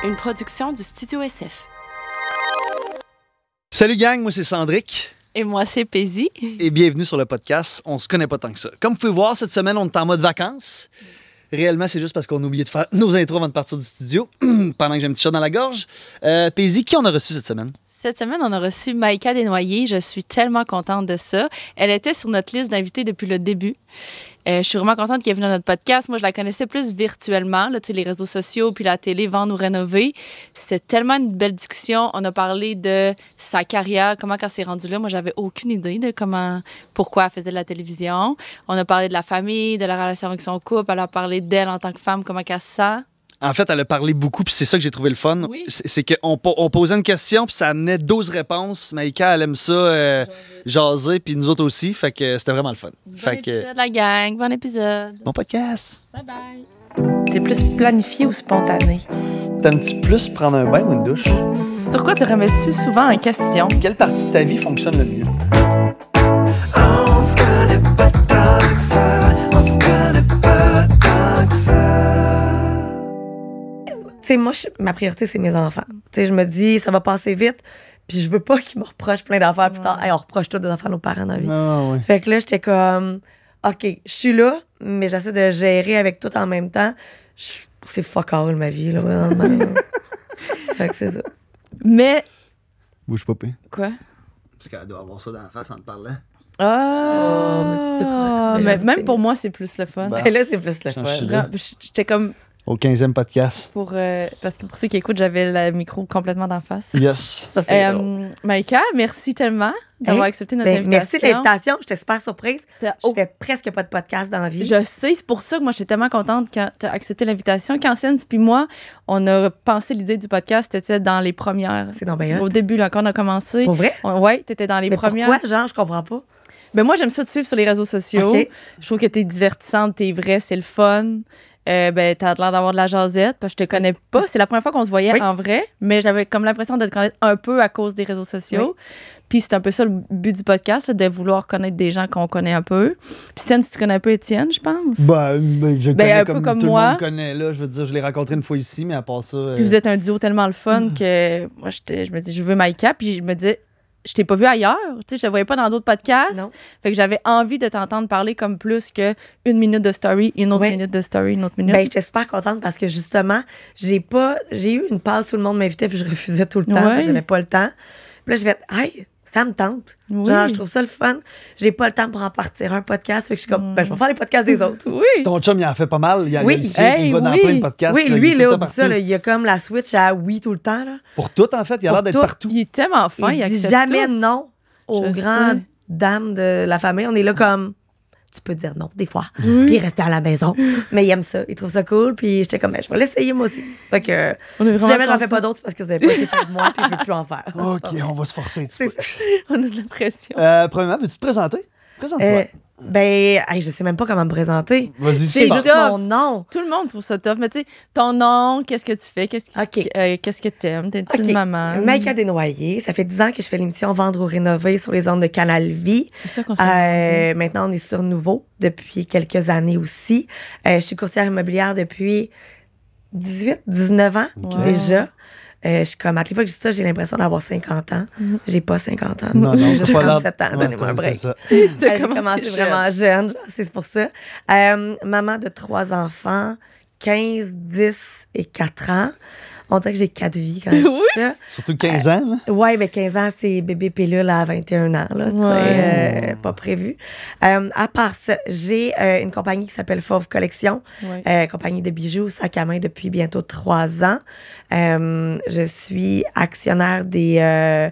Une production du Studio SF. Salut gang, moi c'est Cendric. Et moi, c'est Paisy. Et bienvenue sur le podcast. On se connaît pas tant que ça. Comme vous pouvez voir, cette semaine, on est en mode vacances. Réellement, c'est juste parce qu'on a oublié de faire nos intros avant de partir du studio, pendant que j'ai un petit chat dans la gorge. Paisy, qui on a reçu cette semaine? Cette semaine, on a reçu Maïka Desnoyers. Je suis tellement contente de ça. Elle était sur notre liste d'invités depuis le début. Je suis vraiment contente qu'elle est venue dans notre podcast. Moi, je la connaissais plus virtuellement, là, les réseaux sociaux puis la télé, Vendre ou rénover. C'était tellement une belle discussion. On a parlé de sa carrière, comment elle s'est rendue là. Moi, j'avais aucune idée de pourquoi elle faisait de la télévision. On a parlé de la famille, de la relation avec son couple. Elle a parlé d'elle en tant que femme, comment elle se sent. En fait, elle a parlé beaucoup, puis c'est ça que j'ai trouvé le fun. Oui. C'est qu'on posait une question, puis ça amenait 12 réponses. Maïka, elle aime ça, jaser, puis nous autres aussi. Fait que c'était vraiment le fun. Bon épisode, la gang. Bon épisode. Bon podcast. Bye bye. T'es plus planifié ou spontané? T'aimes-tu plus prendre un bain ou une douche? Sur quoi te remets-tu souvent en question? Quelle partie de ta vie fonctionne le mieux? On se connaît pas tant que ça, on se connaît pas tant que ça. Tu sais, moi, ma priorité, c'est mes enfants. Tu sais, je me dis, ça va passer vite, puis je veux pas qu'ils me reprochent plein d'affaires plus tard. Hey, on reproche tout des affaires à nos parents dans la vie. Ah, ouais. Fait que là, j'étais comme, OK, je suis là, mais j'essaie de gérer avec tout en même temps. C'est fuck all, ma vie, là. Fait que c'est ça. Mais. Bouge pas, pis. Quoi? Parce qu'elle doit avoir ça dans la face en te parlant. Oh, mais tu te crois. Mais j'avoue que même c'est pour mieux. moi, c'est plus le fun. Ben, Et là, c'est plus le Change fun. de- là. J'étais comme. Au 15e podcast. Parce que pour ceux qui écoutent, j'avais le micro complètement d'en face. Yes. Ça, c'est drôle. Maïka, merci tellement d'avoir Hey, accepté notre Ben, invitation. merci de l'invitation. J'étais super surprise. T'as- Je fais presque pas de podcast dans la vie. Je sais, c'est pour ça que moi, j'étais tellement contente quand tu as accepté l'invitation. Quand Sense puis moi, on a pensé l'idée du podcast, t'étais dans les premières. C'est donc bien hot. Au début, là, quand on a commencé. Pour vrai? Ouais, t'étais dans les Mais premières. pourquoi, genre, je comprends pas. Ben moi, j'aime ça te suivre sur les réseaux sociaux. OK. Je trouve que t'es divertissante, t'es vraie, c'est le fun. Ben, t'as l'air d'avoir de la jasette, parce que je te connais pas. C'est la première fois qu'on se voyait Oui. en vrai, mais j'avais comme l'impression de te connaître un peu à cause des réseaux sociaux. Puis c'est un peu ça le but du podcast, là, de vouloir connaître des gens qu'on connaît un peu. Puis Stan, si tu connais un peu Étienne, je pense. Je Ben, connais un peu comme, comme tout moi. le monde connaît, là. Je veux dire, je l'ai rencontré une fois ici, mais à part ça... Puis vous êtes un duo tellement le fun que moi, je me dis, je veux Maïka. Puis je me dis, je t'ai pas vu ailleurs. Tu sais, je te voyais pas dans d'autres podcasts. Non. Fait que j'avais envie de t'entendre parler comme plus que une minute de story, une autre Ouais. minute de story, une autre minute. Ben, j'étais super contente parce que justement, j'ai eu une pause où tout le monde m'invitait puis je refusais tout le temps. Ouais. Parce que j'avais pas le temps. Puis là, je vais hey, ça me tente. Oui. Genre, je trouve ça le fun. J'ai pas le temps pour en partir un podcast. Fait que je suis comme, ben, je vais faire les podcasts des autres. Oui. Ton chum, il en fait pas mal. Il Oui. a le sien, puis il va dans oui. plein de podcasts. Oui, là, lui, il est là, tout le oublie temps ça, partout. là, il y a comme la switch à oui tout le temps. Là. Pour tout, en fait, il a l'air Pour d'être tout. partout. Il est tellement fin, il il dit accepte jamais tout. non aux Je grandes sais. dames de la famille. On est là comme, tu peux dire non des fois, Oui. puis rester à la maison. Mais il aime ça, il trouve ça cool, puis j'étais comme, ben, je vais l'essayer moi aussi. Fait que On est si vraiment jamais j'en fais contents. pas d'autres, c'est parce que vous avez pas été fan de moi, puis je veux plus en faire. OK, on va se forcer un petit peu. On a de la pression. Premièrement, veux-tu te présenter? Présente-toi. Ben, hey, je sais même pas comment me présenter. Vas-y, C'est c'est bon. juste mon nom. Tout le monde trouve ça tough, mais tu sais, ton nom, qu'est-ce que tu fais, qu'est-ce que t'aimes, t'es-tu OK. une maman? Maïka Desnoyers, ça fait 10 ans que je fais l'émission Vendre ou rénover sur les ondes de Canal Vie. C'est ça qu'on s'est Maintenant, on est sur Nouveau depuis quelques années aussi. Je suis courtière immobilière depuis 19 ans Ouais. déjà. Je suis comme, à chaque fois que je dis ça, j'ai l'impression d'avoir 50 ans. J'ai pas 50 ans. Non, non, j'ai t'as juste pas l'air- 37 ans. Ouais, Donnez-moi un c'est break. ça. J'ai commencé commencé jeune. vraiment jeune, genre, c'est pour ça. Maman de 3 enfants, 15, 10 et 4 ans. On dirait que j'ai 4 vies quand je dis ça. Surtout 15 ans, là. Ouais, mais 15 ans, c'est bébé pilule à 21 ans, là, tu sais, Ouais. pas prévu. À part ça, j'ai une compagnie qui s'appelle Fauve Collection, Ouais. compagnie de bijoux, sac à main depuis bientôt 3 ans. Je suis actionnaire des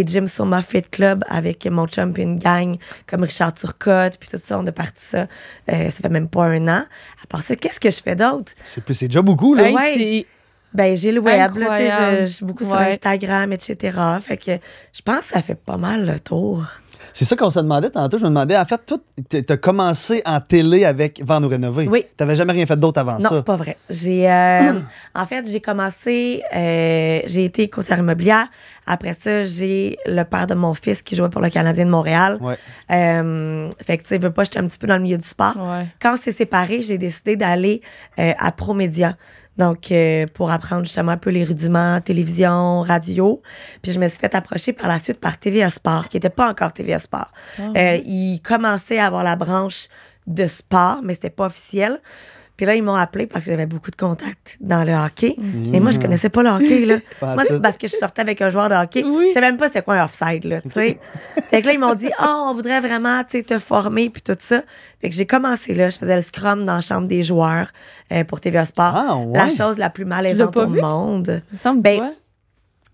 gyms Soma Fit Club avec mon chum puis une gang comme Richard Turcotte, puis tout ça, on a parti ça, ça fait même pas 1 an. À part ça, qu'est-ce que je fais d'autre? C'est déjà beaucoup, là. Hey, Ouais. c'est- Ben, j'ai le web, là, tu sais, Incroyable. je suis beaucoup sur Ouais. Instagram, etc. Fait que je pense que ça fait pas mal le tour. C'est ça qu'on se demandait tantôt. Je me demandais, en fait, toi, t'as commencé en télé avec Vendre ou rénover. Oui. T'avais jamais rien fait d'autre avant Non, ça. c'est pas vrai. En fait, j'ai commencé, j'ai été conseillère immobilière. Après ça, j'ai le père de mon fils qui jouait pour le Canadien de Montréal. Ouais. Fait que, tu sais, veux pas, j'étais un petit peu dans le milieu du sport. Ouais. Quand on s'est séparés, j'ai décidé d'aller à ProMédia. Donc, pour apprendre justement un peu les rudiments, télévision, radio. Puis je me suis fait approcher par la suite par TVA Sport, qui n'était pas encore TVA Sport. Ils commençaient à avoir la branche de sport, mais c'était pas officiel. Puis là, ils m'ont appelé parce que j'avais beaucoup de contacts dans le hockey. Et moi, je connaissais pas le hockey, là. Moi, c'est parce que je sortais avec un joueur de hockey. Oui. Je savais même pas c'était quoi un offside, là, tu sais. Fait que là, ils m'ont dit, on voudrait vraiment, tu sais, te former, puis tout ça. Fait que j'ai commencé là. Je faisais le scrum dans la chambre des joueurs pour TVA Sport. Ah, ouais. La chose la plus malaisante pas au vu? monde. Il me semble Ben, pas.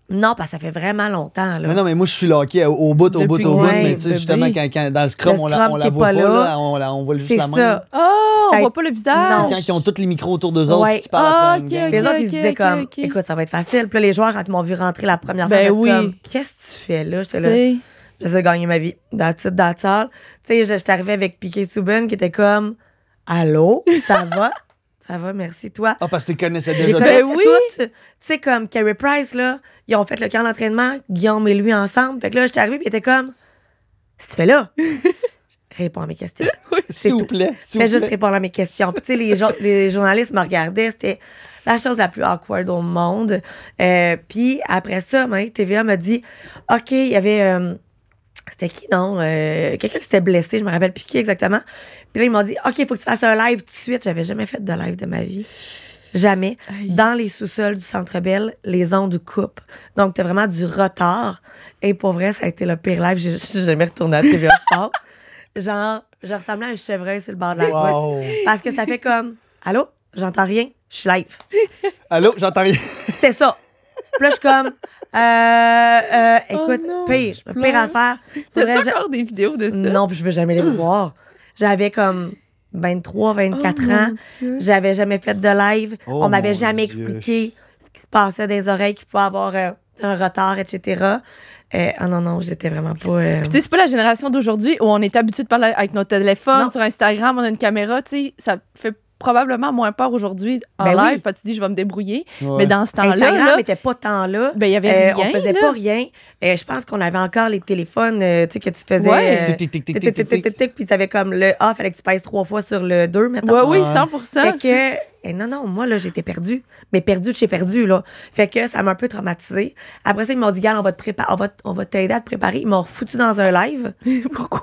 non, parce que ça fait vraiment longtemps, là. Mais non, mais moi, je suis le hockey au bout, Depuis que- mais Ouais, tu sais, justement, bébé. quand dans le scrum, Le on la scrum, t'es voit pas pas, là. là, on voit juste C'est la main. ça. Oh, on Ça- voit pas le visage. Non. Quand ils ont tous les micros autour d'eux autres, Ouais. qui parlent Ah, après une ok, game. Puis les ok. autres, ils se disaient comme, ok. écoute, ça va être facile. Puis là, les joueurs, quand ils m'ont vu rentrer la première fois, Ben ils étaient oui. comme, qu'est-ce que tu fais là? J'étais là, C'est- j'essaie de gagner ma vie. That's it, that's all. Tu sais, j'étais arrivée avec Piqué Souben qui était comme, allô, ça va? Ça va, merci, toi. Ah, parce que tu les connaissais J'ai déjà. connaissé Ben oui. toutes. Tu sais, comme Carey Price, là, ils ont fait le camp d'entraînement, Guillaume et lui ensemble. Fait que là, j'étais arrivée, puis il était comme, qu'est-ce que tu fais là? Réponds à mes questions. S'il vous tout. plaît. s'il Fais vous juste plaît. répondre à mes questions. Puis, tu sais, les journalistes me regardaient. C'était la chose la plus awkward au monde. Puis, après ça, TVA m'a dit, OK, il y avait... c'était qui, non? Quelqu'un qui s'était blessé, je me rappelle plus qui exactement. Puis là, ils m'ont dit, OK, il faut que tu fasses un live tout de suite. J'avais jamais fait de live de ma vie. Jamais. Aïe. Dans les sous-sols du Centre Bell, les ondes coupent. Donc, t'as vraiment du retard. Et pour vrai, ça a été le pire live. J'ai jamais retourné à TVA Sport. Genre, je ressemblais à un chevreuil sur le bord de la route. Wow. Parce que ça fait comme, allô, j'entends rien, je suis live. Allô, j'entends rien. C'était ça. Puis là, je suis comme, écoute, Oh non, pire pleure. affaire. T'as-tu Faudrait- encore des vidéos de ça? Non, puis je veux jamais les revoir. J'avais comme 23, 24 Oh, ans. mon Dieu. J'avais jamais fait de live. Oh, On m'avait mon jamais Dieu. expliqué ce qui se passait dans les oreilles, qu'il pouvait avoir un retard, etc. Ah non, j'étais vraiment pas... Puis, tu sais, c'est pas la génération d'aujourd'hui où on est habitué de parler avec nos téléphones, Non. sur Instagram, on a une caméra, tu sais, ça fait probablement moins peur aujourd'hui en Ben live, oui. parce que tu dis, je vais me débrouiller. Ouais. Mais dans ce temps-là, Instagram là, n'était pas tant là. ben, il y avait rien. On faisait là. pas rien. Je pense qu'on avait encore les téléphones, tu sais, que tu faisais... Ouais. Tic, tic, tic, tic, tic, tic, tic, tic, tic, puis ça avait comme le A, fallait que tu pèses 3 fois sur le 2, mettons. Ouais, oui, Ouais. 100%. Fait que, non, moi, là, j'étais perdue. Mais perdue de chez perdue, là. Fait que ça m'a un peu traumatisée. Après ça, ils m'ont dit, gars, on va te préparer, on va t'aider à te préparer. Ils m'ont foutu dans un live. Pourquoi?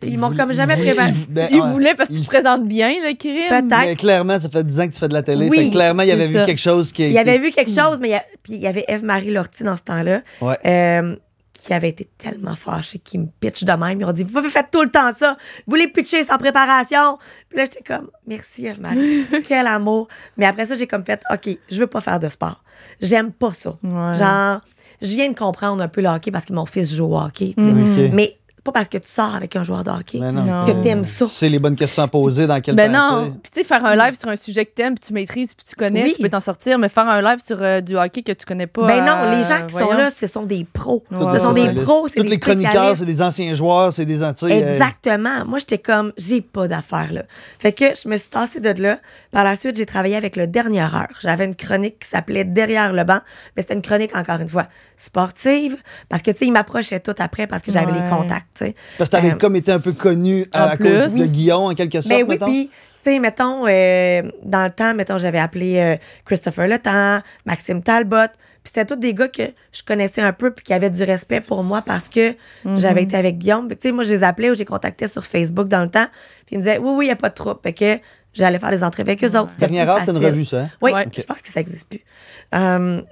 Ils m'ont comme jamais préparé. Il voulait parce que tu te présentes bien, le crime. Peut-être. Mais clairement, ça fait 10 ans que tu fais de la télé. Oui, Fait que clairement, il c'est avait vu ça. quelque chose qui. Il avait vu quelque chose, mais puis il y avait Eve-Marie Lortie dans ce temps-là. Ouais. Qui avait été tellement fâchée, qui me pitch de même. Ils ont dit, vous faites tout le temps ça. Vous les pitchez sans préparation. Puis là, j'étais comme, merci, Eve-Marie. Quel amour. Mais après ça, j'ai comme fait, OK, je veux pas faire de sport. J'aime pas ça. Ouais. Genre, je viens de comprendre un peu le hockey parce que mon fils joue au hockey, tu sais. Ok. Mais pas parce que tu sors avec un joueur de hockey Mais non. Non. que t'aimes ça. Tu sais les bonnes questions à poser dans quel Ben temps, non. Puis tu sais, faire un live sur un sujet que t'aimes, puis tu maîtrises, puis tu connais, Oui. tu peux t'en sortir. Mais faire un live sur du hockey que tu connais pas. Ben non, les gens qui sont voyons. là, ce sont des pros. Ouais, Ce sont ouais, des ouais. pros, c'est Tous des les chroniqueurs, spécialistes. c'est des anciens joueurs, c'est des antilles. Exactement. Moi, j'étais comme, j'ai pas d'affaires là. Fait que je me suis tassée de là. Par la suite, j'ai travaillé avec le Dernière Heure. J'avais une chronique qui s'appelait Derrière le banc, mais c'était une chronique, encore une fois, sportive, parce que, tu sais, ils m'approchaient tout après parce que j'avais Ouais. les contacts, tu sais. Parce que t'avais comme été un peu connu En à cause plus. de Guillaume, en quelque sorte, Ben oui, mettons. puis, tu sais, mettons, dans le temps, mettons, j'avais appelé Christopher Le Temps, Maxime Talbot, puis c'était tous des gars que je connaissais un peu puis qui avaient du respect pour moi parce que j'avais été avec Guillaume. Puis, tu sais, moi, je les appelais ou j'ai contacté sur Facebook dans le temps, puis ils me disaient, oui, il n'y a pas de trouble. Fait que j'allais faire des entrevues avec eux autres. C'était Dernière plus heure, c'est une facile. revue, ça. Hein? Oui, Ouais. je pense que ça n'existe plus.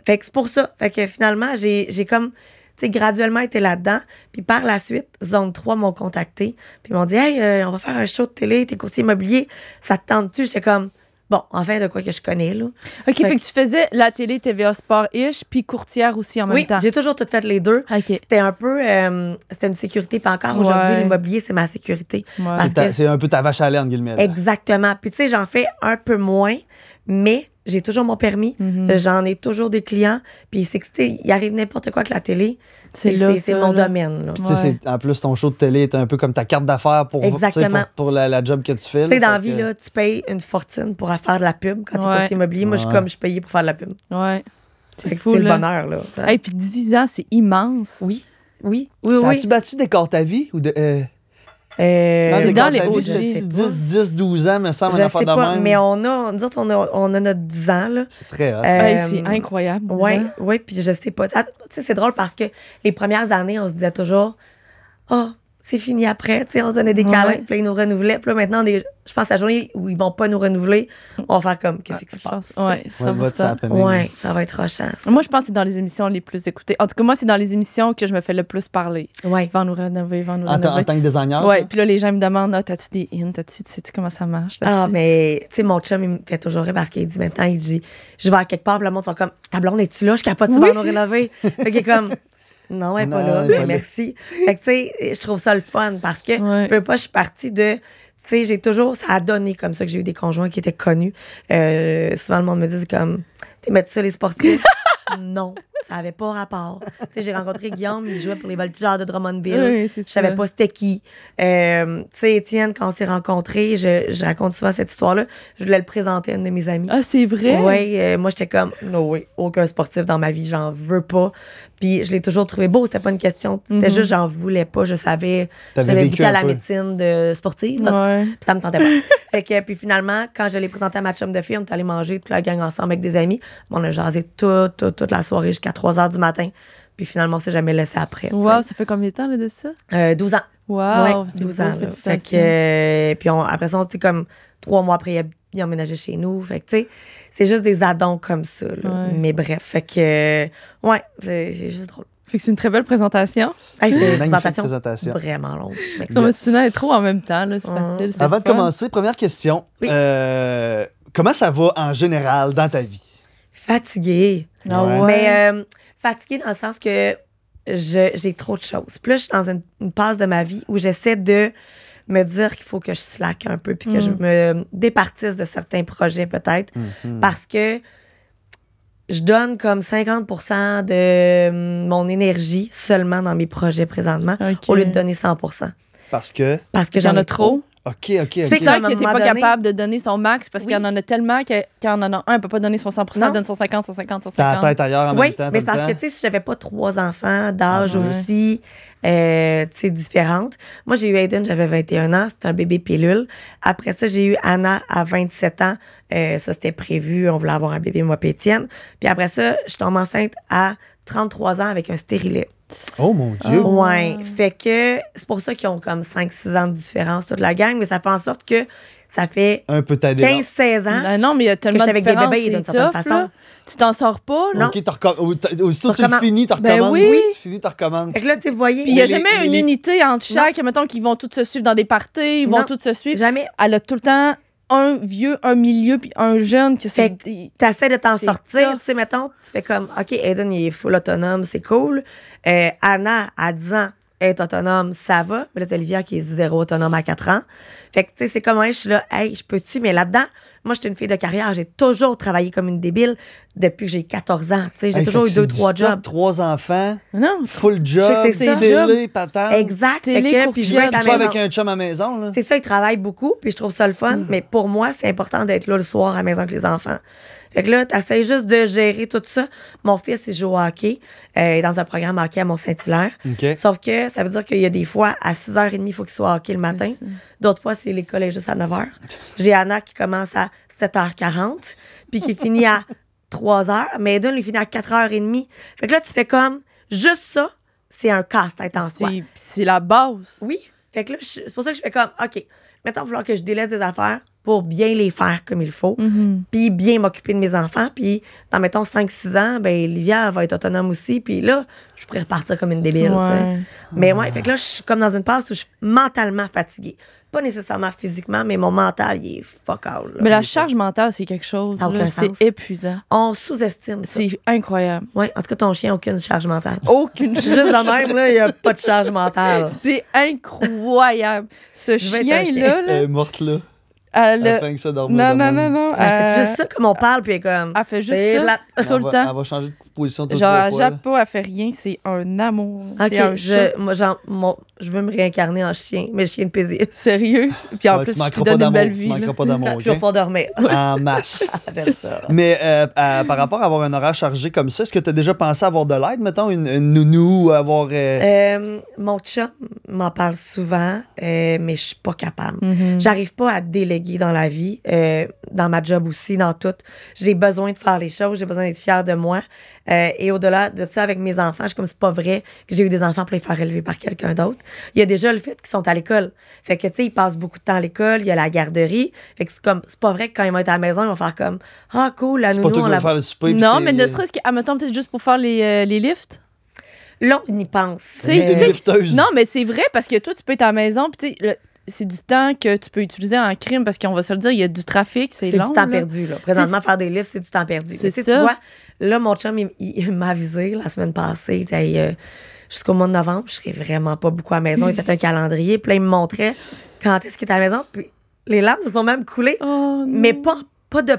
Fait que c'est pour ça. Fait que finalement, j'ai comme, tu sais, graduellement été là-dedans. Puis par la suite, Zone 3 m'ont contacté. Puis ils m'ont dit, hey, on va faire un show de télé, t'es courtier immobilier. Ça te tente-tu? J'étais comme, bon, enfin, de quoi que je connais, là. OK, fait que tu faisais la télé TVA Sport-ish, puis courtière aussi en même Oui, temps. j'ai toujours tout fait les deux. OK. C'était un peu, c'était une sécurité. Puis encore Ouais. aujourd'hui, l'immobilier, c'est ma sécurité. Ouais. Parce que C'est un peu ta vache à laine, Guillemette. exactement. Puis tu sais, j'en fais un peu moins, mais j'ai toujours mon permis. J'en ai toujours des clients. Puis c'est que, tu sais, il arrive n'importe quoi avec la télé. C'est Puis là, c'est ça, mon là. domaine, là. Tu sais, en plus, ton show de télé est un peu comme ta carte d'affaires pour, tu sais, Exactement. pour la job que tu fais. Tu sais, là. dans la Fait vie, que- là, tu payes une fortune pour faire de la pub quand tu es Ouais. courtier immobilier. Moi, je suis Ouais. comme, je payais pour faire de la pub. Ouais. Fait C'est que fou, c'est le là. bonheur, là. tu sais. Hey, puis 10 ans, c'est immense. Oui, oui, Ça oui. as-tu battu des cordes ta vie? Ou de, C'est dans les OG. OG. 10, 12 ans, me semble, Je un affaire sais de pas, même. mais nous autres, on a notre 10 ans, là. C'est très hot. C'est incroyable. 10 Oui, ans. oui, puis je sais pas. Tu sais, c'est drôle parce que les premières années, on se disait toujours, oh, c'est fini après. Tu sais, on se donnait des câlins, Ouais. puis là, ils nous renouvelaient. Puis là, maintenant, je pense à la journée où ils vont pas nous renouveler, on va faire comme, qu'est-ce qui se passe? Ouais, Ouais, va, ça 100%. happening. Ouais, ça va être rochant. ça. Moi, je pense que c'est dans les émissions les plus écoutées. En tout cas, moi, c'est dans les émissions que je me fais le plus parler. Ouais. Ils vont nous rénover, ils vont nous En rénover. tant que designer, Ouais, ça? puis là, les gens me demandent, ah, t'as-tu des hints? Sais-tu comment ça marche? Ah, T'as-tu- mais, tu sais, mon chum, il me fait toujours rire parce qu'il dit maintenant, il dit, je vais à quelque part, puis le monde sont comme, ta blonde, es-tu là? Je capote, tu vas nous rénover. Fait qu'il est comme, non, elle est pas Non, là, elle est mais pas là. merci. Fait que, tu sais, je trouve ça le fun parce que, Ouais. je veux pas, je suis partie de, tu sais, ça a donné comme ça que j'ai eu des conjoints qui étaient connus. Souvent, le monde me dit comme, t'es mettre ça les sportifs? Non, ça avait pas rapport. Tu sais, j'ai rencontré Guillaume, il jouait pour les Voltigeurs de Drummondville. Oui, c'est Je savais ça. pas c'était qui. Tu sais, Étienne, quand on s'est rencontrés, je raconte souvent cette histoire-là. Je voulais le présenter à une de mes amies. Ah, c'est vrai? Oui, moi, j'étais comme, no way, aucun sportif dans ma vie, j'en veux pas. Puis je l'ai toujours trouvé beau, c'était pas une question. C'était juste, j'en voulais pas. Je savais, T'avais j'avais vécu goûté à un la peu. médecine de sportive. Ouais. Puis ça me tentait pas. Fait que, puis finalement, quand je l'ai présenté à ma chum de fille, on est allé manger toute la gang ensemble avec des amis. On a jasé toute la soirée jusqu'à 3 h du matin. Puis finalement, on s'est jamais laissé après. tu sais. Wow, ça fait combien de temps là, de ça? 12 ans. Wow, Ouais, c'est 12 beau, ans. Là. Fait félicitations. que, puis après ça, tu sais, comme 3 mois après, il a emménagé chez nous. Fait que, tu sais, c'est juste des addons comme ça. Là. Ouais. Mais bref, fait que, ouais, c'est juste drôle. Fait que c'est une très belle présentation. Hey, c'était une Magnifique présentation présentation. vraiment longue. Je m'excuse. Ça va se intro en même temps, là, c'est facile. c'est Avant le de fun. commencer, première question. Oui. Comment ça va en général dans ta vie? Fatiguée. Ah Ouais. ouais. Mais fatiguée dans le sens que j'ai trop de choses. Puis là, je suis dans une phase de ma vie où j'essaie de me dire qu'il faut que je slack un peu puis que je me départisse de certains projets peut-être parce que je donne comme 50% de mon énergie seulement dans mes projets présentement Ok. au lieu de donner 100%. Parce que. Parce que J'en ai trop. OK. C'est C'est ça comme à un qui n'était moment pas donné- capable de donner son max parce Oui. qu'il y en a tellement que quand on en a un, elle ne peut pas donner son 100%, Non. elle donne son 50, son 50, son T'as 50. la tête ailleurs en Oui, même temps. mais tout c'est le parce que, temps. tu sais, si j'avais pas 3 enfants d'âge Ah ouais. aussi, tu sais, différentes. Moi, j'ai eu Aiden, j'avais 21 ans, c'était un bébé pilule. Après ça, j'ai eu Anna à 27 ans. Ça, c'était prévu, on voulait avoir un bébé, moi et Étienne. Puis après ça, je tombe enceinte à 33 ans avec un stérilet. Oh mon Dieu. Oh. Ouais. Fait que c'est pour ça qu'ils ont comme 5-6 ans de différence, toute la gang, mais ça fait en sorte que ça fait Un peu t'aider. 15-16 ans. Non, mais il y a tellement j'étais de avec des différences, bébés, d'une c'est certaine tough, façon. là. Tu t'en sors pas, là. Non. OK, aussitôt tu le recommence. finis, tu Ben recommences. oui. Tu finis, tu recommences. Fait que là, tu sais, vous voyez, Puis il n'y a Mais jamais les- une les- unité entre chaque. Mettons qu'ils vont tous se suivre dans des parties, ils vont Non. tous se suivre. jamais Elle a tout le temps un vieux, un milieu, puis un jeune. Que Fait c'est... t'essaies de t'en C'est sortir. tough. Tu sais, mettons, tu fais comme, OK, Aiden, il est full autonome, c'est cool. Anna, à 10 ans, est autonome, ça va. Mais là, t'as Olivia qui est 0 autonome à 4 ans. Fait que, tu sais, c'est comme, je suis là, hey, je peux-tu? Mais là-dedans, moi, j'étais une fille de carrière. J'ai toujours travaillé comme une débile depuis que j'ai 14 ans. Tu sais, j'ai Hey, toujours fait eu que 2-3 c'est du stock, jobs. 3 enfants, Non, full job, Je sais que c'est ça. télé, patente. Exact. Fait Télé, que, puis je veux être à Pas la avec maison. un chum à la maison, là. C'est ça, ils travaillent beaucoup, puis je trouve ça le fun. Mais pour moi, c'est important d'être là le soir à la maison avec les enfants. Fait que là, t'essayes juste de gérer tout ça. Mon fils, il joue au hockey, dans un programme hockey à Mont-Saint-Hilaire. OK. Sauf que ça veut dire qu'il y a des fois, à 6h30, il faut qu'il soit au hockey le matin. ça. D'autres fois, c'est l'école est juste à 9h. J'ai Anna qui commence à 7h40, puis qui finit à 3h. Mais Eden, lui, finit à 4h30. Fait que là, tu fais comme, juste ça, c'est un casse-tête en soi. c'est la base. Oui. Fait que là, c'est pour ça que je fais comme, OK, maintenant, il va falloir que je délaisse des affaires pour bien les faire comme il faut, puis bien m'occuper de mes enfants. Puis, dans, mettons, 5-6 ans, ben Livia elle va être autonome aussi. Puis là, je pourrais repartir comme une débile, tu sais. Ouais. Mais ouais, fait que là, je suis comme dans une passe où je suis mentalement fatiguée. Pas nécessairement physiquement, mais mon mental, il est fuck out. Là. Mais la charge mentale, c'est quelque chose. Ça a là. aucun C'est sens. épuisant. On sous-estime ça. C'est incroyable. Ouais, en tout cas, ton chien n'a aucune charge mentale. Aucune Je suis juste de même, là, il n'y a pas de charge mentale. C'est incroyable. Ce Je veux être un chien. chien-là, Elle est morte là. elle, Afin que ça dorme. non, non, non, non. Elle fait juste ça comme on parle, puis elle est comme. Elle fait juste c'est ça plate. tout le temps. Elle va changer de position toutes Genre, les à fois. là. Japon, elle fait rien. C'est un amour. OK, C'est un chat. moi, je veux me réincarner en chien, mais le chien de paisible. Sérieux. Puis en Ouais, plus, tu je te manqueras pas donne une d'amour. belle Tu vie. là. manqueras pas d'amour, Je vais OK? pas dormir. En masse. J'aime ça. Mais par rapport à avoir un horaire chargé comme ça, est-ce que tu as déjà pensé à avoir de l'aide, mettons, une nounou, avoir... Mon chum m'en parle souvent, mais je suis pas capable. Mhm. J'arrive pas à déléguer dans la vie, dans ma job aussi, dans tout. J'ai besoin de faire les choses, j'ai besoin d'être fière de moi. Et au-delà de ça, avec mes enfants, je suis comme c'est pas vrai que j'ai eu des enfants pour les faire élever par quelqu'un d'autre. Il y a déjà le fait qu'ils sont à l'école. Fait que, tu sais, ils passent beaucoup de temps à l'école, il y a la garderie. Fait que c'est pas vrai que quand ils vont être à la maison, ils vont faire comme ah, cool, la C'est pas nounou, toi on qui la vas faire le souper. puis Non, c'est- mais ne serait-ce qu'à mettons peut-être juste pour faire les lifts. Là, on y pense. Tu sais, Une tu sais, lifteuse. non, mais c'est vrai parce que toi, tu peux être à la maison, puis tu sais, c'est du temps que tu peux utiliser en crime parce qu'on va se le dire, il y a du trafic, c'est C'est long. du temps là. perdu, là. Présentement, faire des livres, c'est du temps perdu. C'est Mais tu sais, ça. tu vois, là, mon chum, il m'a avisé la semaine passée, il disait, hey, jusqu'au mois de novembre, je serai vraiment pas beaucoup à la maison. Il fait un calendrier, puis là, il me montrait quand est-ce qu'il est à la maison, puis les larmes se sont même coulées, Oh, non. mais pas de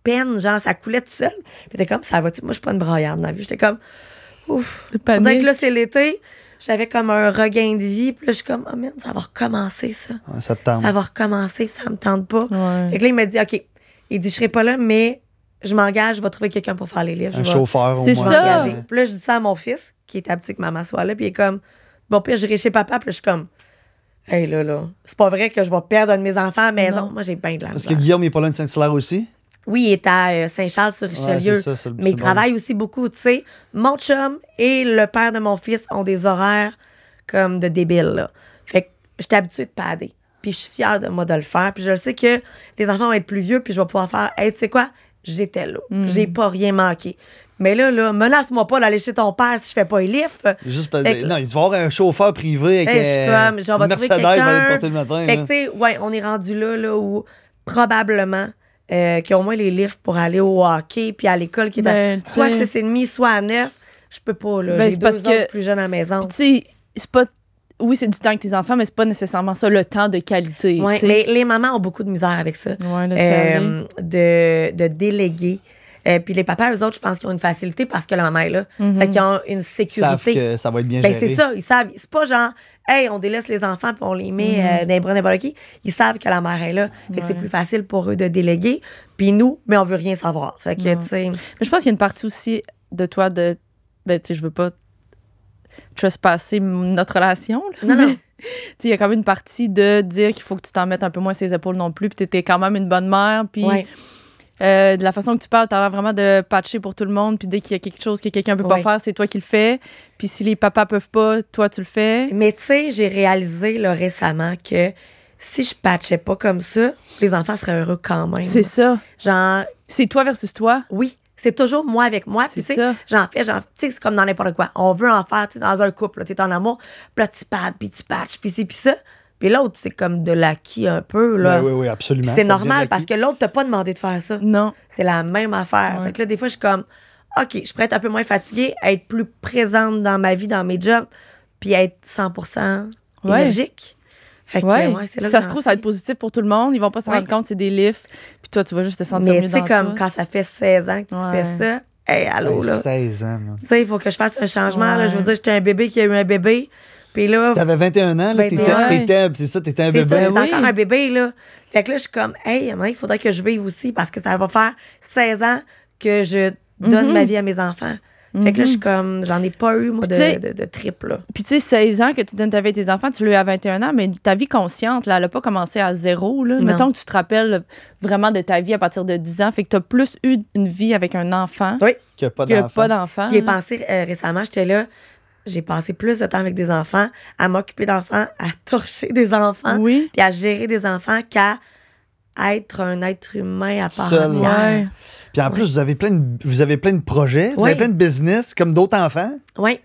peine, genre, ça coulait tout seul. Puis t'es comme, ça va-tu? Moi, je suis pas une braillarde dans la vie. J'étais comme, ouf. Le On dirait panique. que là, c'est l'été, j'avais comme un regain de vie, puis là, je suis comme, oh man, ça va recommencer, ça. Ouais, septembre. Ça va recommencer, puis ça me tente pas. Ouais. Fait que là, il m'a dit, OK, il dit, je serai pas là, mais je m'engage, je vais trouver quelqu'un pour faire les livres. Un Je vais chauffeur au C'est moins. ça. m'engager. Puis là, je dis ça à mon fils, qui est habitué que maman soit là, puis il est comme, bon, puis j'irai chez papa, puis là, je suis comme, hey, là, c'est pas vrai que je vais perdre un de mes enfants à la maison. Non. Moi, j'ai bien de la Parce que misère. Guillaume, il est pas loin de Saint-Hilaire aussi. Oui, il est à Saint-Charles-sur-Richelieu. Ouais, c'est ça, c'est le- Mais c'est il bon. travaille aussi beaucoup, tu sais. Mon chum et le père de mon fils ont des horaires comme de débiles, là. Fait que j'étais habituée de padder. Puis je suis fière de moi de le faire. Puis je sais que les enfants vont être plus vieux, puis je vais pouvoir faire, hey, tu sais quoi? J'étais là. J'ai pas rien manqué. Mais là, menace-moi pas d'aller chez ton père si je fais pas les lifts. Juste parce... Fait que- Non, il va y avoir un chauffeur privé avec Hey, je suis comme, genre, on va une trouver Mercedes, il va aller quelqu'un. le porter le matin. Fait que, là. tu sais, ouais, on est rendu là où probablement qu'il y a au moins les lifts pour aller au hockey, puis à l'école qui est Ben, soit à tu sais. 6h30, soit à 9. Je peux pas, là. Ben, J'ai c'est deux parce autres que- plus jeunes à la maison. Puis tu sais, c'est pas. Oui, c'est du temps avec tes enfants, mais c'est pas nécessairement ça, le temps de qualité. Ouais, tu sais. mais les mamans ont beaucoup de misère avec ça. Ouais, là, c'est allé. De déléguer. Puis les papas, eux autres, je pense qu'ils ont une facilité parce que la maman est là. Mhm. Fait qu'ils ont une Ils savent sécurité. que ça va être bien Ben, géré. c'est ça, ils savent. C'est pas genre, hey, on délaisse les enfants puis on les met dans les bras n'importe qui. Ils savent que la mère est là. Fait que c'est Ouais. plus facile pour eux de déléguer. Puis nous, mais on veut rien savoir. Fait que, Non. tu sais. Mais je pense qu'il y a une partie aussi de toi de. Ben, tu sais, je veux pas trespasser notre relation. là, Non, non. mais, tu sais, il y a quand même une partie de dire qu'il faut que tu t'en mettes un peu moins ses épaules non plus, puis t'étais quand même une bonne mère, puis Ouais. de la façon que tu parles, t'as l'air vraiment de patcher pour tout le monde, puis dès qu'il y a quelque chose que quelqu'un peut pas Ouais. faire, c'est toi qui le fais, puis si les papas peuvent pas, toi tu le fais. Mais tu sais, j'ai réalisé là, récemment que si je patchais pas comme ça, les enfants seraient heureux quand même. C'est ça. Genre, C'est toi versus toi. oui, c'est toujours moi avec moi. C'est Puis tu sais, ça. tu sais, c'est comme dans n'importe quoi. On veut en faire, tu sais, dans un couple, tu es en amour, puis là, tu pads, puis tu patches, puis ci, puis ça. Puis l'autre, c'est comme de l'acquis un peu, là. Oui, oui, absolument. Puis c'est Ça normal devient parce que l'autre t'a pas demandé de faire ça. Non. C'est la même affaire. Ouais. Fait que là, des fois, je suis comme, OK, je pourrais être un peu moins fatiguée, être plus présente dans ma vie, dans mes jobs, puis être 100% Ouais. énergique. Fait que, Ouais. ouais, c'est là Si ça que se j'en trouve, ça va suis. être positif pour tout le monde. Ils vont pas se Ouais. rendre compte, c'est des lifts. Puis toi, tu vas juste te sentir Mais mieux tu sais, dans comme toi. quand ça fait 16 ans que tu Ouais. fais ça, hey, allô, là. 16 ans. là. Tu sais, il faut que je fasse un changement. Là. Je veux Ouais. dire, j'étais un bébé qui a eu un bébé. Puis là, T'avais 21 ans, là. 21. C'est ça, t'étais un c'est bébé. ça, j'étais Ben oui. encore un bébé, là. Fait que là, je suis comme, hey, à un moment donné, il faudrait que je vive aussi parce que ça va faire 16 ans que je donne Mhm. ma vie à mes enfants. Fait que là, je suis comme, j'en ai pas eu, moi, Puis tu sais- de trip, là. Puis tu sais, 16 ans que tu donnes ta vie à tes enfants, tu l'as eu à 21 ans, mais ta vie consciente, là, elle n'a pas commencé à zéro. Là. Non. Mettons que tu te rappelles vraiment de ta vie à partir de 10 ans, fait que tu as plus eu une vie avec un enfant Oui. Qu'il n'y a pas que d'enfant. pas d'enfant. J'y ai là. pensé récemment, j'étais là, j'ai passé plus de temps avec des enfants, à m'occuper d'enfants, à torcher des enfants, Oui. puis à gérer des enfants qu'à être un être humain à part Seul. entière. Ouais. Puis en plus, vous avez plein de projets, vous Ouais. avez plein de business, comme d'autres enfants. Oui.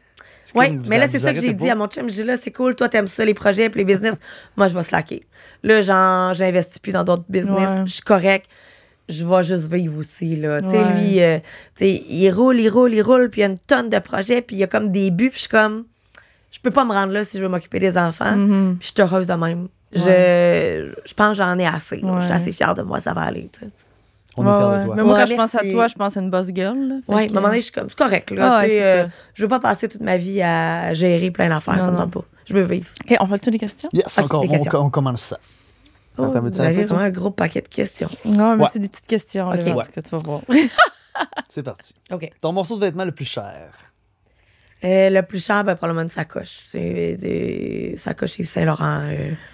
C'est Oui, comme vous mais là, vous c'est ça que j'ai arrêtez dit pas. à mon chum. J'ai dit, là, c'est cool, toi, t'aimes ça, les projets puis les business. Moi, je vais slacker. Là, genre, j'investis plus dans d'autres business. Ouais. Je suis correct. Je vais juste vivre aussi, là. Tu sais, Ouais. lui, tu sais, il roule, puis il y a une tonne de projets, puis il y a comme des buts, puis je suis comme, je peux pas me rendre là si je veux m'occuper des enfants. Mhm. Puis je suis heureuse de même. Ouais. Je pense que j'en ai assez. là. Ouais. Je suis assez fière de moi, ça va aller, tu sais. On est fiers Ouais, de toi. Mais moi, Ouais, quand je pense à merci. toi, je pense à une boss girl. là. Fait Oui, à un que- moment donné, je suis comme, c'est correct, là. Ah, tu sais, ouais, c'est ça. je veux pas passer toute ma vie à gérer plein d'affaires, Non, ça me non. tente pas. Je veux vivre. OK, on fait-tu des questions? Yes, Ok, encore, des questions. on commence ça. Oh, Attends, vous veux-tu un avez peu, toi? vraiment un gros paquet de questions. Non, mais Ouais. c'est des petites questions. Là, Ok. en tout Ouais. cas, tu vas voir. C'est parti. OK. Ton morceau de vêtement le plus cher. Le plus cher, ben, probablement une sacoche. C'est des sacoches Yves Saint-Laurent.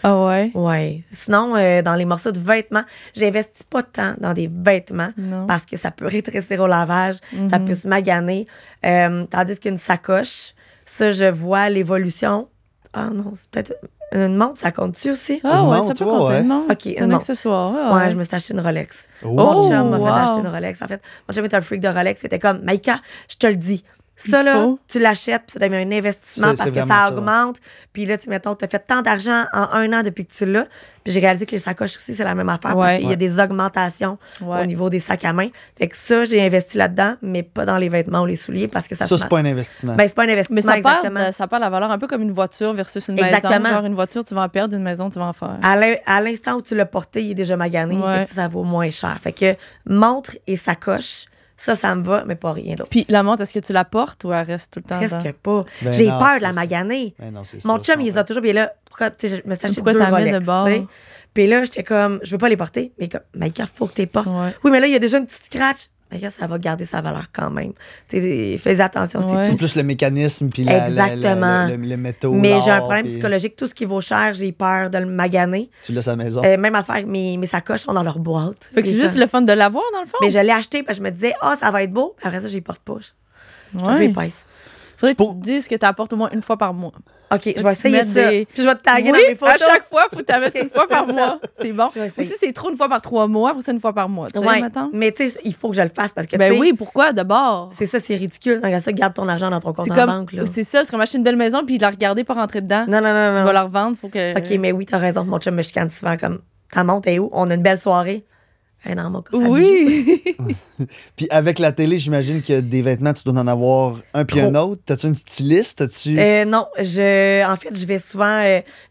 Ah ouais? Ouais. Sinon, dans les morceaux de vêtements, j'investis pas tant dans des vêtements Non. parce que ça peut rétrécir au lavage, ça peut se maganer. Tandis qu'une sacoche, ça, je vois l'évolution. Ah non, c'est peut-être une montre, ça compte-tu aussi? Ah Une ouais, montre, ça peut ouais, compter ouais. une montre. Ok, C'est une un montre. accessoire. Ah Ouais, ouais. je me suis acheté une Rolex. Oh. Mon chum m'a fait wow. acheter une Rolex. En fait, mon chum est un freak de Rolex. Il était comme, Maïka, je te le dis. Ça, Il là, faut. tu l'achètes, puis ça devient un investissement C'est parce que vraiment ça ça, ouais. augmente. Puis là, tu mettons, tu as fait tant d'argent en 1 an depuis que tu l'as. Puis j'ai réalisé que les sacoches aussi, c'est la même affaire parce Ouais. qu'il y a des augmentations Ouais. au niveau des sacs à main. Fait que ça, j'ai investi là-dedans, mais pas dans les vêtements ou les souliers parce que ça Ça, se c'est pas un investissement. Ben, c'est pas un Mais investissement, exactement. ça perd la valeur un peu comme une voiture versus une Exactement. maison. Genre, une voiture, tu vas en perdre, une maison, tu vas en faire. À l'instant où tu l'as porté, il est déjà magané. Ouais. Fait que ça vaut moins cher. Fait que montre et sacoche, ça me va, mais pas rien d'autre. Puis la montre, est-ce que tu la portes ou elle reste tout le temps Presque dans... pas. Ben J'ai non, peur de c'est la ça. maganer. Ben non, c'est Mon ça, chum, je il les a toujours. Puis là, pourquoi, tu sais, je me suis acheté Pourquoi 2 t'as mis Rolex. de bord? tu sais. Puis là, j'étais comme, je veux pas les porter. Mais comme, Maïka, faut que tu les portes. Ouais. Oui, mais là, il y a déjà une petite scratch. Maïka, ça va garder sa valeur quand même. Tu sais, fais attention. Ouais. C'est plus le mécanisme puis Exactement. le métaux. Mais j'ai un l'or, problème puis psychologique. Tout ce qui vaut cher, j'ai peur de le maganer. Tu laisses à la maison. Même affaire, mes sacoches sont dans leur boîte. Fait que c'est Et juste comme- le fun de l'avoir, dans le fond? Mais je l'ai acheté parce que je me disais, ça va être beau. Puis après ça, je les porte pas. Je suis un peu Ouais. épaisse. Faudrait que Pour- tu te dises que tu apportes au moins une fois par mois. OK, je tu vais essayer mets ça. des- Puis je vais te taguer Oui, dans mes photos. à chaque fois, faut que tu mettes une fois par mois. C'est bon. Je vais essayer. Ou si c'est trop une fois par 3 mois, faut que c'est une fois par mois. Tu sais, Ouais. mettons? Mais tu sais, il faut que je le fasse parce que Ben tu sais, oui, pourquoi d'abord? c'est ça, c'est ridicule. Tant qu'à ça, garde ton argent dans ton compte C'est en comme, banque. Là. c'est ça, c'est comme acheter une belle maison puis la regarder pas rentrer dedans. Non, non, non, Tu non. vas la revendre, faut que. OK, mais oui, t'as raison. Mon chum me chicane souvent comme, ta montre est où? On a une belle soirée. Non, mon coffre à bijoux. Oui. Puis avec la télé, j'imagine que des vêtements, tu dois en avoir un puis Trop. un autre. T'as-tu une styliste? T'as-tu... Non, en fait, je vais souvent,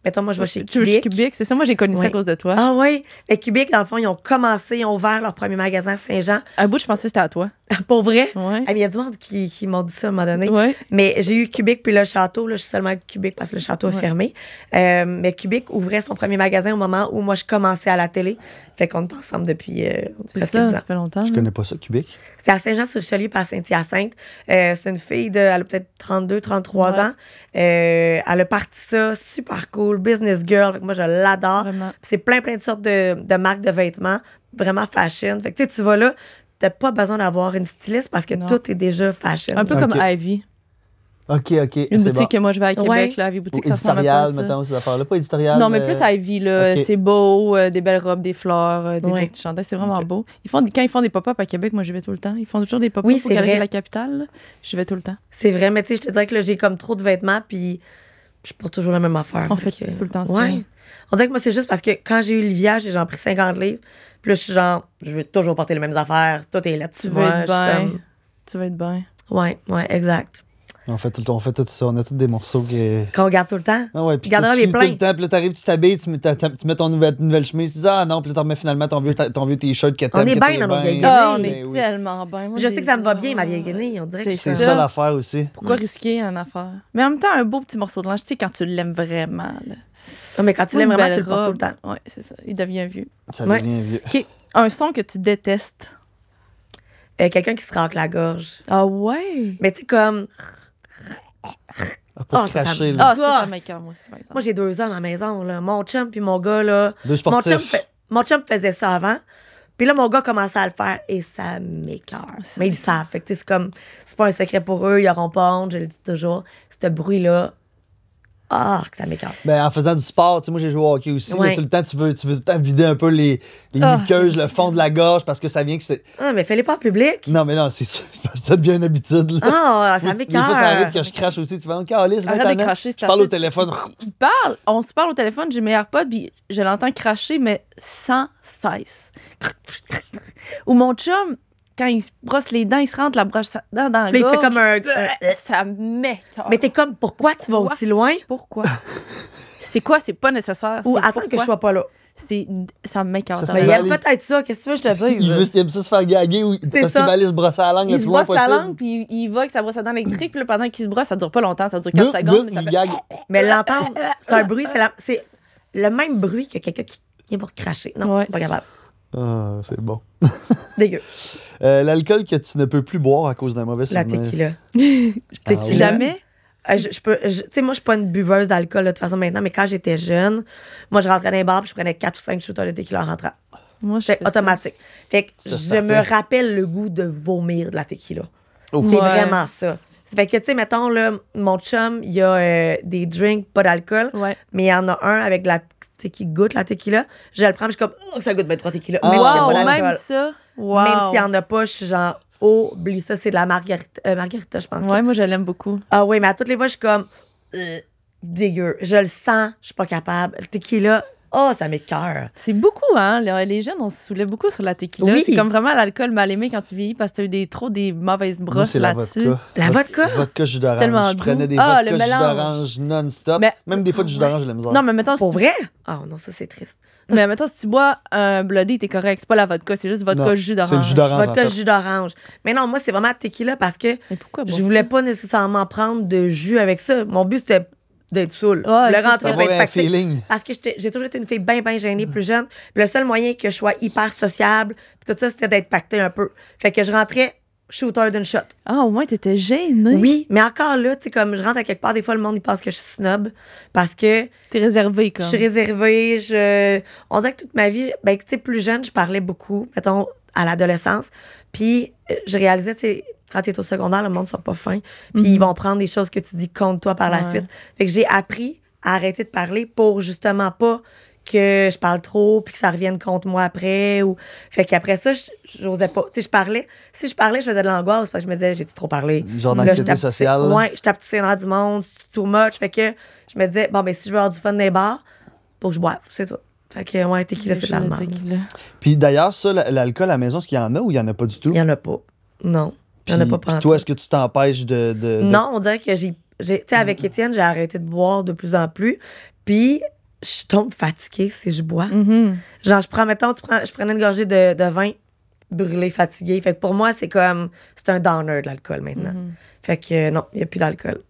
mettons, moi, je vais chez Tu veux chez Cubic. Cubic, c'est ça, moi j'ai connu ça à Oui. cause de toi. Ah oui, mais Cubic, dans le fond, ils ont ouvert leur premier magasin à Saint-Jean. À bout, je pensais que c'était à toi. Pour vrai? Ouais. Ah, mais il y a du monde qui m'ont dit ça à un moment donné. Ouais. Mais j'ai eu Cubic puis le château. Là, je suis seulement avec Cubic parce que le château est Ouais. fermé. Mais Cubic ouvrait son premier magasin au moment où moi, je commençais à la télé. Fait qu'on est ensemble depuis C'est presque ça, 10 ça ans. fait longtemps. Je là. connais pas ça, Cubic. C'est à Saint-Jean-sur-Richelieu pas à Saint-Hyacinthe. C'est une fille elle a peut-être 32, 33 Ouais. ans. Elle a parti ça, super cool, business girl. Fait que moi, je l'adore. Vraiment. Puis c'est plein de sortes de marques de vêtements, vraiment fashion. Fait que tu vas là, t'as pas besoin d'avoir une styliste parce que Non. tout est déjà fashion. Un peu Ok. comme Ivy. OK. Une c'est boutique bon. que moi je vais à Québec, Ouais. là, Ivy Ou Boutique, ça ressemble à quoi, éditorial, ça? mettons, ces affaires-là. Pas éditorial. Non, mais plus Ivy, là, Ok. c'est beau, des belles robes, des fleurs, des Ouais. beaux petits chandails, c'est vraiment Ok. beau. Quand ils font des pop-up à Québec, moi j'y vais tout le temps. Ils font toujours des pop-up Oui, au c'est Galerie vrai. de la Capitale. Là. J'y vais tout le temps. C'est vrai, mais tu sais, je te dirais que là, j'ai comme trop de vêtements, puis je porte toujours la même affaire. On fait que- tout le temps ça. Ouais. On dirait que moi, c'est juste parce que quand j'ai eu Livia, j'ai genre pris 50 livres. Puis là, je suis genre, je veux toujours porter les mêmes affaires. Tout est là-dessus. Tu veux moi, être je suis bien. comme- Tu vas être bien. Ouais, exact. On fait tout ça. On a tous des morceaux que... Qu'on regarde tout le temps. Ah ouais, puis Gardera tu les files tout pleins. le temps, puis là, t'arrives, tu t'habilles, tu mets ton nouvelle chemise, tu dis ah non, puis là, t'en remets finalement ton vieux t-shirt que t'aimes. On est que bien t'es dans nos bien. vieilles Ah, on guenilles. est Ben oui. tellement bien. Moi, Je sais des que ça me va bien, ma hommes, vieille guenille. On dirait que C'est ça. ça l'affaire aussi. Pourquoi risquer une affaire? Mais en même temps, un beau petit morceau de linge, tu sais, quand tu l'aimes vraiment. Là. Non, mais quand tu Ou l'aimes une vraiment, belle tu le portes tout le robe. temps. Ouais, c'est ça. Il devient vieux. Ça Ouais. devient vieux. OK. Un son que tu détestes. Quelqu'un qui se racle la gorge. Ah ouais? Mais tu sais, comme. Ah, pour Ah, ça, cracher, ça me- là. Ah, ça gosse. m'écoeure, moi aussi, par exemple. Moi, j'ai 2 hommes à la maison, là. Mon chum puis mon gars, là. Deux Mon chum, sportifs. mon chum faisait ça avant. Puis là, mon gars commençait à le faire et ça m'écoeure. Ça Mais ils le savent. Fait que, tu sais, c'est comme. C'est pas un secret pour eux. Ils auront pas honte, je le dis toujours. Ce bruit-là. Ah, que ça m'écoeure. Ben, en faisant du sport, tu sais, moi j'ai joué au hockey aussi. Ouais. Là, tout le temps, tu veux tout le temps vider un peu les Ah, muqueuses, c'est le fond de la gorge, parce que ça vient que c'est. Ah, mais fais-les pas en public. Non, mais non, c'est ça. c'est parce que ça devient une habitude. Là. Ah, ça Moi, m'écoeure. Des fois, ça arrive que je crache aussi. Tu vas en calice, Arrête de cracher, Je c'est parle assez- au téléphone. Il parle, on se parle au téléphone, j'ai mes AirPods, puis je l'entends cracher, mais sans cesse. Ou mon chum, quand il se brosse les dents, il se rentre la brosse à dents dans la Puis il gorge. fait comme un. Ça m'écoeure. Mais t'es comme, pourquoi tu vas Pourquoi? aussi loin? Pourquoi? C'est quoi? C'est pas nécessaire. Ou C'est attends pourquoi. que je sois pas là. Ça m'écoeure. Ça, Mais il va aime aller- peut-être ça. Qu'est-ce que tu veux, je te Il dise? aime ça se faire gaguer ou parce qu'il ça. va aller se brosser la langue Il le se plus loin brosse la possible. langue, puis il va avec sa brosse à dents électrique, puis là, pendant qu'il se brosse, ça dure pas longtemps, ça dure 4 secondes, mais ça il fait... gague. Mais l'entendre, c'est un bruit, c'est le même bruit que quelqu'un qui vient pour cracher. Non, Ouais. pas capable. Ah, c'est bon. Dégueu. L'alcool que tu ne peux plus boire à cause d'un mauvais La souvenir. tequila. Ah ouais. Tequila. Jamais? Tu sais, moi, je suis pas une buveuse d'alcool, là, de toute façon, maintenant, mais quand j'étais jeune, moi, je rentrais dans les bars puis je prenais 4 ou 5 shooters de tequila en rentrant. Moi, je C'est fais ça. automatique. Fait que Ça je startait. me rappelle le goût de vomir de la tequila. Ouf. C'est Ouais. vraiment ça. Ça fait que, tu sais, mettons, là, mon chum, il y a des drinks, pas d'alcool, Ouais. mais il y en a un avec la qui goûte la tequila. Je le prends, puis je suis comme, oh, ça goûte bien trop tequila. Ah, Même s'il y a Wow, pas même d'alcool. ça. Wow. Même s'il y en a pas, je suis genre, oublie ça, c'est de la margarita, margarita je pense. Ouais, moi, je l'aime beaucoup. Ah oui, mais à toutes les fois, je suis comme, dégueu. Je le sens, je suis pas capable. Le tequila, oh, ça m'écoeure. C'est beaucoup, hein? Les jeunes, on se saoulait beaucoup sur la tequila. Oui. C'est comme vraiment l'alcool mal aimé quand tu vieillis parce que t'as eu trop des mauvaises Moi, brosses c'est la là-dessus. vodka. La vodka? Vodka jus d'orange. tellement Je prenais doux. des Ah, vodka le jus mélange. d'orange non-stop. Mais- Même des fois, du jus d'orange, je l'aime Non, mais mettons, Pour vrai? Ah non, ça, c'est triste. si tu bois un Bloody, t'es correct. C'est pas la vodka, c'est juste vodka Non, jus c'est d'orange. le jus d'orange. Vodka en fait. jus d'orange. Mais non, moi, c'est vraiment tequila parce que Mais pourquoi je boire voulais ça? pas nécessairement prendre de jus avec ça. Mon but, c'était d'être saoul. Ouais, le c'est rentrer, ça. ben, Avoir un pacté. feeling. Parce que j'ai toujours été une fille bien gênée plus jeune. Puis le seul moyen que je sois hyper sociable, puis tout ça, c'était d'être pactée un peu. Fait que je rentrais shooter d'une shot. Ah, au moins, t'étais gênée. Oui, mais encore là, tu sais, comme je rentre à quelque part, des fois, le monde, il pense que je suis snob. Parce que T'es réservée, comme. je suis réservée. On dirait que toute ma vie, ben, tu sais, plus jeune, je parlais beaucoup, mettons, à l'adolescence. Puis je réalisais, tu sais, quand tu es au secondaire, le monde ne sont pas fins. Puis ils vont prendre des choses que tu dis contre toi par la Ouais. suite. Fait que j'ai appris à arrêter de parler pour justement pas que je parle trop puis que ça revienne contre moi après. Fait qu'après ça, j'osais pas. Tu sais, je parlais. Si je parlais, je faisais de l'angoisse parce que je me disais, j'ai trop parlé. Genre Là, d'anxiété je tape- sociale. Ouais, je tape dans du monde, c'est too much. Fait que je me disais, bon, ben si je veux avoir du fun dans les bars, faut que je boive, c'est tout. Fait que, ouais, tequila, c'est de la Le merde. tequila. Puis d'ailleurs, ça, l'alcool à la maison, est-ce qu'il y en a ou il y en a pas du tout? Il y en a pas. Non. Il y en a Puis- pas puis pendant toi, est-ce que tu t'empêches de- Non, on dirait que tu sais, avec Étienne, j'ai arrêté de boire de plus en plus. Puis, je tombe fatiguée si je bois. Mhm. Genre, je prenais une gorgée de vin brûlé, fatigué. Fait que pour moi, c'est un downer de l'alcool maintenant. Mhm. Fait que non, il n'y a plus d'alcool.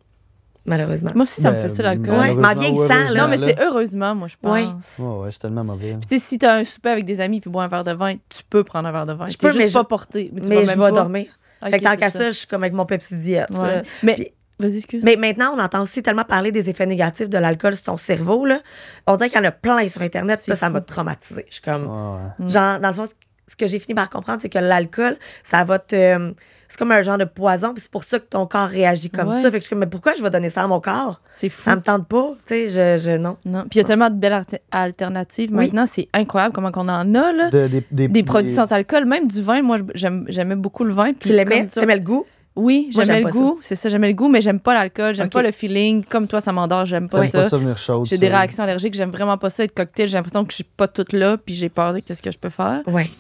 Malheureusement. Moi aussi, ça me Ben, fait ça, l'alcool. Ouais, malheureusement mais en vieillissant, ou là. heureusement, Non, mais c'est heureusement, moi, je pense. Ouais. Ouais, c'est tellement mauvais. Puis, tu sais, si t'as un souper avec des amis puis bois un verre de vin, tu peux prendre un verre de vin. Je T'es peux, mais juste pas je- porté. Tu Mais vas je même vais pas. dormir. Ok, Fait que tant c'est qu'à ça, je suis comme avec mon Pepsi diète. Ouais. là. Mais, Puis- vas-y, excuse. Mais maintenant, on entend aussi tellement parler des effets négatifs de l'alcool sur ton cerveau. Là. On dirait qu'il y en a plein sur Internet. C'est Là, ça fou. m'a traumatisée. Je suis comme. Ouais, ouais. Genre, dans le fond, ce que j'ai fini par comprendre, c'est que l'alcool, ça va te. C'est comme un genre de poison, puis c'est pour ça que ton corps réagit comme Ouais. ça. Fait que je suis comme, mais pourquoi je vais donner ça à mon corps? C'est fou. Ça me tente pas. Tu sais, non. Non. Puis il y a tellement de belles alternatives. Oui. Maintenant, c'est incroyable comment on en a, là. Des produits sans alcool, même du vin. Moi, j'aimais beaucoup le vin. Puis Tu l'aimais? comme Tu ça- aimais le goût? Oui, Moi, j'aimais j'aime le pas goût. C'est ça, j'aimais le goût, mais j'aime pas l'alcool. J'aime Ok. pas le feeling. Comme toi, ça m'endort, j'aime pas T'aimes ça. pas ça venir chaud. J'ai des réactions allergiques, j'aime vraiment pas ça, être cocktail. J'ai l'impression que je suis pas toute là, puis j'ai peur de qu'est-ce que je peux faire. Ouais.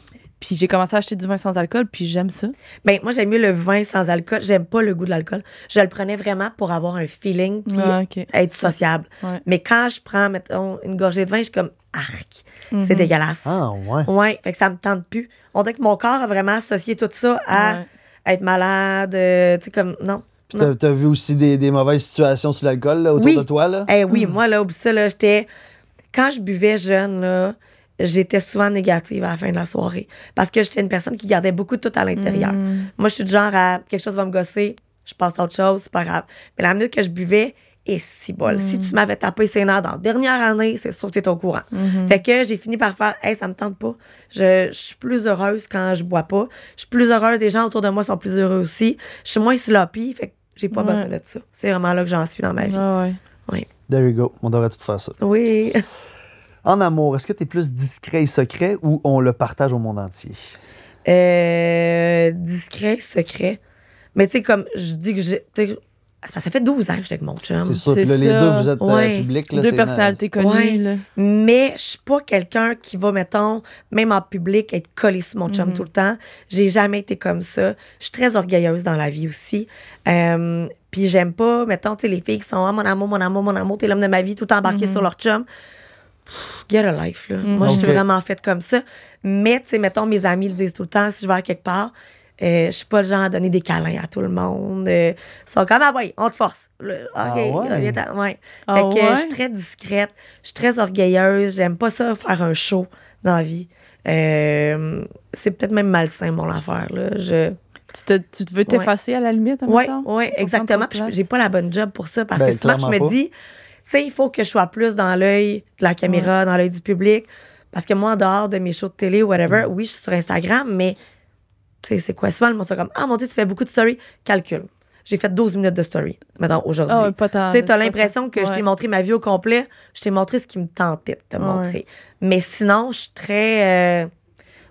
Puis j'ai commencé à acheter du vin sans alcool, puis j'aime ça. Ben, moi, j'aime mieux le vin sans alcool. J'aime pas le goût de l'alcool. Je le prenais vraiment pour avoir un feeling puis Ouais, ok. être sociable. Ouais. Mais quand je prends, mettons, une gorgée de vin, je suis comme arc. Mhm. C'est dégueulasse. Ah, ouais. Ouais, fait que ça me tente plus. On dirait que mon corps a vraiment associé tout ça à Ouais. être malade, tu sais, comme, non. Puis t'as vu aussi des mauvaises situations sur l'alcool là, autour Oui. de toi, là? Eh oui, moi, là, oublie ça, là, quand je buvais jeune, là, j'étais souvent négative à la fin de la soirée. Parce que j'étais une personne qui gardait beaucoup de tout à l'intérieur. Mm. Moi, je suis du genre à quelque chose va me gosser, je passe à autre chose, c'est pas grave. Mais la minute que je buvais, et si bol. Si tu m'avais tapé ses nerfs dans la dernière année, c'est sûr que tu es au courant. Fait que j'ai fini par faire, hey, ça me tente pas. Je suis plus heureuse quand je bois pas. Je suis plus heureuse, les gens autour de moi sont plus heureux aussi. Je suis moins sloppy, fait que j'ai pas Ouais. besoin de ça. C'est vraiment là que j'en suis dans ma vie. Ah ouais. There you go. On devrait tout faire ça. Oui. En amour, est-ce que t'es plus discret et secret ou on le partage au monde entier? Discret, secret. Mais tu sais, comme je dis que j'ai. tu sais, ça fait 12 ans que je suis avec mon chum. C'est sûr. c'est Puis là, les ça. deux, vous êtes Ouais. publics. Là, Deux c'est- personnalités connues, Ouais. là. Mais je suis pas quelqu'un qui va, mettons, même en public, être collé sur mon chum tout le temps. J'ai jamais été comme ça. Je suis très orgueilleuse dans la vie aussi. Puis j'aime pas, mettons, tu sais, les filles qui sont « Ah, mon amour, mon amour, mon amour, t'es l'homme de ma vie », tout embarqué sur leur chum. Pff, get a life, là. Moi, je suis Ok. vraiment faite comme ça. Mais, tu sais, mettons, mes amis le disent tout le temps, si je vais à quelque part, je suis pas le genre à donner des câlins à tout le monde. Ils sont comme « Ah ouais, on te force. » OK, Ah ouais? viens-t'en. Ouais. Ah Fait que ouais? je suis très discrète, je suis très orgueilleuse, j'aime pas ça faire un show dans la vie. C'est peut-être même malsain, mon affaire. Là. Tu te veux t'effacer à la limite, Oui, admettons? exactement. Pour prendre Puis j'ai pas la bonne job pour ça. Parce Ben, que souvent, je clairement me dis, tu sais, il faut que je sois plus dans l'œil de la caméra, dans l'œil du public. Parce que moi, en dehors de mes shows de télé ou whatever, oui, je suis sur Instagram, mais tu sais, c'est quoi? Souvent, le monde, c'est comme, ah mon Dieu, tu fais beaucoup de stories. Calcul. J'ai fait 12 minutes de story, maintenant, aujourd'hui. Ah, pas tant. Tu sais, t'as c'est pas l'impression tant. que je t'ai montré ma vie au complet. Je t'ai montré ce qui me tentait de te montrer. Mais sinon, je suis très...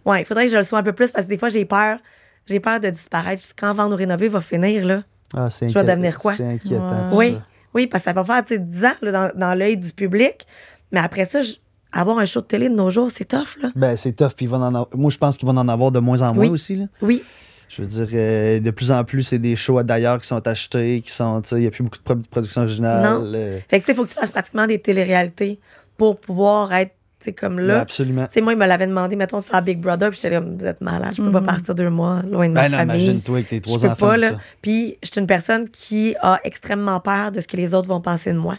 il faudrait que je le sois un peu plus parce que des fois, j'ai peur. J'ai peur de disparaître. Quand Vendre ou rénover va finir, là. Ah, c'est Je vais devenir quoi? C'est inquiétant. Ouais. tout Oui, ça. oui, parce que ça va faire 10 ans là, dans l'œil du public. Mais après ça, avoir un show de télé de nos jours, c'est tough, là. Ben, c'est tough. Puis moi, je pense qu'ils vont en avoir de moins en moins Oui. aussi. Là. Oui. Je veux dire, de plus en plus, c'est des shows d'ailleurs qui sont achetés, qui sont. Il n'y a plus beaucoup de production originale. Non. Fait que, tu sais, il faut que tu fasses pratiquement des téléréalités pour pouvoir être, tu sais, comme Ben, là. absolument. Tu sais, moi, il me l'avait demandé, mettons, de faire Big Brother, puis j'étais comme, vous êtes malade, je peux pas partir 2 mois loin de ma Ben non, famille. imagine-toi avec tes Je 3 peux enfants. pas, tout là. ça. Puis, je suis une personne qui a extrêmement peur de ce que les autres vont penser de moi.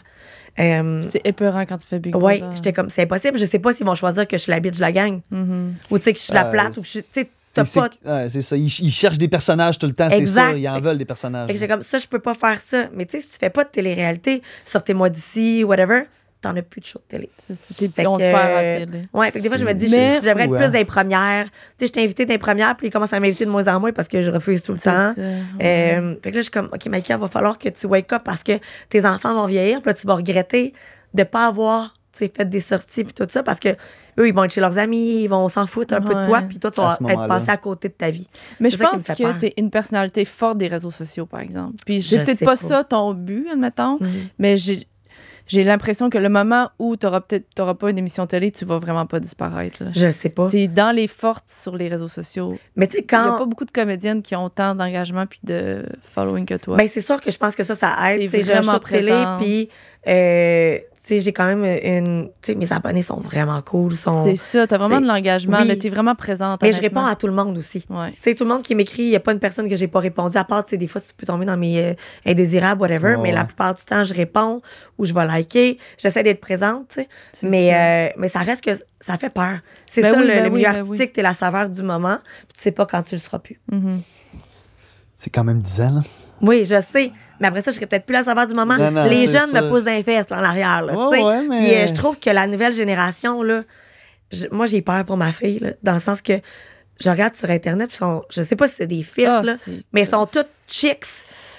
C'est épeurant quand tu fais Big Oui, Brother. j'étais comme, c'est impossible. Je sais pas s'ils vont choisir que je suis la bitch de la gang. Mhm. Ou, tu sais, que je suis la plate, ou que je suis. Tu sais, t'as pas. C'est ça. Ils cherchent des personnages tout le temps, c'est Exact. sûr. Ils en veulent des personnages. Fait que j'étais comme, ça, je peux pas faire ça. Mais, tu sais, si tu fais pas de télé-réalité, sortez-moi d'ici, whatever, t'en as plus de show de télé. C'était Fait on que, te perd à la télé. Ouais, fait que des fois, je me dis, Mais je devrais être fou, plus hein. dans les premières. Tu sais, je t'ai invité dans les premières, puis ils commencent à m'inviter de moins en moins parce que je refuse tout le temps. C'est ça, ouais. Fait que là, je suis comme, OK, Maïka, il va falloir que tu wake up parce que tes enfants vont vieillir, puis là, tu vas regretter de pas avoir, tu sais, fait des sorties, puis tout ça, parce que eux, ils vont être chez leurs amis, ils vont s'en foutre un peu de toi, Ouais. puis toi, tu À vas ce être moment-là. passé à côté de ta vie. Mais C'est je ça qui pense me fait peur. que tu es une personnalité forte des réseaux sociaux, par exemple. Puis c'est Je peut-être sais pas pas. ça ton but, admettons, Mhm. mais j'ai l'impression que le moment où t'auras pas une émission télé, tu vas vraiment pas disparaître. Je sais pas. T'es dans les fortes sur les réseaux sociaux. Mais tu sais, Il y a quand. pas beaucoup de comédiennes qui ont tant d'engagement puis de following que toi. Ben, c'est sûr que je pense que ça aide. T'es Tu sais, j'ai un vraiment show de télé, présente. puis, tu sais, j'ai quand même une. Tu sais, mes abonnés sont vraiment cool. c'est ça, t'as vraiment c'est- de l'engagement, oui. mais t'es vraiment présente. Mais je honnêtement. réponds à tout le monde aussi. Ouais. Tu sais, tout le monde qui m'écrit, il n'y a pas une personne que j'ai pas répondu, à part, tu sais, des fois, tu peux tomber dans mes indésirables, whatever, Ouais, mais la ouais. plupart du temps, je réponds ou je vais liker. J'essaie d'être présente, tu sais. C'est Mais ça reste que ça fait peur. C'est Ben ça, oui, le ben milieu oui, ben artistique, oui. t'es la saveur du moment, puis tu sais pas quand tu le seras plus. Mhm. C'est quand même 10 ans, là. Oui, je sais. Mais après ça, je serais peut-être plus la saveur du moment. Non, non, les c'est jeunes sûr. me poussent d'un fesses là, en arrière, là, tu Ouais, sais. ouais, mais- Puis je trouve que la nouvelle génération, là, moi, j'ai peur pour ma fille, là, dans le sens que je regarde sur Internet, puis je sais pas si c'est des filtres, Ah, là, c'est- mais elles sont toutes chicks,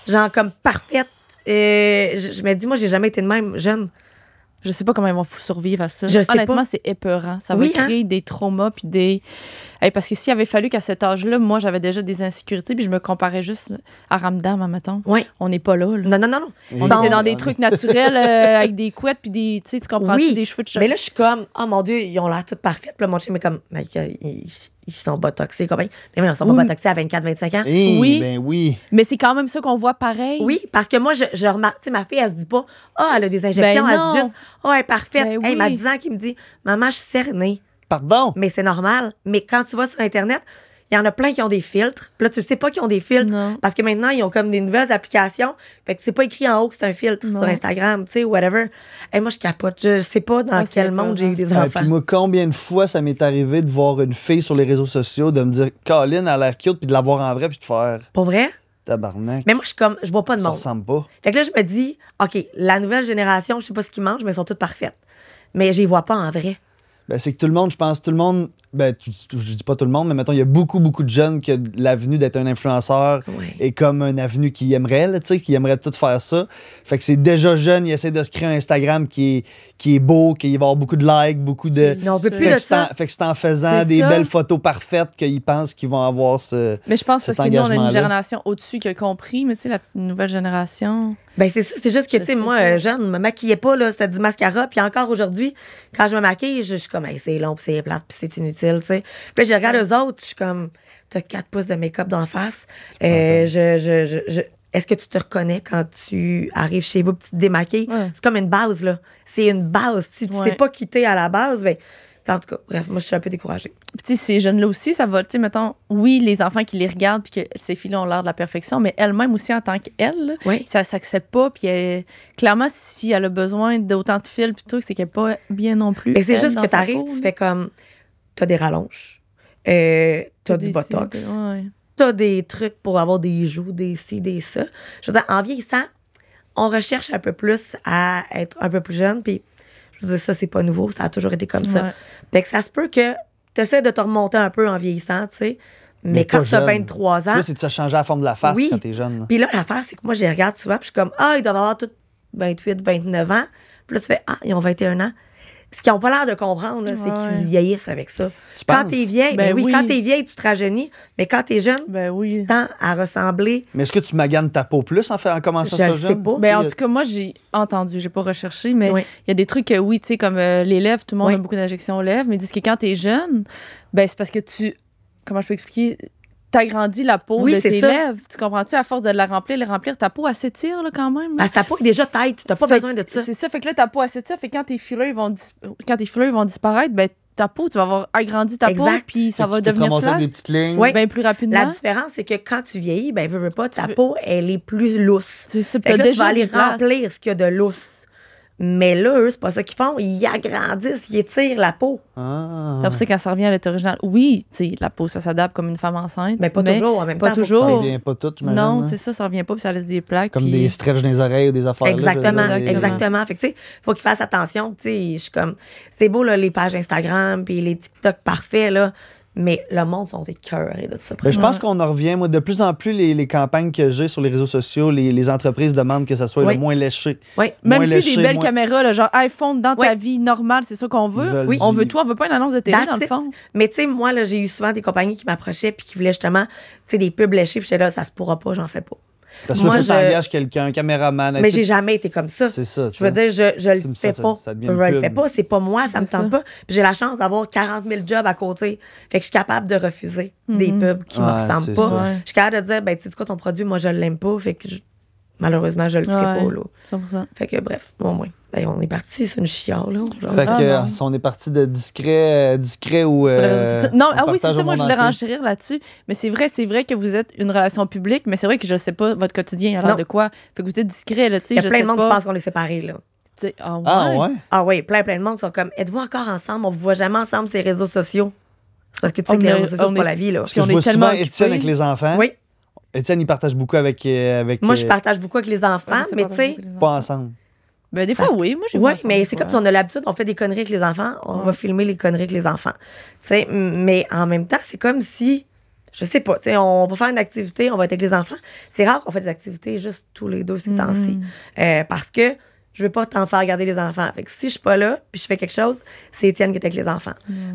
genre comme parfaites. Je me dis, moi, j'ai jamais été de même jeune. Je sais pas comment ils vont survivre à ça. Je sais Honnêtement, pas. c'est épeurant. Ça Oui, va hein? créer des traumas puis des. Hey, parce que s'il avait fallu qu'à cet âge-là, moi, j'avais déjà des insécurités puis je me comparais juste à Ramdam, mettons. Oui. On n'est pas là. Non, non, non, non. On Sont- était dans des trucs naturels avec des couettes puis des. Tu sais, tu comprends Oui, des cheveux de chat. mais là, je suis comme, oh mon Dieu, ils ont l'air toutes parfaites. Puis là, mon chum est comme, Mike, ils sont botoxés, combien? Mais oui, ils sont Oui, pas mais- botoxés à 24-25 ans. Eh, Oui. Ben oui. Mais c'est quand même ça qu'on voit pareil. Oui, parce que moi, je remarque, tu sais, ma fille, elle se dit pas, elle a des injections, Ben elle non. se dit juste, elle est parfaite. Ben Elle m'a oui. 10 ans qui me dit, maman, je suis cernée. Pardon. Mais c'est normal. Mais quand tu vas sur Internet, il y en a plein qui ont des filtres. Puis là, tu sais pas qu'ils ont des filtres. Non. Parce que maintenant, ils ont comme des nouvelles applications. Fait que c'est pas écrit en haut que c'est un filtre Non. sur Instagram, tu sais, whatever. Et moi, je capote. Je sais pas dans Ah, c'est quel monde j'ai eu des Ah, enfants. puis moi, combien de fois ça m'est arrivé de voir une fille sur les réseaux sociaux, de me dire, Colin a l'air cute, puis de la voir en vrai, puis de faire Pour vrai? tabarnak. Mais moi, je suis comme, je vois pas de Ça monde. ressemble pas. Fait que là, je me dis, OK, la nouvelle génération, je sais pas ce qu'ils mangent, mais elles sont toutes parfaites. Mais je les vois pas en vrai. Ben, c'est que tout le monde, je pense, tout le monde, ben, je dis pas tout le monde, mais mettons, il y a beaucoup, beaucoup de jeunes que l'avenue d'être un influenceur Ouais. est comme une avenue qu'ils aimeraient, là, tu sais, qui aimeraient tout faire ça. Fait que c'est déjà jeune, ils essaient de se créer un Instagram qui est beau, qui va avoir beaucoup de likes, beaucoup de. Mais on veut plus Fait de que, ça. fait que c'est en faisant C'est des ça. belles photos parfaites qu'ils pensent qu'ils vont avoir ce. Mais je pense Cet parce que nous, on a une engagement-là. génération au-dessus qui a compris, mais tu sais, la nouvelle génération. Ben c'est ça, c'est juste que, Je tu sais, sais moi, pas. jeune, me maquillais pas, là, c'était du mascara, puis encore aujourd'hui, quand je me maquille, je suis comme, hey, c'est long, puis c'est plate, puis c'est inutile, tu sais. Puis là, je regarde eux autres, je suis comme, t'as 4 pouces de make-up d'en face. Est-ce que tu te reconnais quand tu arrives chez vous, puis tu te démaquilles? Ouais. C'est comme une base, là. C'est une base. Si tu Ouais. sais pas quitter à la base, ben, en tout cas, bref, moi, je suis un peu découragée. Puis, tu sais, ces jeunes-là aussi, ça va, tu sais, mettons, oui, les enfants qui les regardent, puis que ces filles-là ont l'air de la perfection, mais elle-même aussi, en tant qu'elle, là, Oui. ça s'accepte pas. Puis, clairement, si elle a besoin d'autant de fils, puis tout, c'est qu'elle n'est pas bien non plus. Mais c'est elle, juste dans que sa t'arrives, peau, tu là. fais comme, t'as des rallonges, t'as du Des botox, cils, ouais. t'as des trucs pour avoir des joues, des ci, des ça. Je veux dire, en vieillissant, on recherche un peu plus à être un peu plus jeune, puis je veux dire, ça, c'est pas nouveau, ça a toujours été comme ça. Ouais. Fait que ça se peut que t'essaies de te remonter un peu en vieillissant, tu sais, mais pas quand t'as jeune. 23 ans, Là, c'est de se changer la forme de la face Oui. quand t'es jeune. puis là, l'affaire, c'est que moi, je les regarde souvent, puis je suis comme, ils doivent avoir tous 28, 29 ans. Puis là, tu fais, ils ont 21 ans. Ce qu'ils n'ont pas l'air de comprendre, là, c'est Ouais. qu'ils vieillissent avec ça. Tu Quand penses? t'es vieille, Ben oui. quand t'es vieille, tu te rajeunis, mais quand t'es jeune, Ben oui. tu tends à ressembler. Mais est-ce que tu maganes ta peau plus en commençant Je ça le jeune? sais pas. Ben, en tout cas, moi, j'ai entendu, j'ai pas recherché, mais il Oui. y a des trucs que oui, tu sais, comme les lèvres, tout le monde Oui. a beaucoup d'injections aux lèvres, mais ils disent que quand t'es jeune, ben, c'est parce que comment je peux expliquer? T'agrandis la peau Oui, de c'est tes ça. lèvres. Tu comprends-tu? À force de la remplir, ta peau, elle s'étire, là, quand même. là. Parce que ta peau est déjà tête, t'as pas Fait besoin de que ça. C'est ça, fait que là, ta peau, elle s'étire, fait que quand tes filets, ils vont disparaître, ben, ta peau, tu vas avoir agrandi ta peau, Exact. puis ça Fait que va tu peux te devenir ramasser avec flasque des petites lignes. Oui. bien plus rapidement. La différence, c'est que quand tu vieillis, ben, veux pas, ta veux- peau, elle est plus lousse. C'est ça, Fait puis que t'as là, tu vas déjà aller des places. remplir ce qu'il y a de lousse. Mais là, eux, c'est pas ça qu'ils font. Ils agrandissent, ils étirent la peau. Ah. C'est pour ça quand ça revient à l'état original. Oui, tu sais, la peau, ça s'adapte comme une femme enceinte. Mais pas toujours, en même pas temps. faut que toujours. Ça tu- revient pas tout, j'imagine. Non, hein? c'est ça revient pas, puis ça laisse des plaques. Comme puis- des stretches dans les oreilles ou des affaires. Exactement, là, exactement. Fait que, tu sais, faut qu'ils fassent attention. Tu sais, je suis comme, c'est beau, là, les pages Instagram puis les TikTok parfaits, là, mais le monde sont écœurés de ça. Ben, je pense qu'on en revient. Moi, de plus en plus, les campagnes que j'ai sur les réseaux sociaux, les entreprises demandent que ça soit Oui. le moins léché. Oui. Même moins plus léché, des belles moins- caméras, là, genre iPhone dans ta Ouais. vie normale, c'est ça qu'on Ils veut. veulent Oui. du- On veut tout, on veut pas une annonce de télé, That's dans le it. fond. Mais tu sais, moi, là, j'ai eu souvent des compagnies qui m'approchaient puis qui voulaient justement, tu sais, des pubs léchés. Puis j'étais là, ça se pourra pas, j'en fais pas. Parce que Moi, là, je- t'engages quelqu'un, un caméraman. Mais tu- j'ai jamais été comme ça. C'est ça. Je veux dire, je le fais pas. ça devient Je une le pub. fais pas, c'est pas moi, ça me C'est tente ça. pas. Puis j'ai la chance d'avoir 40 000 jobs à côté. Fait que je suis capable de refuser des pubs qui me Ouais, ressemblent c'est pas. ça. Ouais. Je suis capable de dire, ben, tu sais quoi, ton produit, moi, je l'aime pas. Fait que malheureusement, je le ferai Ouais. pas, là. C'est pour ça. Fait que bref, au moins. Ben, on est parti, c'est une chiale, là. Genre, Fait que non. si on est parti de discret ou. Sur les réseaux sociaux. Non, on oui, c'est partage ça, au moi, je monde voulais entier. renchérir là-dessus. Mais c'est vrai que vous êtes une relation publique, mais c'est vrai que je sais pas votre quotidien a l'air Non. de quoi. Fait que vous êtes discret, là, tu sais. il y a je plein sais de monde pas. qui pense qu'on est séparés, là. Tu sais, ah ouais. Ah ouais? Ah oui, plein de monde qui sont comme, êtes-vous encore ensemble? On vous voit jamais ensemble sur les réseaux sociaux. C'est parce que tu sais On que les est- réseaux sociaux, on c'est pas est- la vie, là. Parce que on je est vois tellement souvent Étienne occupés. avec les enfants. Oui, Étienne, il partage beaucoup avec. moi, je partage beaucoup avec les enfants, Ouais, c'est mais pas tu sais, beaucoup les Pas enfants. ensemble. Ben, des Parce fois, que- oui. Moi, j'ai oui, vu ça mais des c'est fois. comme si on a l'habitude, on fait des conneries avec les enfants, on Ouais. va filmer les conneries avec les enfants. Tu sais, mais en même temps, c'est comme si, je sais pas, tu sais, on va faire une activité, on va être avec les enfants. C'est rare qu'on fait des activités juste tous les deux ces temps-ci. Parce que je veux pas t'en faire regarder les enfants. Fait que si je suis pas là, puis je fais quelque chose, c'est Étienne qui est avec les enfants.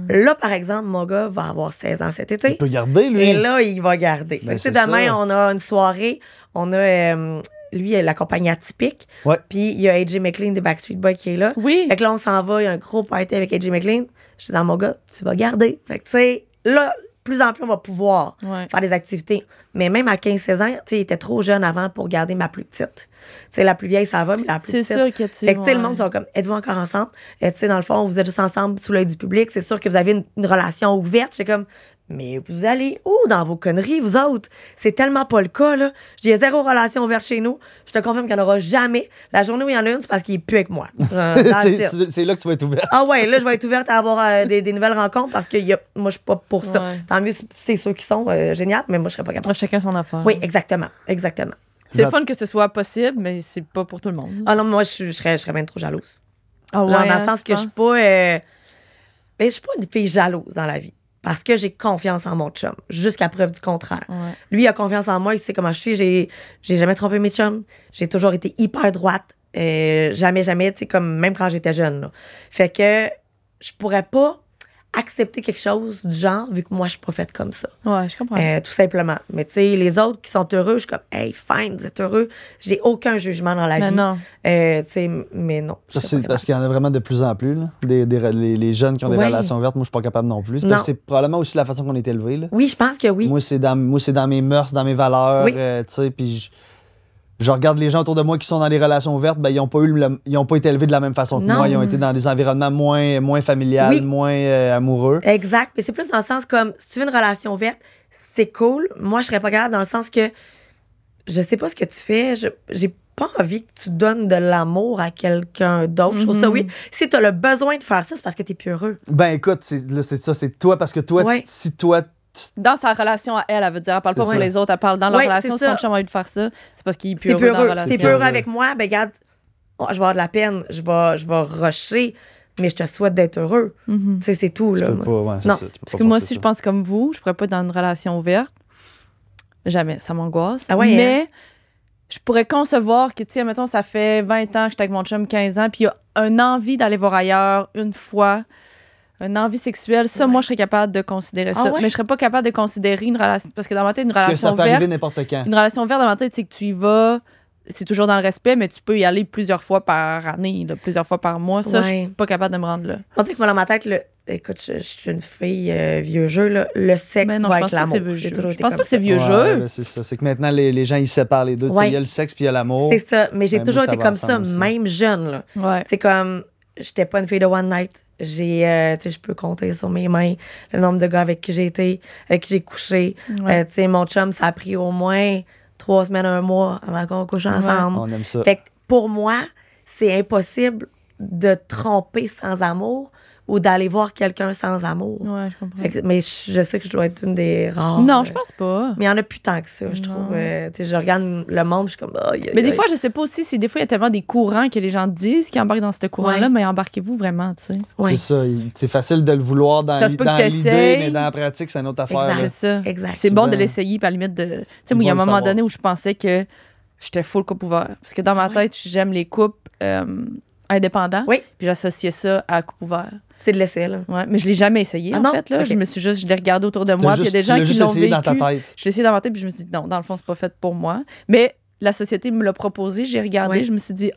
Là, par exemple, mon gars va avoir 16 ans cet été. Il peut garder, lui. Et là, il va garder. Ben, Fait que, tu sais, c'est demain, ça. on a une soirée. On a, lui, la compagnie atypique. Ouais. Puis il y a AJ McLean des Backstreet Boys qui est là. Oui. Fait que là, on s'en va. Il y a un gros party avec AJ McLean. Je dis à mon gars, tu vas garder. Fait que, tu sais, là, plus en plus, on va pouvoir Ouais. faire des activités. Mais même à 15-16 ans, tu sais, il était trop jeune avant pour garder ma plus petite. Tu sais, la plus vieille, ça va, mais la plus C'est petite. sûr que tu Fait que, tu sais, le monde sont comme, êtes-vous encore ensemble? Et tu sais, dans le fond, vous êtes juste ensemble sous l'œil du public. C'est sûr que vous avez une relation ouverte. J'étais comme, mais vous allez où dans vos conneries, vous autres? C'est tellement pas le cas, là. J'ai 0 relation ouverte chez nous. Je te confirme qu'il n'y en aura jamais. La journée où il y en a une, c'est parce qu'il est plus avec moi. C'est là que tu vas être ouvert. Ah ouais, là, je vais être ouverte à avoir des nouvelles rencontres parce que moi, je suis pas pour ça. Ouais. Tant mieux, c'est ceux qui sont génial, mais moi, je serais pas capable. Chacun son affaire. Oui, exactement. Exactement. C'est le fun que ce soit possible, mais c'est pas pour tout le monde. Ah non, moi, je serais bien trop jalouse. Ah Genre, dans le sens que je suis je pense. pas. Ben, je suis pas une fille jalouse dans la vie. Parce que j'ai confiance en mon chum, jusqu'à preuve du contraire. Ouais. Lui, il a confiance en moi, il sait comment je suis. J'ai jamais trompé mes chums. J'ai toujours été hyper droite. Jamais, tu sais, comme même quand j'étais jeune. Là. Fait que je pourrais pas accepter quelque chose du genre, vu que moi, je suis pas faite comme ça. Ouais, je comprends. Tout simplement. Mais tu sais, les autres qui sont heureux, je suis comme, hey, fine, vous êtes heureux. J'ai aucun jugement dans la Mais vie. non. Tu sais, mais non. je Ça, serais c'est pas parce qu'il y en a vraiment de plus en plus. Là. Les jeunes qui ont des Ouais. relations ouvertes, moi, je suis pas capable non plus. C'est Non. parce que c'est probablement aussi la façon qu'on est élevé. Là. Oui, je pense que oui. Moi, c'est dans mes mœurs, dans mes valeurs. Oui. Tu sais, puis je regarde les gens autour de moi qui sont dans les relations ouvertes, ben, ils ont pas été élevés de la même façon que Non. moi. Ils ont été dans des environnements moins familiales, Oui. moins amoureux. Exact. Mais c'est plus dans le sens comme, si tu veux une relation ouverte, c'est cool. Moi, je serais pas capable dans le sens que je sais pas ce que tu fais. J'ai pas envie que tu donnes de l'amour à quelqu'un d'autre. Je trouve ça, oui. Si tu as le besoin de faire ça, c'est parce que tu es plus heureux. Ben écoute, c'est ça, c'est toi, parce que toi, Ouais. si toi, Dans sa relation à elle, elle veut dire, elle parle pas C'est pour ça. les autres, elle parle dans leur Ouais, relation. c'est Si son ça. chum a envie de faire ça, c'est parce qu'il est plus Si t'es heureux dans la plus relation. heureux avec moi, ben regarde, je vais avoir de la peine, je vais rusher, mais je te souhaite d'être heureux. Mhm. Tu sais, c'est tout, Tu là. peux moi. pas, ouais, c'est Non. ça, tu peux Parce pas que moi forcer aussi, je ça. pense comme vous, je pourrais pas être dans une relation ouverte. Jamais, ça m'angoisse. Ah ouais, Mais je pourrais concevoir que, tu sais, mettons, ça fait 20 ans que j'étais avec mon chum, 15 ans, puis il y a une envie d'aller voir ailleurs une fois, une envie sexuelle. Ça, Ouais. moi, je serais capable de considérer Ah ça. ouais? Mais je serais pas capable de considérer une relation. Parce que dans ma tête, une Que ça relation peut arriver ouverte. n'importe quand. Une relation ouverte, dans ma tête, c'est que tu y vas. C'est toujours dans le respect, mais tu peux y aller plusieurs fois par année, là, plusieurs fois par mois. Ça, je suis Ouais. pas capable de me rendre là. On dirait que moi, dans ma tête, écoute, je suis une fille vieux jeu, là. Le sexe Mais non, va je être pense pas que l'amour. c'est vieux J'ai jeu. toujours Je été pense comme pas que c'est ça. vieux Ouais, jeu. ben, c'est ça. C'est que maintenant, les gens, ils séparent les deux. Tu sais, Ouais. il y a le sexe puis il y a l'amour. C'est ça. Mais j'ai Ben, toujours moi, ça été va comme ça, ensemble aussi. même jeune, là. Ouais. C'est comme, j'étais pas une fille de one night. Tu sais, je peux compter sur mes mains le nombre de gars avec qui j'ai été, avec qui j'ai couché. Ouais. Tu sais, mon chum, ça a pris au moins 3 semaines, 1 mois avant qu'on couche ensemble. On aime ça. Fait que pour moi, c'est impossible de tromper sans amour ou d'aller voir quelqu'un sans amour. Ouais, je comprends. Fait que- mais je sais que je dois être une des rares. Non, je pense pas. Mais il n'y en a plus tant que ça, je Non. trouve. Tu sais, je regarde le monde, je suis comme. Mais des fois, je sais pas aussi si des fois, il y a tellement des courants que les gens disent qui embarquent dans ce courant-là, Ouais. mais embarquez-vous vraiment, tu sais. Ouais. C'est ça. C'est facile de le vouloir dans Ça se peut que dans l'idée, t'essayes. mais dans la pratique, c'est une autre affaire. Exact. là. C'est ça. Exact. C'est bon de Souvent. l'essayer, puis à la limite de. Tu sais, On moi, il y a un va le moment savoir. donné où je pensais que j'étais full couple ouvert. Parce que dans ma Ouais. tête, j'aime les couples indépendants. Oui. Puis j'associais ça à couple ouvert. C'est de l'essai, là. Ouais, mais je l'ai jamais essayé, Ah en non? fait. Là. Ok. Je l'ai regardé autour de Tu moi, l'as puis il y a juste- des tu gens l'as qui juste l'ont essayé vécu. dans ta tête. Je l'ai essayé dans ma tête, puis je me suis dit, non, dans le fond, c'est pas fait pour moi. Mais la société me l'a proposé, j'ai regardé, Ouais. je me suis dit,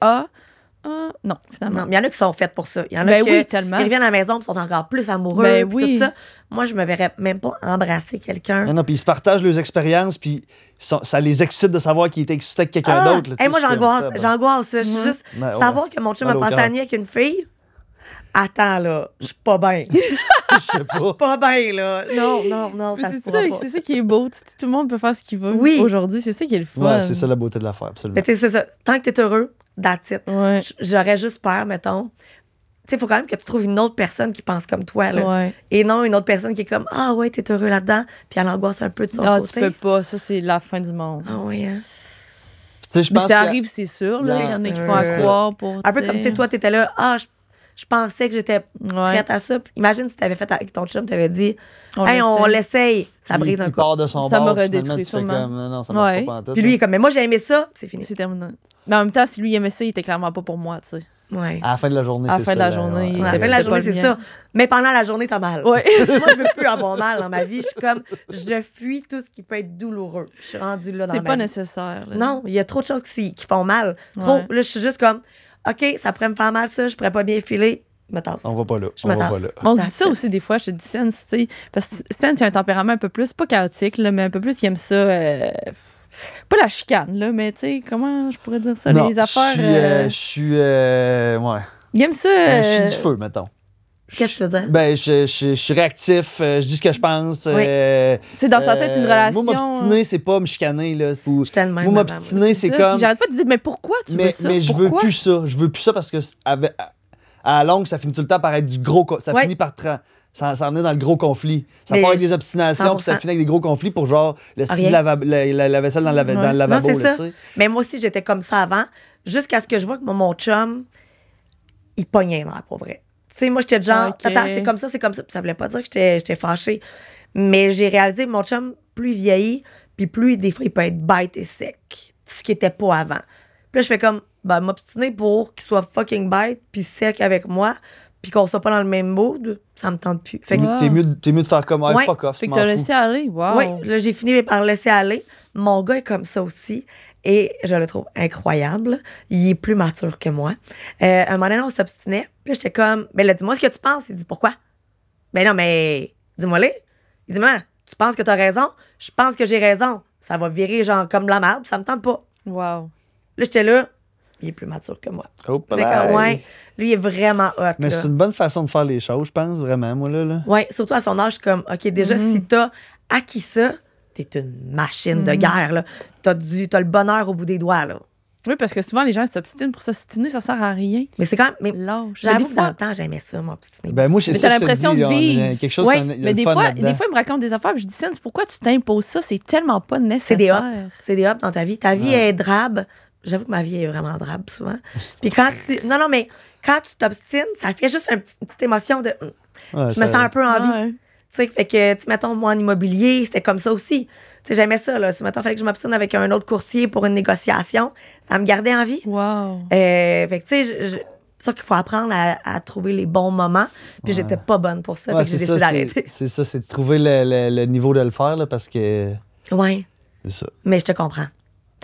non, finalement. Non, mais il y en a qui sont faites pour ça. Il y en a Ben qui oui, tellement. ils reviennent à la maison et sont encore plus amoureux. Ben puis oui. tout ça. Moi, je me verrais même pas embrasser quelqu'un. Non, non, puis ils se partagent leurs expériences, puis ça les excite de savoir qu'ils étaient excités avec quelqu'un Ah! d'autre. là, tu Hey, sais, moi, c'est comme j'angoisse. ça, ben. J'angoisse. là. Je suis juste. Ben, ouais. Savoir que mon chum Mal a au passé cœur. la nuit avec une fille. Attends, là. Je suis pas bien. Je sais pas. Pas bien, là. Non, non, non, Mais ça se c'est pourra ça, pas. c'est ça qui est beau. Tout le monde peut faire ce qu'il veut. Oui. Aujourd'hui, c'est ça qui est le fun. Ouais, c'est ça la beauté de l'affaire, absolument. Mais tu sais, c'est ça. Tant que t'es heureux, that's it. Ouais. J'aurais juste peur, mettons. Tu sais, il faut quand même que tu trouves une autre personne qui pense comme toi, là. Ouais. Et non une autre personne qui est comme, ah ouais, t'es heureux là-dedans, puis elle angoisse un peu de son Ah, côté. tu peux pas. Ça, c'est la fin du monde. Ah ouais, hein. Puis, tu sais, je Mais pense ça que- arrive, c'est sûr. Là. Bien Il y en a qui sûr. font à croire pour. Un peu comme, tu sais, toi, t'étais là, ah, je pensais que j'étais Ouais. prête à ça. Puis imagine si t'avais fait avec ton chum, t'avais dit, On hey, on l'essaye. l'essaye. Ça il- brise un il coup. part de son Ça bord, m'aurait finalement, détruit, tu fais sûrement. comme, non, ça marche Ouais. pas pantoute, Puis lui, il est comme, mais moi, j'ai aimé ça, c'est fini. C'est terminé. Mais en même temps, si lui aimait ça, il était clairement pas pour moi, tu sais. Ouais. À la fin de la journée, À la c'est fin ça. de la là, journée, ouais. il Ouais, était après la pas journée, le c'est mien. ça. Mais pendant la journée, t'as mal. Ouais. Moi, je veux plus avoir mal dans ma vie. Je suis comme, je fuis tout ce qui peut être douloureux. Je suis rendue là dans C'est ma pas vie. nécessaire. là. Non, il y a trop de choses qui font mal. Trop. Ouais. Là, je suis juste comme, OK, ça pourrait me faire mal, ça. Je pourrais pas bien filer. Je me tasse. On va pas là. Je On me va tasse. pas là. On se dit ça aussi des fois, je te dis Sense, tu sais. Parce que Sense, il a un tempérament un peu plus, pas chaotique, là, mais un peu plus, il aime ça. Pas la chicane, là, mais tu sais, comment je pourrais dire ça? Non, les affaires. Je suis. Ouais. Il aime ça. Ben, je suis du feu, mettons. Qu'est-ce que tu veux dire? Ben, je suis réactif, je dis ce que je pense. Oui. Tu sais, dans sa tête, une relation. Moi, m'obstiner, c'est pas me chicaner, là. C'est pour... Je suis tellement Moi, madame. m'obstiner, c'est ça. comme. Puis j'arrête pas de dire, mais pourquoi tu veux Mais, ça? mais je veux Pourquoi? plus ça. Je veux plus ça parce que à la longue, ça finit tout le temps par être du gros. Ça Ouais. finit par ça en est dans le gros conflit. Ça Mais part avec des obstinations, puis ça 100%. finit avec des gros conflits pour genre le style Rien. la vaisselle dans, dans le lavabo. Non, c'est là, ça. tu sais. Mais moi aussi, j'étais comme ça avant, jusqu'à ce que je vois que mon chum, il pognait dans pour vrai. Tu sais, moi, j'étais de genre, Ok. attends, c'est comme ça, c'est comme ça. Puis ça voulait pas dire que j'étais fâchée. Mais j'ai réalisé que mon chum, plus il vieillit, puis plus des fois, il peut être bête et sec. Ce qui était pas avant. Puis là, je fais comme, ben, m'obstiner pour qu'il soit fucking bête, puis sec avec moi, puis qu'on soit pas dans le même mood, ça me tente plus. Fait que, Wow. T'es mieux de faire comme, Ouais. fuck off. Fait je que m'en t'as fous. laissé aller. Wow. oui, là, j'ai fini par laisser aller. Mon gars est comme ça aussi. Et je le trouve incroyable. Il est plus mature que moi. Un moment donné, on s'obstinait. Puis là, j'étais comme, ben là, dis-moi ce que tu penses. Il dit, pourquoi? Ben non, mais dis-moi-les. Il dit, maman, tu penses que t'as raison? Je pense que j'ai raison. Ça va virer genre comme la merde, ça me tente pas. Wow. Là, j'étais là. Il est plus mature que moi. Oh, Fait que, ouais, lui, il est vraiment hot. Mais là. c'est une bonne façon de faire les choses, je pense, vraiment, moi, là. Ouais, surtout à son âge, je suis comme, OK, déjà, si t'as acquis ça, t'es une machine de guerre, là. T'as le bonheur au bout des doigts, là. Oui, parce que souvent, les gens s'obstinent pour s'obstiner, ça sert à rien. Mais c'est quand même. Mais Lâche. j'avoue Mais que des dans fois, le temps, j'aimais ça, m'obstiner. Ben, moi, c'est Mais ça. t'as je te l'impression dis, de on a vivre. quelque chose Ouais, qu'on a- il y a mais le des fun fois, là-dedans. ils me racontent des affaires, puis je dis, Sense, pourquoi tu t'imposes ça? C'est tellement pas C'est nécessaire. des ups. C'est des ups dans ta vie. Ta vie Ouais. est drabe. J'avoue que ma vie est vraiment drabe souvent. Puis quand tu. Non, mais quand tu t'obstines, ça fait juste une petite émotion de. Ouais, Je me ça- sens un peu en vie. Ouais. Tu sais, fait que, tu sais, mettons, moi, en immobilier, c'était comme ça aussi. Tu sais, j'aimais ça, là. Si, mettons, fallait que je m'obstine avec un autre courtier pour une négociation, ça me gardait en vie. Wow. Fait que, tu sais, c'est ça qu'il faut apprendre à trouver les bons moments. Puis j'étais pas bonne pour ça, Ouais, fait que j'ai c'est décidé ça, d'arrêter. c'est ça, c'est de trouver le niveau de le faire, là, parce que Ouais, c'est ça. mais je te comprends.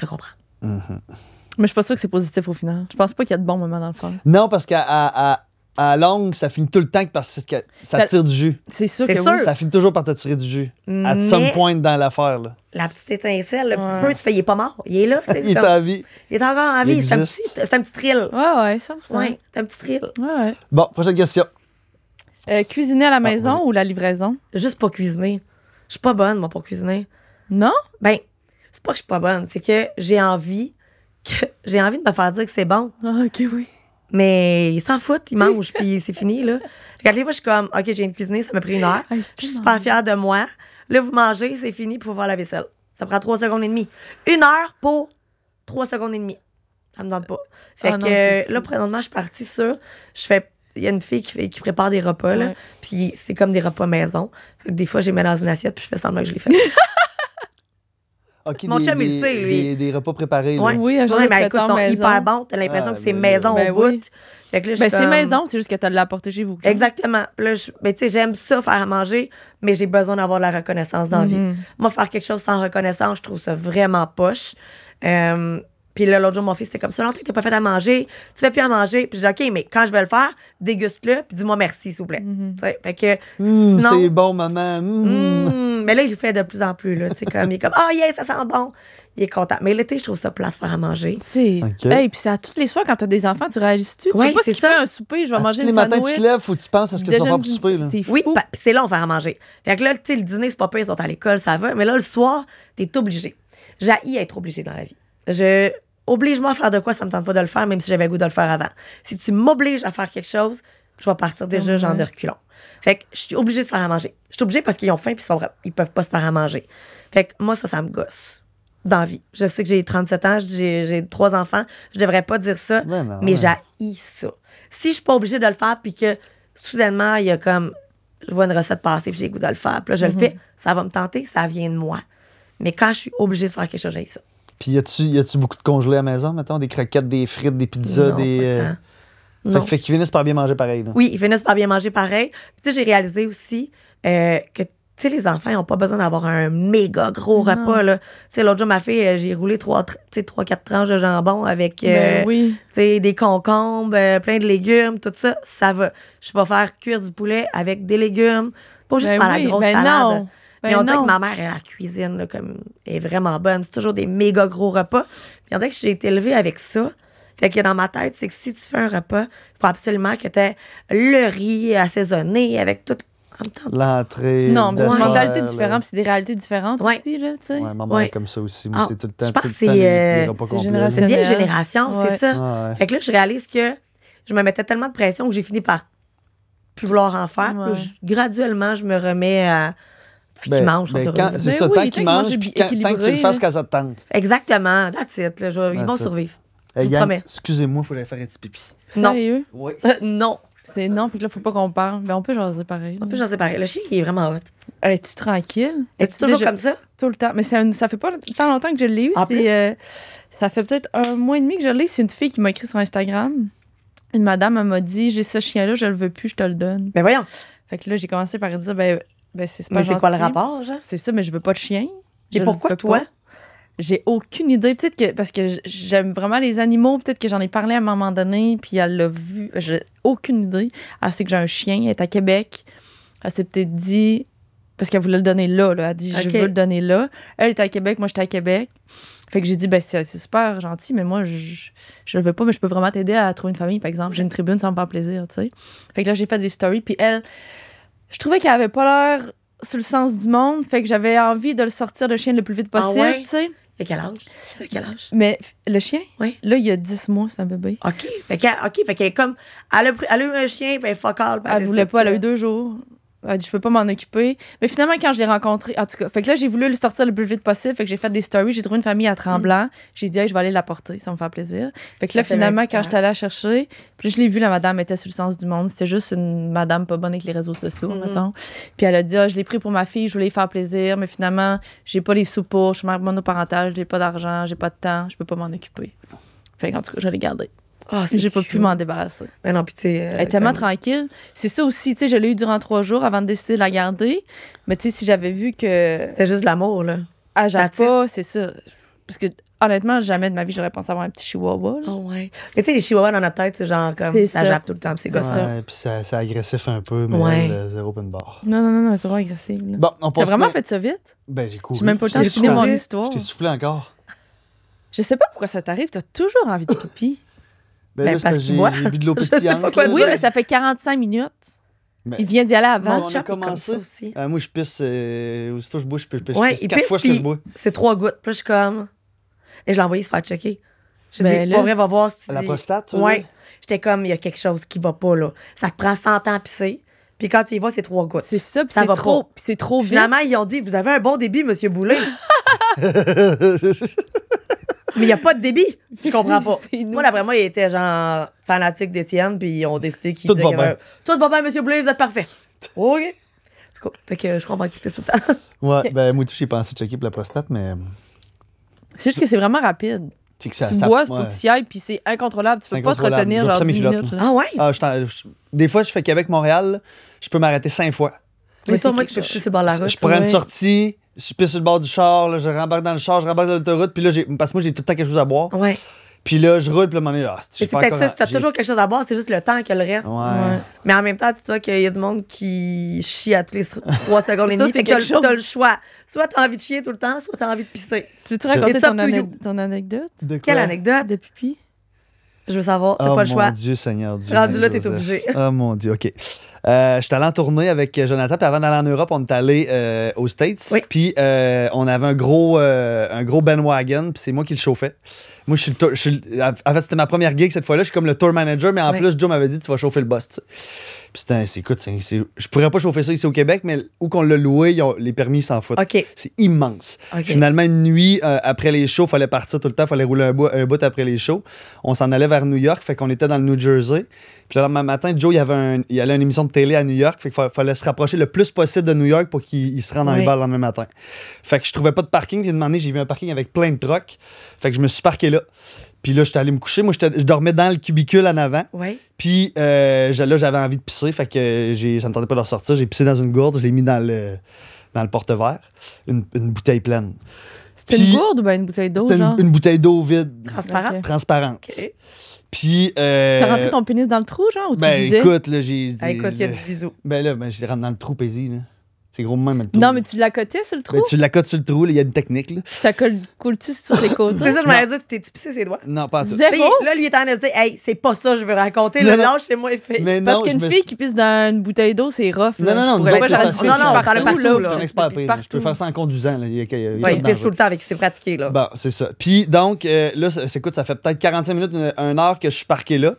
Je te comprends. Mais je suis pas sûre que c'est positif au final. Je pense pas qu'il y a de bons moments dans le fond. Non, parce à longue, ça finit tout le temps parce que ça Ben, tire du jus. C'est sûr C'est que sûr. oui. Ça finit toujours par te tirer du jus. À Mais- some point dans l'affaire, là. La petite étincelle, le Ouais. petit peu, tu fais, il est pas mort. Il est là. C'est Il est comme- en vie. il est encore en Il vie. existe. C'est un petit thrill. Ouais, ça. Ouais, c'est un petit thrill. Ouais. Bon, prochaine question. Cuisiner à la maison vas-y. ou la livraison? Juste pas cuisiner. Je suis pas bonne, moi, pour cuisiner. Non? Ben, c'est pas que je suis pas bonne, c'est que j'ai envie de me faire dire que c'est bon. Ah, ok, oui. Mais ils s'en foutent, ils mangent, puis c'est fini, là. Fait qu'à chaque fois, je suis comme, OK, je viens de cuisiner, ça m'a pris 1 heure. Hey, Je suis super fière de moi. Là, vous mangez, c'est fini, puis vous faire la vaisselle. Ça prend 3 secondes et demie. 1 heure pour 3 secondes et demie. Ça me donne pas. Fait Ah que non, c'est là, fou. présentement, je suis partie sur. Il y a une fille qui prépare des repas, là. Ouais. Puis c'est comme des repas maison. Fait que des fois, je les mets dans une assiette, puis je fais semblant que je les fais. OK, Mon chum, il sait, lui. Des repas préparés, là. Ouais. Oui, un genre Ouais, de mais écoute, ils traiteur sont maison. hyper bons. T'as l'impression Ah, que c'est ben, maison ben au bout. oui. Fait que là, je Ben, suis c'est comme- maison, c'est juste que t'as de l'apporter chez vous. genre. Exactement. Puis là, ben, tu sais, j'aime ça, faire à manger, mais j'ai besoin d'avoir de la reconnaissance dans la vie. Mhm. Moi, faire quelque chose sans reconnaissance, je trouve ça vraiment poche. Puis là, l'autre jour, mon fils, c'était comme ça. Longtemps que t'as pas fait à manger, tu fais plus à manger. Puis j'ai dit, OK, mais quand je vais le faire, déguste-le, puis dis-moi merci, s'il vous plaît. Mhm. Tu sais, fait que. Mmh, Non. c'est bon, maman. Mais là, il le fait de plus en plus. Là, tu sais, comme, il est comme, oh yeah, ça sent bon. Il est content. Mais l'été, je trouve ça plat de faire à manger. Tu sais, Ok. hey, puis c'est à tous les soirs quand t'as des enfants, tu réagis-tu? Tu Ouais, peux pas c'est skipper ça. un souper, je vais À manger tous les une matins, sandwich. tu te lèves, faut que tu penses à ce que tu vas faire pour souper, là. C'est fou. Oui, puis c'est long faire à manger. Fait que là, tu sais, le dîner, c'est pas pire, ils sont à l'école, ça va. Mais là, le soir, t'es obligé. J'haïs être obligé dans la vie. Oblige-moi à faire de quoi, ça me tente pas de le faire, même si j'avais le goût de le faire avant. Si tu m'obliges à faire quelque chose, je vais partir déjà, Ouais. genre de reculons. Fait que je suis obligée de faire à manger. Je suis obligée parce qu'ils ont faim puis ils peuvent pas se faire à manger. Fait que moi, ça me gosse. Dans la vie. Je sais que j'ai 37 ans, j'ai 3 enfants. Je devrais pas dire ça, Ouais, non, mais ouais. j'haïs ça. Si je suis pas obligée de le faire puis que soudainement, il y a comme. Je vois une recette passer puis j'ai le goût de le faire. Puis là, je le fais, ça va me tenter, ça vient de moi. Mais quand je suis obligée de faire quelque chose, j'haïs ça. Puis y a-tu beaucoup de congelés à la maison, mettons? Des croquettes, des frites, des pizzas, Non, des. pas tant. Non. Fait qu'ils finissent par bien manger pareil, là. Oui, ils finissent par bien manger pareil. Puis, tu sais, j'ai réalisé aussi que, tu sais, les enfants, ils n'ont pas besoin d'avoir un méga gros Non. repas, là. Tu sais, l'autre jour, ma fille, j'ai roulé 3-4 tranches de jambon avec, Ben oui. tu sais, des concombres, plein de légumes, tout ça. Ça va. Je vais faire cuire du poulet avec des légumes. Pas juste Ben faire oui, la grosse ben salade. non. Mais Ben on dirait non. que ma mère, elle, la cuisine, là, comme, est vraiment bonne. C'est toujours des méga gros repas. Puis on dirait que j'ai été élevée avec ça. Fait que dans ma tête, c'est que si tu fais un repas, il faut absolument que tu aies le riz assaisonné avec tout. En même temps, L'entrée. Non, mais c'est une dessert, mentalité là. différente, puis c'est des réalités différentes Ouais. aussi, là, tu sais. Ouais, ma mère Ouais. est comme ça aussi. Moi, Ah, c'est tout le temps. je pense tout le que temps c'est, les repas c'est complets. générationnel. c'est bien Personnel. génération, Ouais. c'est ça. Ouais. Fait que là, je réalise que je me mettais tellement de pression que j'ai fini par plus vouloir en faire. Puis là, Ouais. graduellement, je me remets à. Qu'ils mangent, sont heureux, là. C'est Ben ça, oui, tant tant qu'ils que mangent, manger puis tant que tu le équilibré, fasses là. quand ça te tente. Exactement, that's it. Là, ils vont That's it. survivre. Hey, Je vous gang, promets. excusez-moi, il faut aller faire un petit pipi. Non. Sérieux? Oui. Non. C'est non, puis que là, faut pas qu'on parle. Mais on peut jaser pareil. En plus, j'en sais pareil. Le chien, il est vraiment hot. Es-tu tranquille? Es-tu As-tu toujours déjà- comme ça? Tout le temps. Mais ça fait pas tant longtemps que je l'ai eu. En plus? Ça fait peut-être 1 mois et demi que je l'ai. C'est une fille qui m'a écrit sur Instagram. Une madame, elle m'a dit, j'ai ce chien-là, je le veux plus, je te le donne. Ben voyons. Fait que là, j'ai commencé par dire, ben c'est pas Mais c'est quoi le gentil. rapport, genre? C'est ça, mais je veux pas de chien. Et Je le pourquoi veux toi? pas. J'ai aucune idée. Peut-être que parce que j'aime vraiment les animaux. Peut-être que j'en ai parlé à un moment donné, puis elle l'a vu. J'ai aucune idée. Elle sait que j'ai un chien. Elle est à Québec. Elle s'est peut-être dit... Parce qu'elle voulait le donner là. Elle a dit, je Ok. veux le donner là. Elle est à Québec. Moi, j'étais à Québec. Fait que j'ai dit, ben c'est super gentil, mais moi, je le veux pas, mais je peux vraiment t'aider à trouver une famille, par exemple. J'ai une tribune, ça me fait plaisir, tu sais. Fait que là, j'ai fait des stories. Puis elle, je trouvais qu'elle avait pas l'air sur le sens du monde. Fait que j'avais envie de le sortir, le chien, le plus vite possible, Ah ouais? tu sais. Il a quel âge? Il a quel âge? Mais le chien, Oui. là, il y a 10 mois, c'est un bébé. OK. Fait qu'elle est comme. Elle a eu un chien, puis elle est fuck all. puis Elle voulait décide pas, elle a que- eu 2 jours. Elle a dit, je peux pas m'en occuper. Mais finalement, quand je l'ai rencontré, en tout cas, fait que là, j'ai voulu le sortir le plus vite possible. Fait que j'ai fait des stories. J'ai trouvé une famille à Tremblant. J'ai dit, hey, je vais aller la porter. Ça me fait plaisir. Fait que là, Ça fait finalement, bien quand j'étais allée la chercher, puis je l'ai vue, la madame était sur le sens du monde. C'était juste une madame pas bonne avec les réseaux sociaux, mettons. Puis elle a dit, ah, je l'ai pris pour ma fille, je voulais lui faire plaisir. Mais finalement, j'ai pas les sous pour. Je suis mère monoparentale, j'ai pas d'argent, j'ai pas de temps, je peux pas m'en occuper. Fait qu'en tout cas, je l'ai gardée. Ah, c'est J'ai pas cute. pu m'en débarrasser. Mais non, puis tu sais. Elle est tellement tranquille. C'est ça aussi, tu sais, je l'ai eu durant 3 jours avant de décider de la garder. Mais tu sais, si j'avais vu que C'est juste de l'amour, là. elle jappe That's it. pas, c'est ça. Parce que honnêtement, jamais de ma vie, j'aurais pensé avoir un petit chihuahua. là. Oh, ouais. Mais tu sais, les chihuahuas dans notre tête, c'est genre comme. C'est Ça ça. jappe tout le temps, puis c'est C'est gossant. ça. Ouais, puis c'est agressif un peu, mais Ouais. zéro open bar. Non, c'est vraiment agressif. là. Bon, on T'as passe. vraiment fait ça vite? Ben, j'ai couru. J'ai même pas le temps de J'ai finir mon couru. histoire. Je t'ai soufflé encore. Je sais pas pourquoi ça t'arrive, t'as toujours envie de pipi. Ben, Ben, là, c'est parce parce que qu'il boit. j'ai bu de l'eau Je sais pas pétillante. quoi là. Oui, mais ça fait 45 minutes. Ben, Il vient d'y aller avant. Bon, on a Chap est comme commencé. ça aussi. Moi, je pisse. Aussitôt que je bois, je pisse. Ouais, je pisse il 4 pisse, fois ce que puis je bois. c'est 3 gouttes. Puis là, je suis comme. Et je l'ai envoyé se faire checker. Je Ben dis, là- pour vrai, va voir si tu La dis- prostate, tu veux Ouais. dire? J'étais comme, il y a quelque chose qui va pas, là. Ça te prend 100 ans à pisser. Puis quand tu y vas, c'est 3 gouttes. C'est ça, puis Ça c'est va trop, pas. puis c'est trop vite. Finalement, ils ont dit, vous avez un bon débit, Monsieur Boulay. Mais il n'y a pas de débit. Je comprends pas. C'est nous. Moi, là, vraiment, il était genre fanatique d'Étienne, puis ils ont décidé qu'ils Tout disaient va qu'il y avait bien. un- Tout va bien, Monsieur Boulay, vous êtes parfait. OK. En tout cas, fait que je comprends que tu pisses tout le temps. Ouais, Ok. ben, moi, aussi, j'ai pensé checker pour la prostate, mais. C'est juste que c'est vraiment rapide. Tu sais que ça. Tu ça- bois, il faut ouais. que tu y ailles, puis c'est incontrôlable. Tu C'est peux pas te incontrôlable. retenir Je genre reprends 10 mes culottes. minutes. là. Ah ouais? Des fois, je fais qu'avec Montréal, là, je peux m'arrêter 5 fois. Mais Mais ça, c'est moi, quelque je suis chose. sur le bord de la route. Je prends une ouais. sortie, je pisse sur le bord du char, là, je rembarque dans le char, je rembarque dans l'autoroute, puis là, parce que moi, j'ai tout le temps quelque chose à boire. Ouais. Puis là, je roule, puis là, à un moment donné, là, Mais c'est peut-être ça, si t'as toujours quelque chose à boire, c'est juste le temps que le reste. Ouais. Mais en même temps, dis-toi qu'il y a du monde qui chie à toutes les 3 secondes et Ça, demie. c'est Fait que t'as quelque chose. t'as le choix. Soit t'as envie de chier tout le temps, soit t'as envie de pisser. Tu veux-tu raconter It's up ton, to you. ton anecdote De quoi? Quelle anecdote? de pipi? Je veux savoir, t'as Oh pas le choix. mon Dieu, Seigneur Dieu. Rendu là, t'es Joseph. obligé. Oh mon Dieu, OK. J'étais allé en tournée avec Jonathan, puis avant d'aller en Europe, on est allé aux States. Oui. Puis on avait un gros bandwagon, puis c'est moi qui le chauffais. Moi, en fait, c'était ma première gig cette fois-là. Je suis comme le tour manager, mais en Oui. plus, Joe m'avait dit, tu vas chauffer le boss. Tu sais. Puis écoute, je pourrais pas chauffer ça ici au Québec, mais où qu'on l'a loué, les permis ils s'en foutent. OK. C'est immense. OK. Finalement, une nuit, après les shows, fallait partir tout le temps, fallait rouler un bout après les shows. On s'en allait vers New York, fait qu'on était dans le New Jersey. Puis le lendemain matin, Joe, il allait à une émission de télé à New York, fait qu'il fallait se rapprocher le plus possible de New York pour qu'il se rende dans Oui. les bars le lendemain matin. Fait que je trouvais pas de parking, puis une année, j'ai vu un parking avec plein de trucks. Fait que je me suis parqué là. Puis là, j'étais allé me coucher. Moi, je dormais dans le cubicule en avant. Ouais. Puis là, j'avais envie de pisser, fait que ça me tentait pas de ressortir. J'ai pissé dans une gourde, je l'ai mis dans le porte-verre. Une bouteille pleine. C'était Puis, une gourde ou bien une bouteille d'eau, C'était genre? une bouteille d'eau vide, Transparent. Ok. transparente. OK. Puis. T'as rentré ton pénis dans le trou, genre, ou tu Ben disais? écoute, là, j'ai. Ah, écoute, il y a du bisou. Ben là, j'ai rentré dans le trou paisible, là. C'est gros de même, le trou. Non, mais tu l'accotais sur le trou? Ben, tu l'accotes sur le trou, là, il y a une technique, là. Ça coule-tu sur les côtés? C'est ça, je m'avais dit, tu t'es pissé ses doigts. Non, pas en tout. Zéro? Puis là, lui, il est en train de dire, hey, c'est pas ça que je veux raconter. Non, Le non. lâche-moi, il fait. Mais Parce non, qu'une je me fille suis- qui pisse dans une bouteille d'eau, c'est rough. Non, non, non, Je nous pourrais autres, pas, j'aurais c'est dû facile. faire Non, non, t'en as partout, là. Je suis un expert Depuis après, je peux faire ça en conduisant, là. Il y a pas Ouais, de il pisse danger. tout le temps avec ses pratiqués, là. Bon, c'est ça. Puis donc, là, écoute, ça fait peut-être 45 minutes, une heure que je suis parqué là.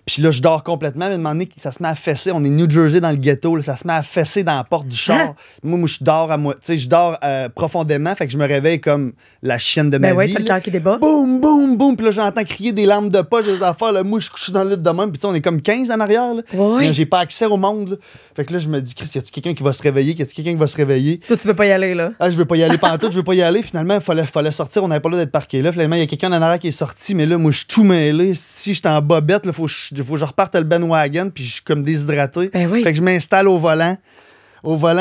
Puis là, je dors complètement. Mais à un moment donné, ça se met à fesser. On est New Jersey dans le ghetto. Là, ça se met à fesser dans la porte du char. Moi, je dors à moi. Tu sais, je dors profondément. Fait que je me réveille comme la chienne de ma Ben ouais, vie. t'as le là. cœur qui débat. Boum, boum, boum. Puis là, j'entends crier des larmes de poche, des affaires. Là. Moi, je suis couché dans le lit de même. Puis tu sais, on est comme 15 en arrière. Là. Ouais. Mais j'ai pas accès au monde. Là. Fait que là, je me dis, Chris, y a-tu quelqu'un qui va se réveiller? Y a-tu quelqu'un qui va se réveiller? Toi, tu veux pas y aller, là. Ah, je veux pas y aller pantoute, je veux pas y aller. Finalement, il fallait sortir, on n'avait pas l'air d'être parqué là. Finalement, il y a quelqu'un en arrière qui est sorti, mais là, moi, je suis tout mêlé. Si j'étais en bobette, il faut que je reparte le bandwagon, puis je suis comme déshydraté. Ben oui. Fait que je m'installe au volant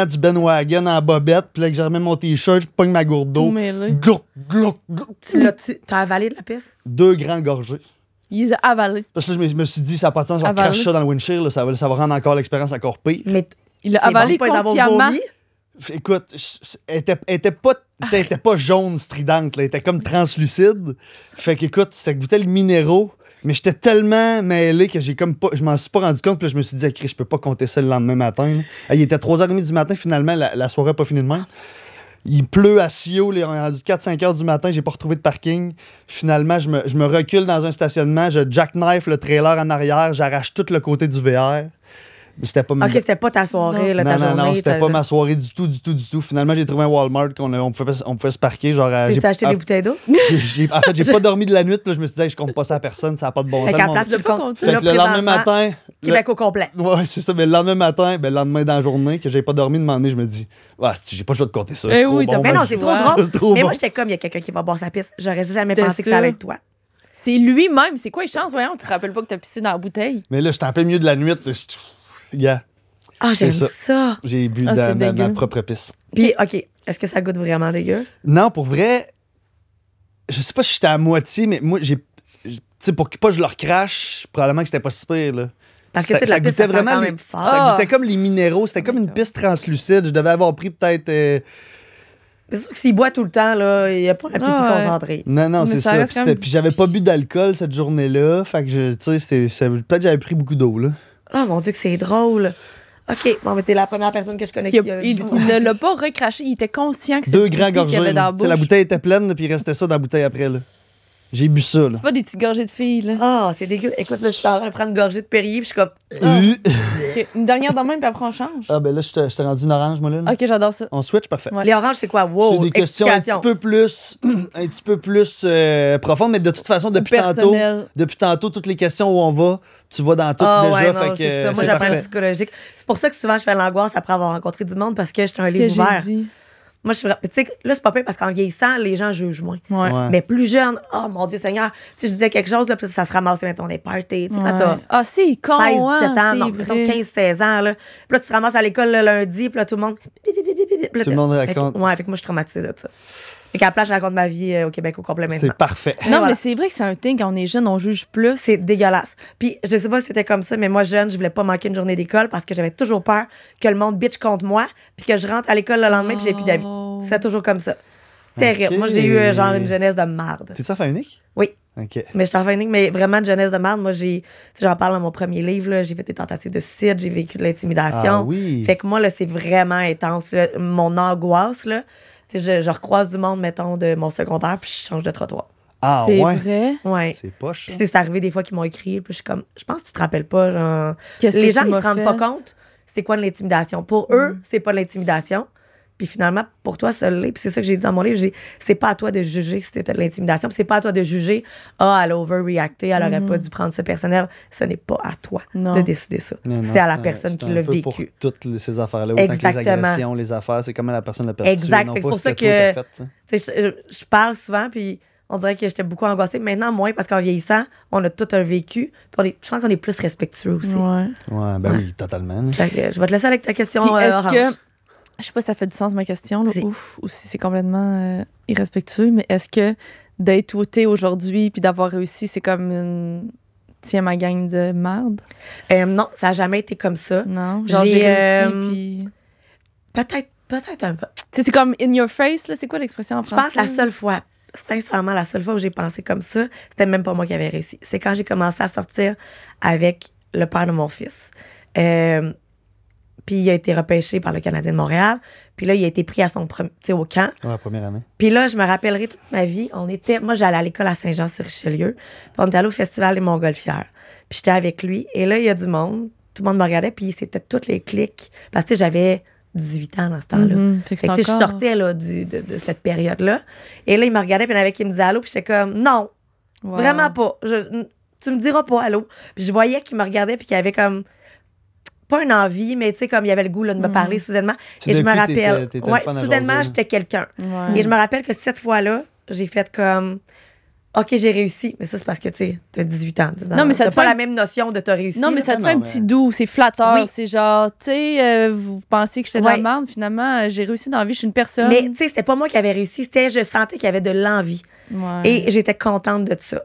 du bandwagon en bobette, puis là, que je remets mon t-shirt, je pogne ma gourde Tout d'eau. mêlé. Glouc, glouc, glouc. T'as avalé de la pisse? 2 grands gorgées. Il les a avalés. Parce que là, je me suis dit, ça n'a pas de sens, je Avalé. crache ça dans le windshield, là, ça va rendre encore l'expérience encore pire. Mais Il l'a t'es bon avalé pas d'avoir consciemment. vomi? Écoute, elle était pas, tu sais, elle était pas jaune stridente, là, elle était comme translucide. Fait qu'écoute, ça goûtait le minéraux, mais j'étais tellement mêlé que j'ai comme pas, je m'en suis pas rendu compte, puis là, je me suis dit, ah, Christ, je peux pas compter ça le lendemain matin. là. Il était 3h30 du matin, finalement, la soirée n'a pas fini de même. Il pleut à Sio, on est rendu 4-5 heures du matin, j'ai pas retrouvé de parking. Finalement, je me recule dans un stationnement, je jackknife le trailer en arrière, j'arrache tout le côté du VR. C'était pas OK, c'était pas ta soirée, là, ta journée. Non, c'était pas ma soirée du tout. Finalement, j'ai trouvé un Walmart on pouvait se parquer. Genre, T'as acheté des bouteilles d'eau? En fait, j'ai pas dormi de la nuit, puis là, je me suis dit, hey, je compte pas ça à personne, ça n'a pas de bon Fait sens. qu'à la place, tu le comptes. Fait que le lendemain matin. Québec au complet. Ouais, c'est ça. Mais le lendemain matin, le lendemain dans la journée, que j'ai pas dormi, de m'en donné, je me dis, j'ai pas le choix de compter ça. Eh oui, Mais non, c'est trop drôle. C'est trop Mais bon. moi, j'étais comme, il y a quelqu'un qui va boire sa pisse. J'aurais jamais C'était pensé que ça. ça allait être toi. C'est lui-même. C'est quoi les chances? Voyons, tu te rappelles pas que t'as pissé dans la bouteille? Mais là, j'étais en plein milieu de la nuit. Gars, Ah, j'aime C'est ça. j'ai bu Ah, dans c'est ma dégueu. propre pisse. Puis, OK, est-ce que ça goûte vraiment dégueu? Non, pour vrai, je sais pas si j'étais à moitié, mais moi, tu sais, pour que pas je leur crache, probablement que c'était pas si pire, là. Parce que, Ça- tu sais, ça la pisse, goûtait ça sent vraiment quand les- même fort. Ça Ah! goûtait comme les minéraux. C'était comme une piste translucide. Je devais avoir pris peut-être. C'est sûr que s'il boit tout le temps, là, il n'y a pas un pipi Ah, ouais. concentré. Non, Mais c'est ça ça. reste quand même Puis j'avais pas bu d'alcool cette journée-là. Fait que, tu sais, peut-être que j'avais pris beaucoup d'eau, là. Ah, mon Dieu, que c'est drôle. OK, bon, mais t'es la première personne que je connais Il, qui a... il ne l'a pas recraché. Il était conscient que c'était 2 du grands pipi qu'il y gorgées. avait dans la là. Tu sais, la bouche. bouteille était pleine, puis il restait ça dans la bouteille après, là. J'ai bu ça, là. C'est pas des petites gorgées de filles, là. Ah, c'est dégueu. Écoute, là, je suis en train de prendre une gorgée de Perrier, puis je suis comme... Ah. Euh. Ok, une dernière de même, puis après on change. Ah, ben là, je t'ai rendu une orange, moi, là. Ok, j'adore ça. On switch, parfait. Ouais. Les oranges, c'est quoi? Wow, C'est des questions un explication. petit peu plus profondes, mais de toute façon, depuis Personnel. tantôt, toutes les questions où on va, tu vas dans toutes Ah déjà. ouais, fait non, que, c'est ça. Moi, c'est j'apprends le parfait. psychologique. C'est pour ça que souvent, je fais l'angoisse après avoir rencontré du monde, parce que j'étais un Que livre j'ai ouvert. dit. Moi, je suis tu sais, là, c'est pas pire, parce qu'en vieillissant, les gens jugent moins. Ouais. Ouais. Mais plus jeune, oh mon Dieu Seigneur, tu sais, je disais quelque chose, là, puis ça se ramassait, mettons, des parties, tu sais, quand t'as Ouais. Ah, c'est con, 16, 17 hein, ans, non, c'est mettons vrai. 15-16 ans, là. Puis là, tu te ramasses à l'école le lundi, puis là, tout le monde... Puis là, Tout le monde fait que- raconte. Ouais, fait que moi, je suis traumatisée de ça. Fait qu'à la place, je raconte ma vie au Québec au complet maintenant. C'est parfait. Non, Voilà. mais c'est vrai que c'est un thing, quand on est jeune, on juge plus. C'est dégueulasse. Puis je sais pas si c'était comme ça, mais moi, jeune, je voulais pas manquer une journée d'école parce que j'avais toujours peur que le monde bitch contre moi, puis que je rentre à l'école le lendemain, puis j'ai plus d'amis. Oh. C'est toujours comme ça. Terrible. Ok. Moi, j'ai eu genre une jeunesse de marde. T'es-tu enfant unique? Oui. OK. Mais je suis enfant unique, mais vraiment une jeunesse de marde. Moi, tu sais, j'en parle dans mon premier livre, là, j'ai fait des tentatives de suicide, j'ai vécu de l'intimidation. Ah oui. Fait que moi, là, c'est vraiment intense. Là. Mon angoisse, là, tu sais, je recroise du monde, mettons, de mon secondaire, puis je change de trottoir. Ah C'est ouais. vrai. Ouais. C'est poche. Puis ça. c'est arrivé des fois qu'ils m'ont écrit, puis je suis comme, je pense que tu te rappelles pas, genre. Qu'est-ce Les que gens, tu ils se m'as rendent pas fait? compte c'est quoi de l'intimidation. Pour eux, c'est pas de l'intimidation. Puis finalement, pour toi, ça l'est. Puis c'est ça que j'ai dit dans mon livre. C'est pas à toi de juger si c'était de l'intimidation. Puis c'est pas à toi de juger, elle a overreacté, elle aurait pas dû prendre ça personnel. Ce n'est pas à toi Non. de décider ça. Non, non, C'est à la un- personne c'est qui un l'a peu Pour vécu. toutes ces affaires-là, autant que les Exactement. agressions, les affaires, c'est comment la personne l'a perçu. Exact. non Fait que pas c'est pour ce ça toi t'as que- fait, ça. Tu sais, je parle souvent, puis on dirait que j'étais beaucoup angoissée. Maintenant, moins, parce qu'en vieillissant, on a tout un vécu. Puis je pense qu'on est plus respectueux aussi. Ouais. Ouais, ben oui, totalement. Fait que je vais te laisser avec ta question. Puis est-ce Orange. que. Je sais pas si ça fait du sens, ma question, là, Vas-y. ou si c'est complètement irrespectueux, mais est-ce que d'être où t'es aujourd'hui puis d'avoir réussi, c'est comme une. Tiens, ma gang de merde? Non, ça n'a jamais été comme ça. Non. Genre, J'ai, j'ai réussi, puis. Peut-être un peu. Tu sais, c'est comme in your face, là. C'est quoi l'expression en Je français? pense que la seule fois, sincèrement, la seule fois où j'ai pensé comme ça, c'était même pas moi qui avais réussi. C'est quand j'ai commencé à sortir avec le père de mon fils. Puis il a été repêché par le Canadien de Montréal. Puis là, il a été pris à son au camp. Ouais, première année. Puis là, je me rappellerai toute ma vie. Moi, j'allais à l'école à Saint-Jean-sur-Richelieu. Puis on était allé au festival des Montgolfières. Puis j'étais avec lui. Et là, il y a du monde. Tout le monde me regardait. Puis c'était toutes les cliques. Parce que tu sais, j'avais 18 ans dans ce temps-là. Fait que Fait que, c'est tu sais, je encore- sortais là, de cette période-là. Et là, il me regardait, puis il y en avait qui me disaient allô, puis j'étais comme non, Wow. vraiment pas. Tu me diras pas allô. Puis je voyais qu'il me regardait, puis qu'il avait comme pas une envie, mais tu sais, comme il avait le goût là, de me parler soudainement. Tu Et je d'un me coup, rappelle, t'étais le fun à soudainement, jaser. j'étais quelqu'un. Ouais. Et je me rappelle que cette fois-là, j'ai fait comme OK, j'ai réussi. Mais ça, c'est parce que, tu sais, t'as 18 ans. Non, mais ça t'as te pas fait la un- même notion de t'as réussi. Non, mais là. ça te Non, fait un mais- petit doux, c'est flatteur. Oui. C'est genre, tu sais, vous pensez que j'étais dans Ouais. la merde, finalement, j'ai réussi dans la vie, je suis une personne. Mais, tu sais, c'était pas moi qui avais réussi. Je sentais qu'il y avait de l'envie. Ouais. Et j'étais contente de ça.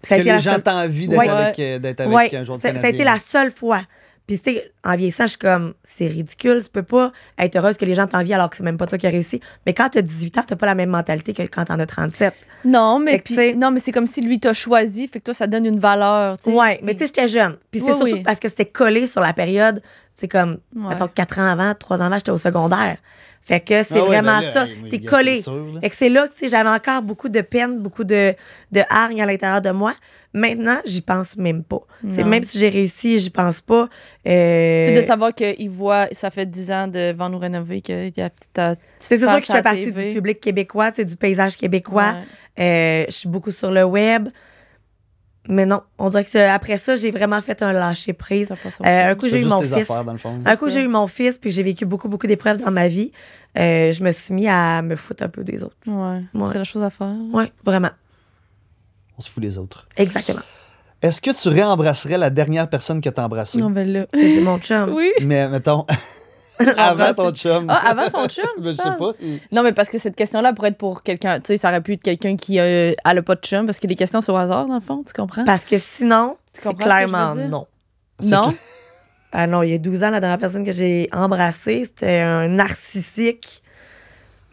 Ça a Que été la les gens seule- t'envient d'être Ouais. avec Ouais, un joueur de ça a Canadien. été la seule fois. Puis, tu sais, en vieillissant, je suis comme, c'est ridicule. Tu peux pas être heureuse que les gens t'envient alors que c'est même pas toi qui as réussi. Mais quand t'as 18 ans, t'as pas la même mentalité que quand t'en as 37. Non, mais, Fait que, puis- tu sais- non, mais c'est comme si lui t'a choisi, fait que toi, ça donne une valeur. tu sais. Ouais, C'est- mais tu sais, j'étais jeune. Puis c'est Oui, surtout oui. parce que c'était collé sur la période, c'est comme, Ouais. mettons, 4 ans avant, 3 ans avant, j'étais au secondaire. Fait que c'est Ah ouais, vraiment ben là, ça. hey, moi, T'es gars, collé. c'est sûr, là. Fait que c'est là que, tu sais, j'avais encore beaucoup de peine, beaucoup de hargne à l'intérieur de moi. Maintenant, j'y pense même pas. Tu sais, Non. même si j'ai réussi, j'y pense pas. C'est de savoir qu'il voit, ça fait 10 ans de Vendre ou rénover, qu'il y a C'est sûr que je à fais partie TV. du public québécois, tu sais, du paysage québécois. Je suis beaucoup sur le web. Mais non, on dirait que après ça, j'ai vraiment fait un lâcher prise. Ça passe Un coup, Tu fais j'ai eu juste mon tes fils. affaires, dans le fond. Un coup, ça. j'ai eu mon fils, puis j'ai vécu beaucoup, beaucoup d'épreuves dans ma vie. Je me suis mis à me foutre un peu des autres. Ouais. Ouais. C'est la chose à faire. Oui, vraiment. On se fout des autres. Exactement. Est-ce que tu réembrasserais la dernière personne que t'as embrassée? Non, ben là. C'est mon chum. Oui. Mais mettons, avant ton chum. Ah, avant son chum? tu Ben, je sais parles? pas. si- Non, mais parce que cette question-là pourrait être pour quelqu'un. Tu sais, ça aurait pu être quelqu'un qui a pas de chum, parce que les questions sont au hasard, dans le fond, tu comprends? Parce que sinon, c'est comprends ce que je veux clairement dire? non. Non? Ah non, il y a 12 ans, la dernière personne que j'ai embrassée, c'était un narcissique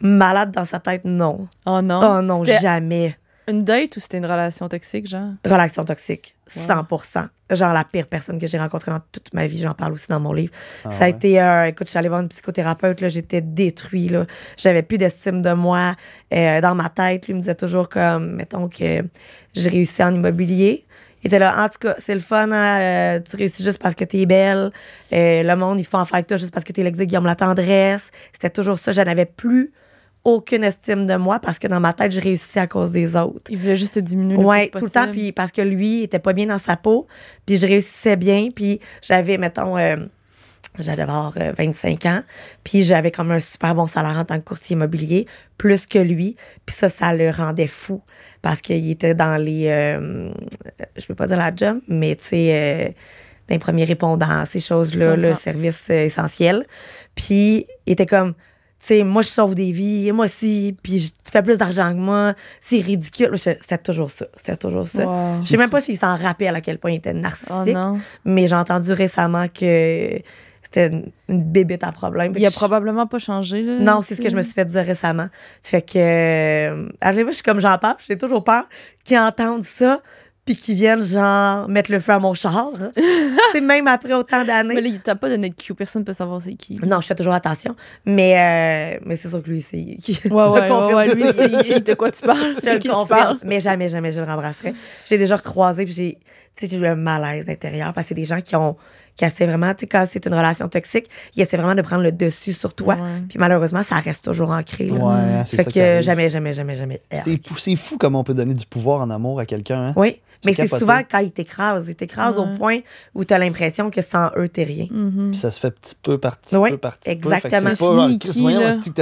malade dans sa tête. Non. Oh non. Oh non, C'était jamais. une date ou c'était une relation toxique, genre? Relation toxique, Wow. 100%. Genre la pire personne que j'ai rencontrée dans toute ma vie. J'en parle aussi dans mon livre. Ah Ça a ouais. été... écoute, je suis allée voir une psychothérapeute, là, j'étais détruite. Là. J'avais plus d'estime de moi dans ma tête. Lui me disait toujours comme, mettons que j'ai réussi en immobilier. Il était là, en tout cas, c'est le fun, hein, tu réussis juste parce que t'es belle. Le monde, il faut en faire avec toi juste parce que t'es l'ex Guillaume la tendresse. C'était toujours ça. Je n'avais plus aucune estime de moi parce que dans ma tête, je réussissais à cause des autres. Il voulait juste te diminuer le Ouais, plus tout le temps, possible. puis parce que lui, il était pas bien dans sa peau, puis je réussissais bien, puis j'avais, mettons, j'allais avoir 25 ans, puis j'avais comme un super bon salaire en tant que courtier immobilier, plus que lui, puis ça le rendait fou, parce qu'il était dans les, je veux pas dire la job, mais tu sais, dans les premiers répondants, ces choses-là, Je le comprends. service essentiel, puis il était comme... Tu sais, moi, je sauve des vies, moi aussi, puis tu fais plus d'argent que moi, c'est ridicule. C'était toujours ça, c'était toujours ça. Wow. Je sais même pas s'il s'en rappelle à quel point il était Oh narcissique, non. mais j'ai entendu récemment que c'était une bébête à problème. Fait Il a que probablement pas changé, là. Non, c'est ce que je me suis fait dire récemment. Fait que, à chaque fois, je suis comme j'en parle, j'ai toujours peur qu'ils entendent ça, puis qu'ils viennent, genre, mettre le feu à mon char. Hein. C'est même après autant d'années. Mais là, t'as pas donné de cue, personne peut savoir c'est qui. Non, je fais toujours attention. Mais c'est sûr que lui, c'est. Ouais, lui, c'est de quoi tu parles. Je de le qui tu confirme, parles. mais jamais je le rembrasserais. J'ai déjà recroisé, puis j'ai eu un malaise intérieur parce que c'est des gens qui essaient vraiment, tu sais, quand c'est une relation toxique, ils essaient vraiment de prendre le dessus sur toi. Ouais. Puis malheureusement, ça reste toujours ancré. Là. Ouais, hein, c'est Fait ça qui que arrive. jamais. C'est fou comme on peut donner du pouvoir en amour à quelqu'un. Hein? Oui, mais c'est capoté. souvent quand ils t'écrasent. Ils t'écrasent au Ouais. point où tu as l'impression que sans eux, t'es rien. Mhm. Puis ça se fait petit peu par petit Ouais, peu par petit exactement. peu. Fait que c'est C'est pas genre, sneaky, Chris, voyons, là. c'est-tu que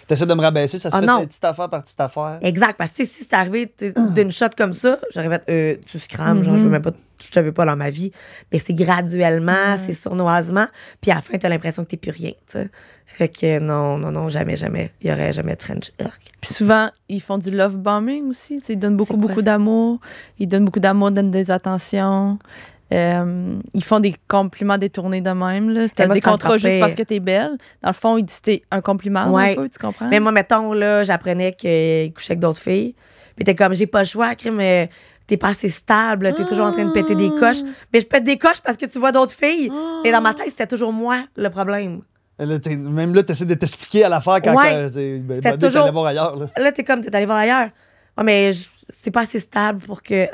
t'essaies de me rabaisser, ça se Ah fait non. petite affaire par petite affaire. Exact, parce que tu sais, si c'est arrivé d'une shot comme ça, j'aurais fait tu scrames, genre je te veux pas dans ma vie. Mais c'est graduellement, c'est sournoisement, puis à la fin, t'as l'impression que t'es plus rien, tu sais. Fait que non, jamais. Il y aurait jamais de French Irk. Puis souvent, ils font du love bombing aussi. Tu sais, ils donnent C'est quoi beaucoup ça? d'amour. Ils donnent beaucoup d'amour, donnent des attentions. Ils font des compliments détournés de même. Là. T'as moi, des c'est encore contrats juste pire. parce que t'es belle. Dans le fond, ils disent c'était un compliment Ouais. un peu, tu comprends? Mais moi, mettons, là, j'apprenais qu'il couchait avec d'autres filles. Puis t'es comme, j'ai pas le choix, mais t'es pas assez stable, t'es toujours en train de péter des coches. Mais je pète des coches parce que tu vois d'autres filles. Mais dans ma tête, c'était toujours moi le problème. Là, même là, t'essaies de t'expliquer à l'affaire quand Ouais. t'es toujours- allé voir ailleurs. Là. Là, t'es comme, t'es allé voir ailleurs. Ouais, mais c'est pas assez stable pour que.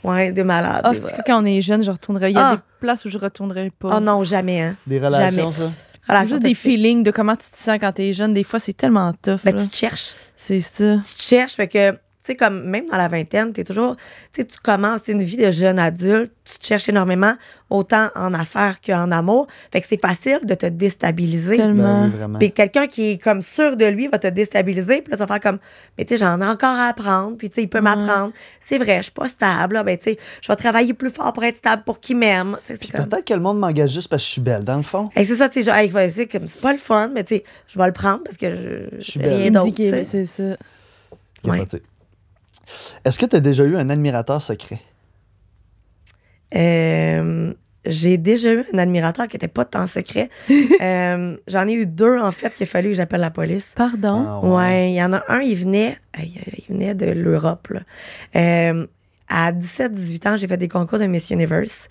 Ouais, des malades. Ah, des- c'est que quand on est jeune, je retournerais. Il y a Ah. des places où je retournerais pas. Oh non, jamais, hein. Des relations, Jamais. ça. Relation Juste des toxique. feelings de comment tu te sens quand t'es jeune. Des fois, c'est tellement tough. Ben, là. tu te cherches. C'est ça. Tu te cherches, fait que, tu sais, comme même dans la vingtaine, t'es toujours, tu sais, tu commences, c'est une vie de jeune adulte, tu te cherches énormément, autant en affaires qu'en amour. Fait que c'est facile de te déstabiliser. Tellement. Ben oui, vraiment. Puis quelqu'un qui est comme sûr de lui va te déstabiliser, puis là, ça va faire comme, mais tu sais, j'en ai encore à apprendre, puis tu sais, il peut m'apprendre. C'est vrai, je suis pas stable, là, ben tu sais, je vais travailler plus fort pour être stable pour qu'il m'aime. Tu sais, c'est Puis comme... peut-être que le monde m'engage juste parce que je suis belle, dans le fond. Hey, c'est ça, tu sais, genre, hey, c'est comme, c'est pas le fun, mais tu sais, je vais le prendre parce que Je suis j'ai belle. rien Il me d'autre. dit qu'il tu est- sais. c'est ça. Ouais. Capoté. Est-ce que tu as déjà eu un admirateur secret? J'ai déjà eu un admirateur qui était pas tant secret. J'en ai eu deux, en fait, qu'il a fallu que j'appelle la police. Pardon. Ah, Ouais, il y en a un, il venait de l'Europe, là. à 17-18 ans, j'ai fait des concours de Miss Universe.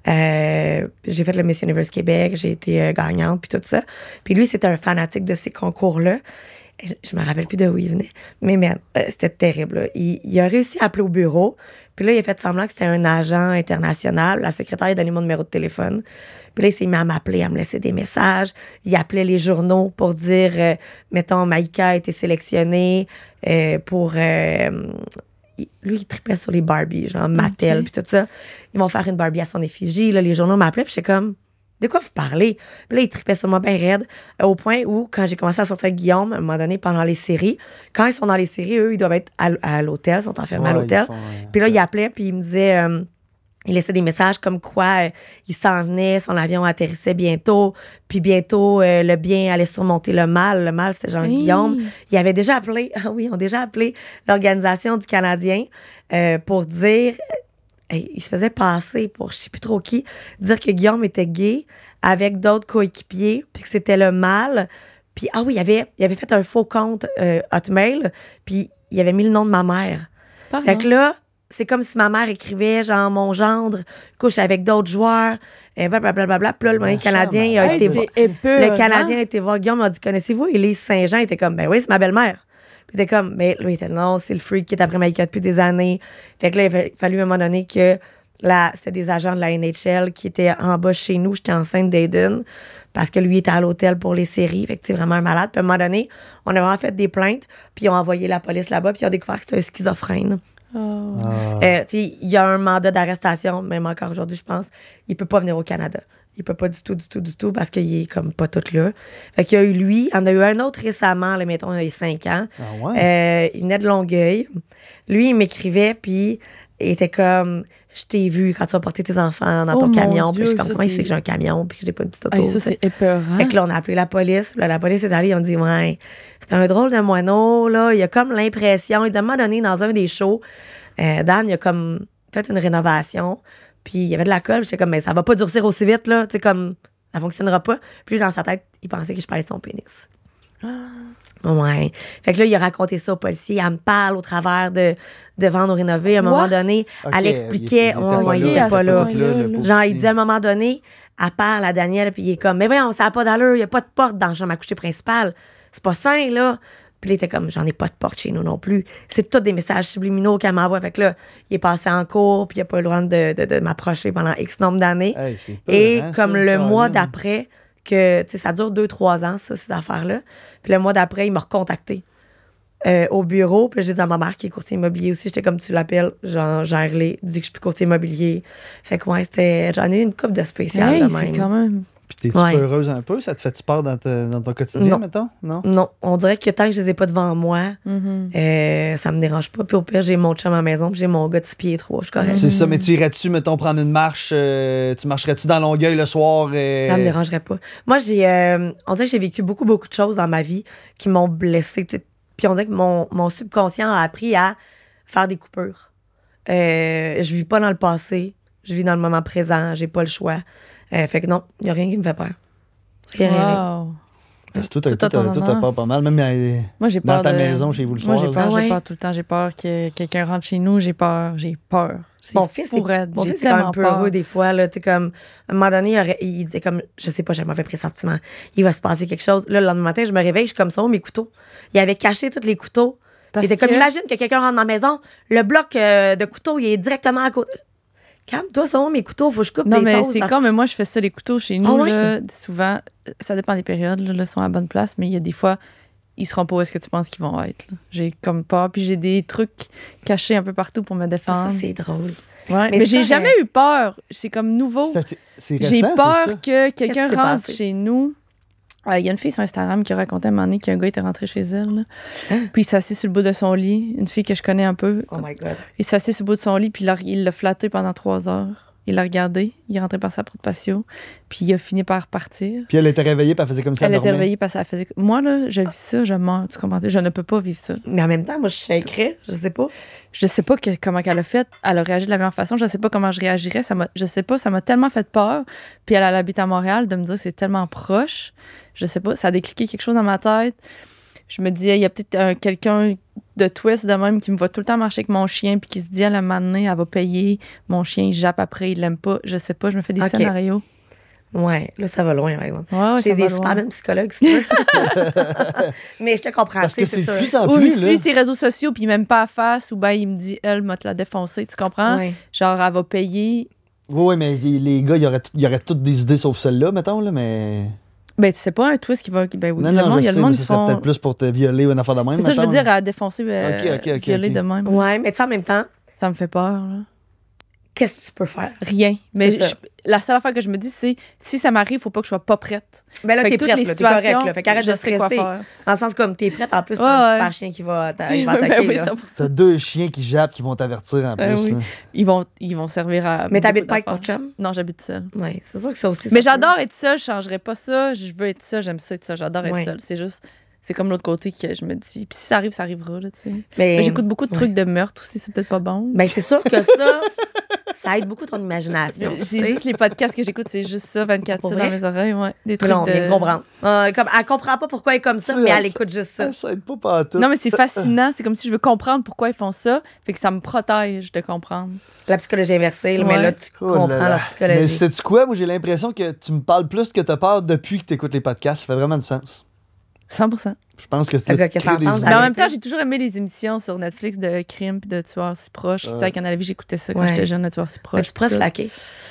J'ai fait le Miss Universe Québec, j'ai été gagnante, puis tout ça. Puis lui, c'était un fanatique de ces concours-là. Je me rappelle plus de où il venait. Mais merde, c'était terrible. Là. Il a réussi à appeler au bureau. Puis là, il a fait semblant que c'était un agent international. La secrétaire a donné mon numéro de téléphone. Puis là, il s'est mis à m'appeler, à me laisser des messages. Il appelait les journaux pour dire, mettons, Maïka a été sélectionnée pour... lui, il tripait sur les Barbies, genre Mattel, puis tout ça. Ils vont faire une Barbie à son effigie. Là, les journaux m'appelaient, puis j'étais comme... De quoi vous parlez? Puis là, il tripait sur moi bien raide, au point où, quand j'ai commencé à sortir avec Guillaume, à un moment donné, pendant les séries, quand ils sont dans les séries, eux, ils doivent être à l'hôtel, sont enfermés à l'hôtel. Puis là, il appelait, puis il me disait... il laissait des messages comme quoi il s'en venait, son avion atterrissait bientôt, puis bientôt, le bien allait surmonter le mal. Le mal, c'était Jean-Guillaume. Il avait déjà appelé, ils ont déjà appelé l'Organisation du Canadien pour dire... il se faisait passer pour je sais plus trop qui, dire que Guillaume était gay avec d'autres coéquipiers, puis que c'était le mal. Puis, il avait fait un faux compte Hotmail, puis il avait mis le nom de ma mère. Pardon. Fait que là, c'est comme si ma mère écrivait, genre, mon gendre couche avec d'autres joueurs, blablabla. Puis là, le Canadien a été voir. Le Canadien a été voir Guillaume, m'a dit, connaissez-vous Élise Saint-Jean? Il était comme, ben oui, c'est ma belle-mère. Puis il était comme, mais lui, il était non, c'est le freak qui est après Maïka depuis des années. Fait que là, il a fallu à un moment donné que c'était des agents de la NHL qui étaient en bas chez nous. J'étais enceinte d'Aiden parce que lui était à l'hôtel pour les séries. Fait que c'est vraiment un malade. Puis à un moment donné, on a vraiment fait des plaintes. Puis ils ont envoyé la police là-bas. Puis ils ont découvert que c'était un schizophrène. Il y a un mandat d'arrestation, même encore aujourd'hui, je pense. Il peut pas venir au Canada. Il peut pas du tout, parce qu'il est comme pas tout là. Fait qu'il y a eu lui. Il y en a eu un autre récemment, là, mettons, il y a 5 ans. Ah ouais? Il venait de Longueuil. Lui, il m'écrivait, puis il était comme... Je t'ai vu quand tu vas porter tes enfants dans ton camion. Puis je suis comme, comment il sait que j'ai un camion, puis que j'ai pas une petite auto. Ça, c'est épeurant. Fait que là, on a appelé la police. Là, la police est allée, ils ont dit, ouais, c'est un drôle de moineau, là. Il a comme l'impression... Il a à un moment donné, dans un des shows, Dan, il a comme fait une rénovation. Puis il y avait de la colle. J'étais comme, mais ça va pas durcir aussi vite, là. Tu sais, comme, ça fonctionnera pas. Puis dans sa tête, il pensait que je parlais de son pénis. Ouais. Fait que là, il a raconté ça au policier. Elle me parle au travers de vendre ou rénover. À un moment donné, elle expliquait. Il était pas là. Genre, il dit à un moment donné, elle parle à Daniel, puis il est comme, mais voyons, ça n'a pas d'allure. Il n'y a pas de porte dans la chambre à coucher principale. C'est pas sain, là. Puis il était comme, j'en ai pas de porte chez nous non plus. C'est tous des messages subliminaux qu'elle m'envoie. Fait que là, il est passé en cours, puis il n'a pas eu le droit de m'approcher pendant X nombre d'années. Hey, et peur, comme ça, le mois Colin. d'après, que, tu sais, ça dure 2-3 ans, ça, ces affaires-là. Puis le mois d'après, il m'a recontacté au bureau. Puis j'ai dit à ma mère qui est courtier immobilier aussi, j'étais comme tu l'appelles, genre, gère-les, dis que je suis plus courtier immobilier. Fait que ouais, j'en ai eu une coupe de spécial de même. C'est quand même... Puis t'es-tu heureuse un peu? Ça te fait-tu peur dans ton quotidien, Non. mettons? Non? Non, on dirait que tant que je les ai pas devant moi, ça me dérange pas. Puis au pire, j'ai mon chum à la maison, puis j'ai mon gars de 6 pieds 3, je suis correcte. C'est ça, mais tu irais-tu, mettons, prendre une marche? Tu marcherais-tu dans Longueuil le soir? Ça me dérangerait pas. Moi, on dirait que j'ai vécu beaucoup de choses dans ma vie qui m'ont blessée. T'sais. Puis on dirait que mon subconscient a appris à faire des coupures. Je vis pas dans le passé, je vis dans le moment présent, j'ai pas le choix. Fait que non, il n'y a rien qui me fait peur. Rien. Wow. Parce que toi, t'as peur pas mal. Même Moi, j'ai dans peur ta de... maison chez vous le Moi, soir. j'ai peur tout le temps. J'ai peur que quelqu'un rentre chez nous. J'ai peur. Mon fils, c'est un peu heureux des fois. Là, comme, à un moment donné, il était comme, je sais pas, j'ai un mauvais pressentiment. Il va se passer quelque chose. Là, le lendemain matin, je me réveille, je suis comme ça, mes couteaux. Il avait caché tous les couteaux. Il était comme, imagine que quelqu'un rentre dans ma maison, le bloc de couteaux, il est directement à côté. Calme-toi, ça, mes couteaux, faut que je coupe non, des mais toasts. c'est comme moi, je fais ça, les couteaux chez nous. oui? Là, souvent, ça dépend des périodes. Là, ils sont à la bonne place, mais il y a des fois, ils seront pas où est-ce que tu penses qu'ils vont être. Là. J'ai comme peur. Puis j'ai des trucs cachés un peu partout pour me défendre. Ça, c'est drôle. Ouais, Mais mais ça, j'ai jamais eu peur. C'est comme nouveau. C'est J'ai récent, peur c'est ça? que quelqu'un Qu'est-ce qui s'est rentre passé? chez nous. Il y a une fille sur Instagram qui racontait à un moment donné qu'un gars était rentré chez elle. Là. Hein? Puis il s'est assis sur le bout de son lit. Une fille que je connais un peu. Oh my God. Il s'est assis sur le bout de son lit, puis il l'a flatté pendant 3 heures. Il l'a regardé. Il est rentré par sa porte patio. Puis il a fini par partir. Puis elle était réveillée, puis elle faisait comme ça. Elle était réveillée parce qu'elle faisait... Moi, là, je vis ça, je meurs. Tu comprends? Je ne peux pas vivre ça. Mais en même temps, moi, je shakerais, je sais pas. Je sais pas comment elle a fait. Elle a réagi de la meilleure façon. Je sais pas comment je réagirais. Je sais pas. Ça m'a tellement fait peur. Puis elle habite à Montréal, de me dire que c'est tellement proche. Je sais pas. Ça a décliqué quelque chose dans ma tête. Je me disais, il y a peut-être quelqu'un de twists de même qui me voit tout le temps marcher avec mon chien puis qui se dit à la matinée, elle va payer. Mon chien, il jappe après, il l'aime pas. Je sais pas, je me fais des Ok. scénarios. Ouais, là, ça va loin, par exemple. Ouais, J'ai ça des va super loin. bons psychologues, si tu veux. Mais je te comprends, Parce tu que sais, c'est c'est de plus sûr. en Ou plus, il là. suit ses réseaux sociaux puis il m'aime pas à face ou ben il me dit, elle m'a te la défoncé. Tu comprends? Ouais. Genre, elle va payer. Oui, mais les gars, il y aurait toutes des idées sauf celle-là, mettons, là, mais. Ben, tu sais pas un twist qui va. Ben oui, Non, le non, monde, je il y a sais, le monde mais qui ça serait font. peut-être plus pour te violer ou une affaire de même. C'est ça, je veux mettons, dire, à défoncer, Ok, violer ok. de même. Ouais, mais tu sais, en même temps, Ça me fait peur, là. qu'est-ce que tu peux faire? Rien. Mais C'est ça. la seule affaire que je me dis, c'est si ça m'arrive, faut pas que je sois pas prête. Ben là, Fait t'es que toutes prête, les là, t'es correct, situations, là. Fait qu'arrête je de sais quoi stresser. faire. Dans le sens comme t'es prête, en plus, c'est Ouais, un ouais. super chien qui va, il va Ben attaquer, oui, là. 100%. T'as 2 chiens qui jappent qui vont t'avertir en Ben plus. oui. là. Ils vont servir à. Mais t'habites beaucoup pas avec ton d'affaires. chum? Non, j'habite seule. Oui, c'est sûr que ça aussi. Mais ça peut- j'adore être seule, je changerais pas ça. Je veux être seule, j'aime ça être seule. J'adore être Ouais. seule. C'est juste. C'est comme l'autre côté que je me dis. Puis si ça arrive, ça arrivera, là, tu sais. Mais Mais j'écoute beaucoup de ouais. trucs de meurtre aussi, c'est peut-être pas bon. Ben, c'est sûr que ça aide beaucoup ton imagination. tu C'est sais. juste les podcasts que j'écoute, c'est juste ça, 24 Pour dans vrai? mes oreilles, ouais. Des Mais trucs là, on de... vient de comprendre. Comme, elle comprend pas pourquoi elle est comme ça, C'est mais ça. elle écoute juste ça. Ça aide pas partout. Non, mais c'est fascinant. C'est comme si je veux comprendre pourquoi ils font ça. Fait que ça me protège de comprendre. La psychologie inversée, là, mais Ouais. là, tu Oh là comprends là. la Mais psychologie. sais-tu quoi? Moi, j'ai l'impression que tu me parles plus que t'as peur depuis que t'écoutes les podcasts. Ça fait vraiment du sens. 100%. Je pense que Fait que tu qu'est-ce crées que des t'en penses, idées. Mais en Arrêtez. même temps, j'ai toujours aimé les émissions sur Netflix de crimes puis de tueurs si proches. Tu sais, à Canal Vie, j'écoutais ça quand Ouais. j'étais jeune, de tueurs si Fait proches. que tu pourrais puis tout. slacker.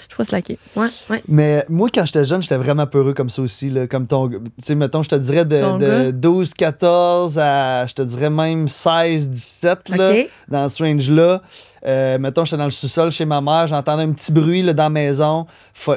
Je pourrais slacker. Ouais, ouais. Mais moi, quand j'étais jeune, j'étais vraiment peureux comme ça aussi. Là, comme ton. Tu sais, mettons, je te dirais Ton de gars? 12, 14 à. Je te dirais même 16, 17, là, OK. dans ce range-là. Mettons, j'étais dans le sous-sol chez ma mère, j'entendais un petit bruit là, dans la maison.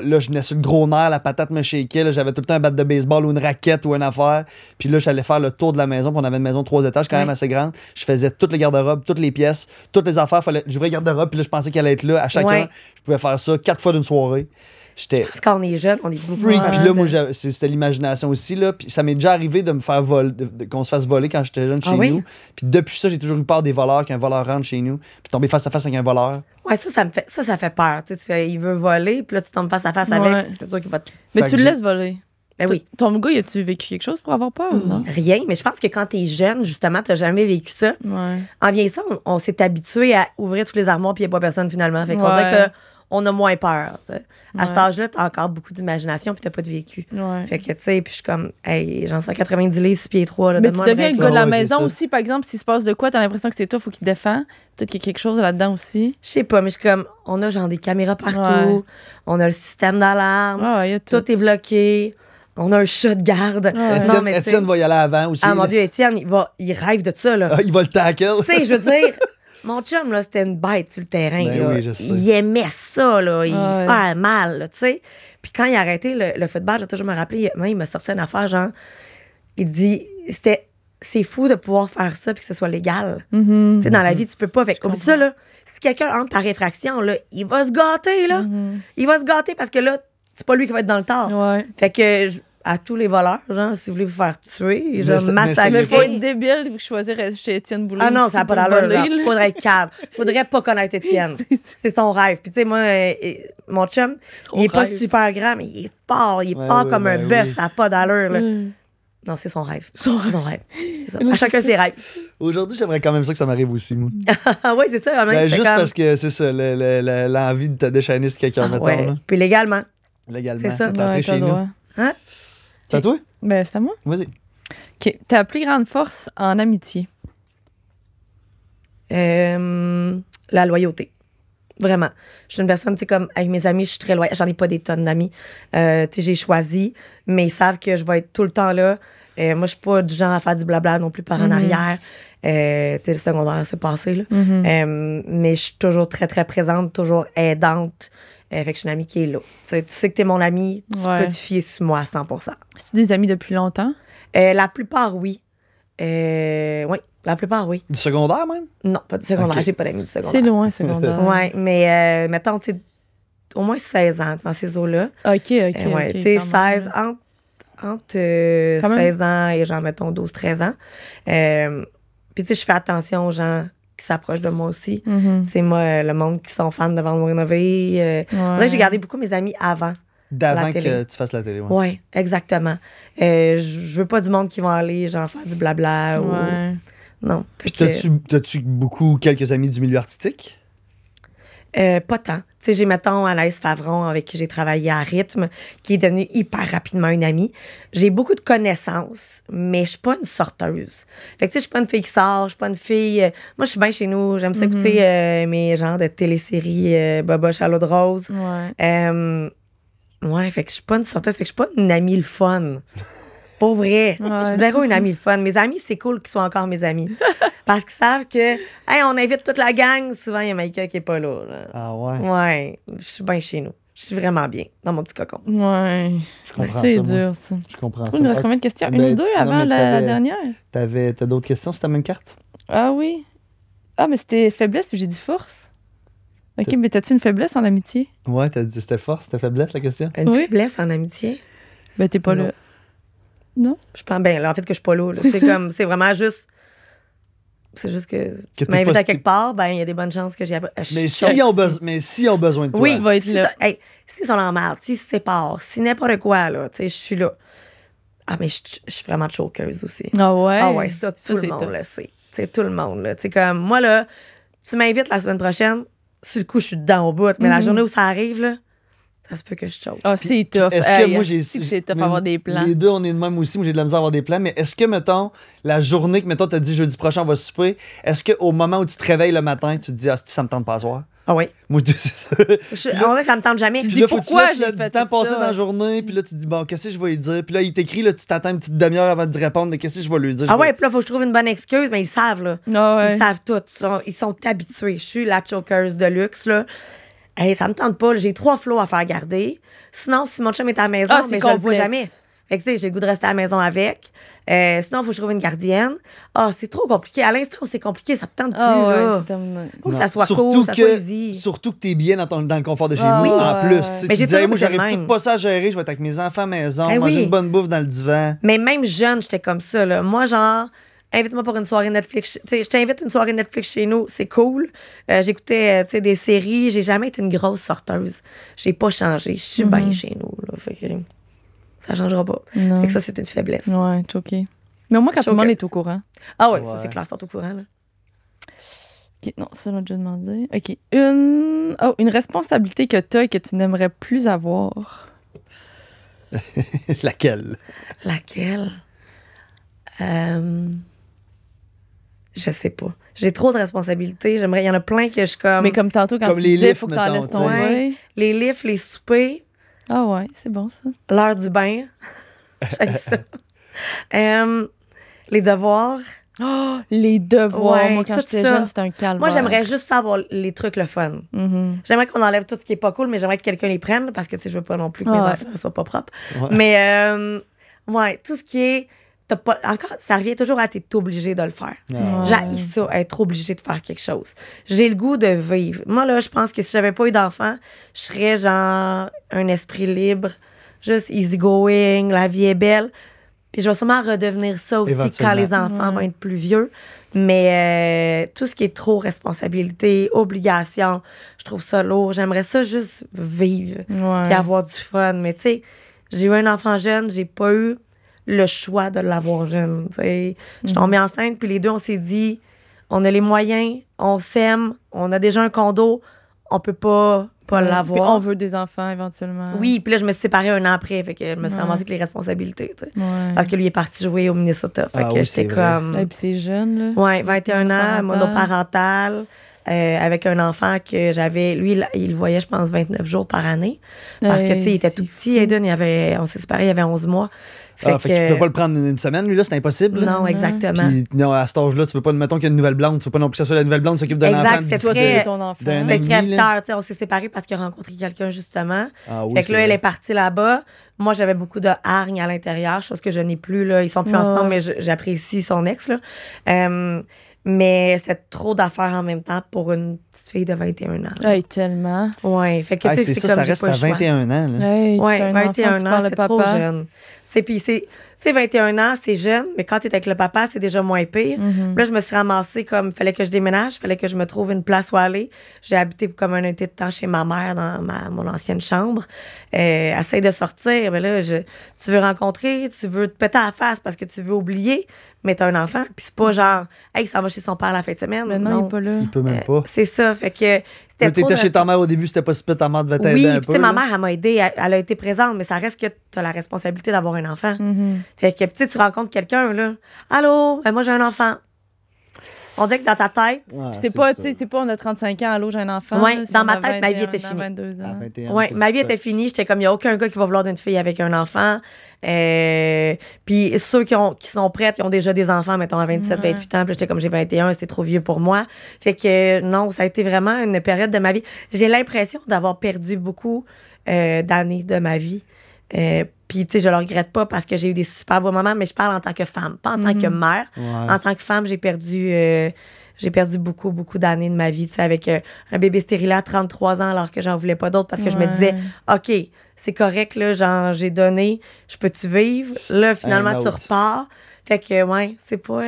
Là, je venais sur le gros nerf, la patate me shakeait. Là, j'avais tout le temps un bat de baseball ou une raquette ou une affaire. Puis là, j'allais faire le tour de la maison. Puis on avait une maison de 3 étages quand même Ouais. assez grande. Je faisais toutes les garde-robes, toutes les pièces, toutes les affaires. J'ouvrais le garde-robe, puis là, je pensais qu'elle allait être là. À chacun, Ouais. je pouvais faire ça 4 fois d'une soirée. J'étais Parce que quand on est jeune, on est beaucoup freak. Ouais, Puis là, c'est moi, ça. c'était l'imagination aussi. Là. Puis ça m'est déjà arrivé de me faire voler, qu'on se fasse voler quand j'étais jeune chez Ah oui? nous. Puis depuis ça, j'ai toujours eu peur des voleurs, qu'un voleur rentre chez nous. Puis tomber face à face avec un voleur. Ouais, ça fait peur. Tu sais, il veut voler, puis là, tu tombes face à face Ouais. avec. C'est sûr qu'il va te. Mais Fait tu que le j'ai- laisses voler. Ben oui. Ton gars, as-tu vécu quelque chose pour avoir peur, non? Rien, mais je pense que quand t'es jeune, justement, t'as jamais vécu ça. Ouais. En vieillissant, on s'est habitué à ouvrir toutes les armoires puis il n'y a pas personne finalement. Fait qu'on Ouais. dirait qu'on a moins peur. Tu sais. À cet Ouais. âge-là, t'as encore beaucoup d'imagination puis t'as pas de vécu. Ouais. Fait que, tu sais, puis je suis comme, hey, j'en sais 90 livres, 6 pieds 3. Là, Mais tu donne-moi une deviens le règle. gars de la Ouais, c'est maison ça. aussi, par exemple, s'il se passe de quoi, t'as l'impression que c'est toi, faut qu'il te défend. Peut-être qu'il y a quelque chose là-dedans aussi. Je sais pas, mais je suis comme, on a genre des caméras partout, Ouais. on a le système d'alarme, Ah, il y a tout. tout est bloqué, on a un chat de garde. Ouais. Non, Étienne, mais tu sais- Étienne va y aller avant aussi. Ah mon là. Dieu, Étienne, il rêve de ça, là. Ah, il va le tackle. Tu sais, je veux dire, mon chum, là, c'était une bête sur le terrain. Ben là. oui, je sais. Il aimait ça, là. Il Ouais. fait mal, là, tu sais. Puis quand il a arrêté le football, j'ai toujours me rappelé, il m'a sorti une affaire, genre, il dit, c'est fou de pouvoir faire ça puis que ce soit légal. Mhm. Tu sais, dans la vie, tu peux pas. Fait que, oublie comprends. ça, là. Si quelqu'un entre par effraction, là, il va se gâter, là. Mhm. Il va se gâter parce que là, c'est pas lui qui va être dans le tort. Ouais. Fait que, à tous les voleurs, genre, si vous voulez vous faire tuer, genre, Mais massacrer. Mais faut être débile vu que choisir chez Étienne Boulay. Ah non, aussi ça n'a pas pour d'allure. voler, là. Faudrait être calme. Faudrait pas connaître Étienne. C'est son rêve. Puis tu sais, moi, mon chum, il est pas rêve. super grand, mais il est fort. Il est Ouais, fort ouais, comme un ben bœuf. oui. Ça n'a pas d'allure. Là. Mm. Non, c'est son rêve. Son C'est son rêve. C'est ça. À chacun ses rêves. Aujourd'hui, j'aimerais quand même ça que ça m'arrive aussi, moi. Ah oui, c'est ça. En même Ben, c'est juste comme... parce que c'est ça, l'envie de te déchaîner sur quelqu'un, Ah, mettons. ouais. Là. Puis légalement. Légalement. C'est ça. T'es entré Ouais, chez t'as le nous. droit. Hein? C'est à toi? Ben, c'est à moi. Vas-y. OK. Ta plus grande force en amitié. La loyauté. Vraiment. Je suis une personne, tu sais, comme avec mes amis, je suis très loyale. J'en ai pas des tonnes d'amis. Tu sais, j'ai choisi, mais ils savent que je vais être tout le temps là. Moi, je suis pas du genre à faire du blabla non plus par en Mhm. arrière. Tu sais, le secondaire, c'est passé, là. Mhm. Mais je suis toujours très, très présente, toujours aidante. Fait que je suis une amie qui est là. Tu sais que t'es mon amie, tu Ouais. peux te fier sur moi à 100%. C'est des amis depuis longtemps? La plupart, oui. Oui, la plupart, oui. Du secondaire, même? Non, pas du secondaire. Ok. J'ai pas d'amis du secondaire. C'est loin, secondaire. Ouais, mais mettons, tu sais, au moins 16 ans dans ces eaux-là. OK, OK. Ouais, OK, tu sais, quand même. 16, entre Quand même. 16 ans et genre, mettons, 12-13 ans. Puis, tu sais, je fais attention aux gens qui s'approchent de moi aussi. Mhm. C'est moi, le monde qui sont fans de Vendre Rénové. Ouais. J'ai gardé beaucoup mes amis avant. D'avant La télé. que tu fasses la télé, ouais. Ouais, exactement. Je veux pas du monde qui vont aller, genre, faire du blabla. Ouais. Non. Puis t'as-tu quelques amis du milieu artistique? Pas tant. Tu sais, j'ai, mettons, Anaïs Favron, avec qui j'ai travaillé à Rythme, qui est devenue hyper rapidement une amie. J'ai beaucoup de connaissances, mais je suis pas une sorteuse. Fait que, tu sais, je suis pas une fille qui sort, je suis pas une fille... moi, je suis bien chez nous. J'aime ça écouter mes genres de téléséries Boboche à l'eau de rose. Ouais, fait que je suis pas une sorteuse. Fait que je suis pas une amie le fun. Pour vrai. Je suis zéro une amie le fun. Mes amis, c'est cool qu'ils soient encore mes amis. Parce qu'ils savent que, hey, on invite toute la gang. Souvent, il y a Maïka qui est pas là. Ah ouais? Ouais. Je suis bien chez nous. Je suis vraiment bien dans mon petit cocon. Ouais. Je comprends C'est ça, moi. dur, ça. Je comprends ça. Il nous reste combien de questions? Une Ben, ou deux non, avant mais la dernière? T'as d'autres questions sur ta même carte? Ah oui. Ah, mais c'était faiblesse, puis j'ai dit force. OK, mais t'as-tu une faiblesse en amitié? Ouais, t'as dit c'était force, c'était faiblesse, la question? Une Oui. faiblesse en amitié? Ben, t'es pas Non. là. Non? Je pense bien, là, en fait, que je suis pas là. C'est C'est ça. comme, c'est vraiment juste. C'est juste que si Que tu t'es m'invites pas- à quelque part, ben, il y a des bonnes chances que j'y Mais s'ils ont besoin de toi. Oui, Tu vas être si là. ça- hey, s'ils sont en merde, s'ils se séparent, si n'importe quoi, là, tu sais, je suis là. Ah, mais je suis vraiment choqueuse aussi. Ah ouais? Ah ouais, ça, tout le c'est monde top. le sait. Tu sais, tout le monde, là. Tu sais, comme, moi, là, tu m'invites la semaine prochaine, sur le coup, je suis dedans au bout. Mais la journée où ça arrive, là, ça se peut que je choque. Ah, c'est tough. Est-ce que Hey, moi, j'ai. c'est que c'est tough mais avoir des plans. Les deux, on est de même aussi. Moi, j'ai de la misère à avoir des plans. Mais est-ce que, mettons, la journée que, mettons, t'as dit jeudi prochain, on va souper, est-ce qu'au moment où tu te réveilles le matin, tu te dis, ah, ça me tente pas à soir? Ah oui. Moi, c'est ça. On dirait que ça me tente jamais. Puis dis là, faut que tu pourquoi laisses j'ai du fait temps passer ça? dans la journée. Puis là, tu te dis, bon, qu'est-ce que je vais lui dire? Puis là, il t'écrit, là, tu t'attends une petite demi-heure avant de répondre de qu'est-ce que je vais lui dire. Ah Je vais- ouais, puis là, faut que je trouve une bonne excuse, mais ils savent, là. Ah ouais. Ils savent tout. Ils sont habitués. Je suis la chokeuse de luxe, là. Hey, ça me tente pas. J'ai 3 flots à faire garder. Sinon, si mon chum est à la maison, Ah, c'est mais je le vois complexe. jamais. Fait que, tu sais, j'ai le goût de rester à la maison avec. Sinon, il faut que je trouve une gardienne. Ah, c'est trop compliqué. À l'instant où c'est compliqué, ça te tente plus, Ah là. ouais, c'est terminé. Faut que Non. ça soit Surtout cool, ça soit que- easy. Surtout que t'es bien dans le confort de chez Ah vous, oui. en plus. Tu sais, Mais tu j'ai dis, hey, moi, toujours été j'arrive de tout même. pas ça à gérer, je vais être avec mes enfants à la maison, Eh manger oui. une bonne bouffe dans le divan. Mais même jeune, j'étais comme ça, là. Moi, genre, invite-moi pour une soirée Netflix. Tu sais, je t'invite une soirée Netflix chez nous, c'est cool. J'écoutais, tu sais, des séries. J'ai jamais été une grosse sorteuse. J'ai pas changé. Je suis bien chez nous, là. Fait que ça changera pas. Non. Fait que ça, c'est une faiblesse. Ouais, choqué. Mais au moins, quand tout le monde Choqueuse. est au courant. Ah ouais, Ouais. ça, c'est clair, c'est au courant, là. OK, non, ça, on l'a déjà demandé. OK. Une responsabilité que tu as et que tu n'aimerais plus avoir. Laquelle? Laquelle? Je sais pas. J'ai trop de responsabilités. J'aimerais. Il y en a plein que je suis comme. Mais comme tantôt, quand Comme tu les disais, lifts, faut que t'en mettons, laisses tu sais. tomber. Les livres, les soupers, Ah ouais, c'est bon, ça. l'heure du bain. J'aime ça. Les devoirs. Oh, les devoirs. Ouais, Moi, quand tout j'étais ça. jeune, c'était un calvaire. Moi, j'aimerais juste savoir les trucs le fun. Mhm. J'aimerais qu'on enlève tout ce qui est pas cool, mais j'aimerais que quelqu'un les prenne parce que, tu sais, je veux pas non plus que mes Ah ouais. affaires soient pas propres. Ouais. Mais, ouais, tout ce qui est. Encore, ça revient toujours à t'es obligé de le faire. Ah. Ouais. J'haïs ça, être obligé de faire quelque chose. J'ai le goût de vivre. Moi, là, je pense que si j'avais pas eu d'enfant, je serais genre un esprit libre, juste easygoing, la vie est belle. Puis je vais sûrement redevenir ça aussi Éventuellement. quand les enfants Ouais. vont être plus vieux. Mais tout ce qui est trop responsabilité, obligation, je trouve ça lourd. J'aimerais ça juste vivre Ouais. puis avoir du fun. Mais tu sais, j'ai eu un enfant jeune, j'ai pas eu le choix de l'avoir jeune. Tu sais. Je suis tombée enceinte, puis les deux, on s'est dit, on a les moyens, on s'aime, on a déjà un condo, on peut pas Puis l'avoir. on veut des enfants éventuellement. Oui, puis là, je me suis séparée un an après, fait que je me suis Ouais. ramassée avec les responsabilités. Tu sais. Ouais. Parce que lui est parti jouer au Minnesota. Fait Ah que oui, c'est j'étais vrai. comme. Et puis c'est jeune, là. Ouais, 21 ans, Monoparental. monoparental, avec un enfant que j'avais. Lui, il le voyait, je pense, 29 jours par année. Parce que, tu sais, il était c'est tout petit. Aiden, on s'est séparés, il avait 11 mois. Fait que tu peux pas le prendre une semaine, lui, là, c'est impossible. là. Non, exactement. Puis, non, à cet âge-là, tu veux pas, mettons qu'il y a une nouvelle blonde, tu veux pas non plus que ce soit la nouvelle blonde qui s'occupe d'un Exact, enfant de c'est 17 Toi, très- t'es ton enfant. d'un C'était an. crève-cœur, tu sais, on s'est séparés parce qu'il a rencontré quelqu'un, justement. Ah oui, Fait que c'est là, elle vrai. est partie là-bas. Moi, j'avais beaucoup de hargne à l'intérieur, chose que je n'ai plus, là. Ils sont plus Ouais. ensemble, mais j'apprécie son ex, là. Mais c'est trop d'affaires en même temps pour une petite fille de 21 ans. Hey, tellement. Ouais, fait que, Ah, tu sais, c'est c'est ça, comme ça j'ai reste pas à le choix. 21 ans. Là. Hey, Ouais, t'as un 21 enfant, tu ans, parles de c'était trop papa. jeune. C'est, puis sais, 21 ans, c'est jeune, mais quand t'es avec le papa, c'est déjà moins pire. Puis là, je me suis ramassée comme, fallait que je déménage, fallait que je me trouve une place où aller. J'ai habité comme un été de temps chez ma mère dans mon ancienne chambre. Essaye de sortir, mais là, tu veux rencontrer, tu veux te péter à la face parce que tu veux oublier, mais t'as un enfant, puis c'est pas genre, hey, il s'en va chez son père la fin de semaine. Mais non, il est pas là. Il peut même pas. C'est ça, fait que Là, trop t'étais de- chez ta mère au début, c'était pas si pire, ta mère devait t'aider Oui, un puis peu. tu sais, ma là. mère, elle m'a aidée, elle a été présente, mais ça reste que tu as la responsabilité d'avoir un enfant. Fait que, tu sais, tu rencontres quelqu'un, là. Allô, moi, j'ai un enfant. On dirait que dans ta tête, Ouais, Puis c'est pas, ça. tu sais, c'est pas on a 35 ans, allô, j'ai un enfant. Ouais, là, si dans on ma a tête, ma vie 21 était ans, finie. 22 À ans. 21, ouais, c'est ma vie ça. était finie. J'étais comme, il n'y a aucun gars qui va vouloir d'une fille avec un enfant. Puis ceux qui sont prêts, ils ont déjà des enfants, mettons, à 27, 28 ans. Puis j'étais comme, j'ai 21, c'est trop vieux pour moi. Fait que non, ça a été vraiment une période de ma vie. J'ai l'impression d'avoir perdu beaucoup d'années de ma vie. Puis, tu sais, je le regrette pas parce que j'ai eu des super beaux moments, mais je parle en tant que femme, pas en tant que mère. Ouais. En tant que femme, j'ai perdu beaucoup, beaucoup d'années de ma vie, tu sais, avec un bébé stérile à 33 ans alors que j'en voulais pas d'autres parce que je me disais, OK, c'est correct, là, genre, j'ai donné, je peux-tu vivre? Là, finalement, Un tu autre. repars. Fait que, ouais, c'est pas...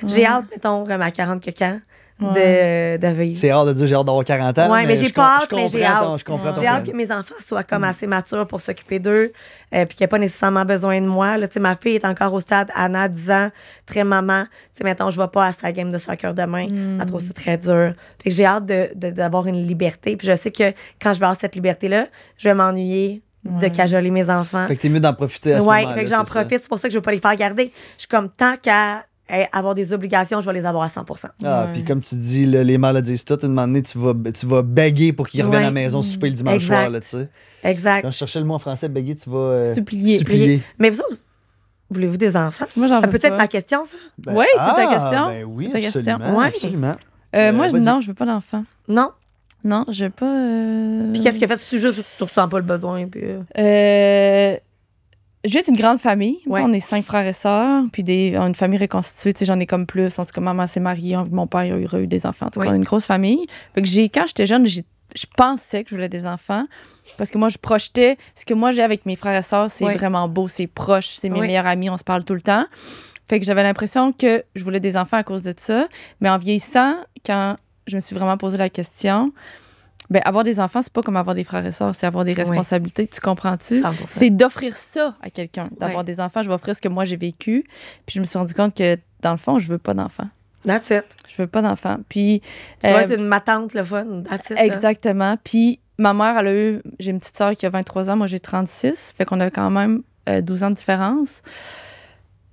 J'ai hâte, mettons, à 40 que quand, de vivre. C'est rare de dire j'ai hâte d'avoir 40 ans. Ouais, là, mais j'ai je pas com- hâte, mais j'ai hâte. Je comprends ton J'ai hâte point. que mes enfants soient comme assez matures pour s'occuper d'eux, puis qu'ils n'aient pas nécessairement besoin de moi. Là, tu sais, ma fille est encore au stade, Anna, 10 ans, très maman. Tu sais, mettons, je ne vais pas à sa game de soccer demain. Elle trouve ça très dur. Fait que j'ai hâte d'avoir une liberté. Puis je sais que quand je vais avoir cette liberté-là, je vais m'ennuyer de cajoler mes enfants. Fait que t'es mieux d'en profiter à ce Ouais, moment-là. fait que j'en c'est ça. profite. C'est pour ça que je ne veux pas les faire garder. Je suis comme, tant qu'à avoir des obligations, je vais les avoir à 100 Ah, puis comme tu dis, là, les mères le disent tout, une moment donné, tu vas béguer pour qu'ils reviennent à la maison souper le dimanche Exact. soir, là, tu sais. Exact. Quand je cherchais le mot en français, béguer, tu vas... Supplier. Mais vous autres, voulez-vous des enfants? Moi, j'en Ça veux peut être pas. ma question, ça? Ben, Oui, c'est ta question. Ben oui, C'est ta question. absolument. Ouais. Absolument. Moi, vas-y. non, je veux pas d'enfant. Non? Non, je veux pas. Puis qu'est-ce que fait? Tu juste, tu ressens pas le besoin, puis... Je viens d'une grande famille. Ouais. On est 5 frères et sœurs, puis une famille reconstituée. Tu sais, j'en ai comme plus. En tout cas, maman s'est mariée, mon père il a eu des enfants. En tout cas, Oui. on est une grosse famille. Fait que quand j'étais jeune, je pensais que je voulais des enfants parce que moi, je projetais ce que moi j'ai avec mes frères et sœurs, c'est Oui. vraiment beau, c'est proche, c'est mes Oui. meilleurs amis, on se parle tout le temps. Fait que j'avais l'impression que je voulais des enfants à cause de ça. Mais en vieillissant, quand je me suis vraiment posé la question, ben avoir des enfants, c'est pas comme avoir des frères et sœurs, c'est avoir des responsabilités. Tu comprends-tu? 100%. C'est d'offrir ça à quelqu'un, d'avoir Ouais. des enfants. Je vais offrir ce que moi j'ai vécu. Puis je me suis rendu compte que, dans le fond, je veux pas d'enfants. That's it. Je veux pas d'enfants. Puis. Tu vas être une matante, le fun. That's it. là. Exactement. Puis ma mère, elle a eu. J'ai une petite sœur qui a 23 ans, moi j'ai 36. Fait qu'on a quand même 12 ans de différence.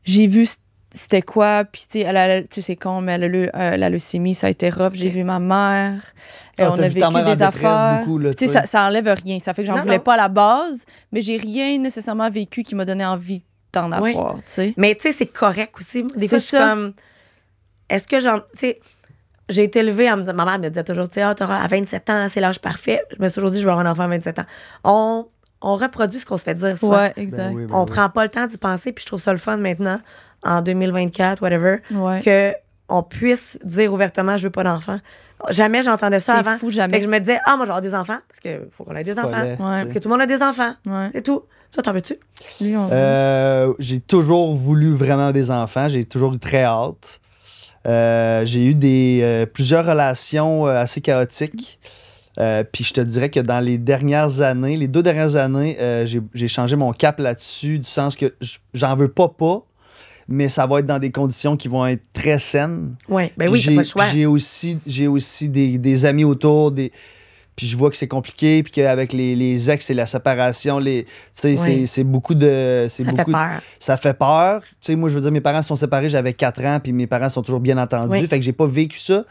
J'ai vu c'était quoi. Puis, tu sais, c'est con, mais elle a eu la leucémie, ça a été rough. J'ai vu ma mère. Ah, On t'as a vu vécu ta mère en des détresse affaires. beaucoup, là, Tu sais, tu sais. ça enlève rien. Ça fait que j'en Non, voulais non. pas à la base, mais j'ai rien nécessairement vécu qui m'a donné envie d'en Oui. avoir, tu sais. Mais tu sais, c'est correct aussi. Des fois, je C'est suis ça. comme... Est-ce que j'en... Tu sais, j'ai été élevée, ma mère me disait toujours, tu sais, à 27 ans, c'est l'âge parfait. Je me suis toujours dit, je vais avoir un enfant à 27 ans. On reproduit ce qu'on se fait dire souvent. Ouais, exact. Ben oui, ben On oui. prend pas le temps d'y penser, puis je trouve ça le fun maintenant, en 2024, whatever, Ouais. qu'on puisse dire ouvertement, je veux pas d'enfant. Jamais j'entendais ça C'est avant. fou, jamais. Fait que je me disais, moi, je vais avoir des enfants, parce qu'il faut qu'on ait des enfants. Fallait, Ouais. tu Parce sais. que tout le monde a des enfants. Ouais. C'est tout. Toi, t'en veux-tu? Lui, on J'ai toujours voulu vraiment des enfants. J'ai toujours eu très hâte. J'ai eu plusieurs relations assez chaotiques. Puis je te dirais que dans les 2 dernières années, j'ai changé mon cap là-dessus, du sens que j'en veux pas, mais ça va être dans des conditions qui vont être très saines. Ouais, ben Puis oui, t'as pas le choix. J'ai aussi des amis autour, puis je vois que c'est compliqué, puis qu'avec les ex et la séparation, tu sais, Oui. c'est beaucoup de... Ça fait peur. Ça fait peur. Tu sais, moi, je veux dire, mes parents se sont séparés, j'avais 4 ans, puis mes parents sont toujours bien entendus. Oui. Fait que j'ai pas vécu ça.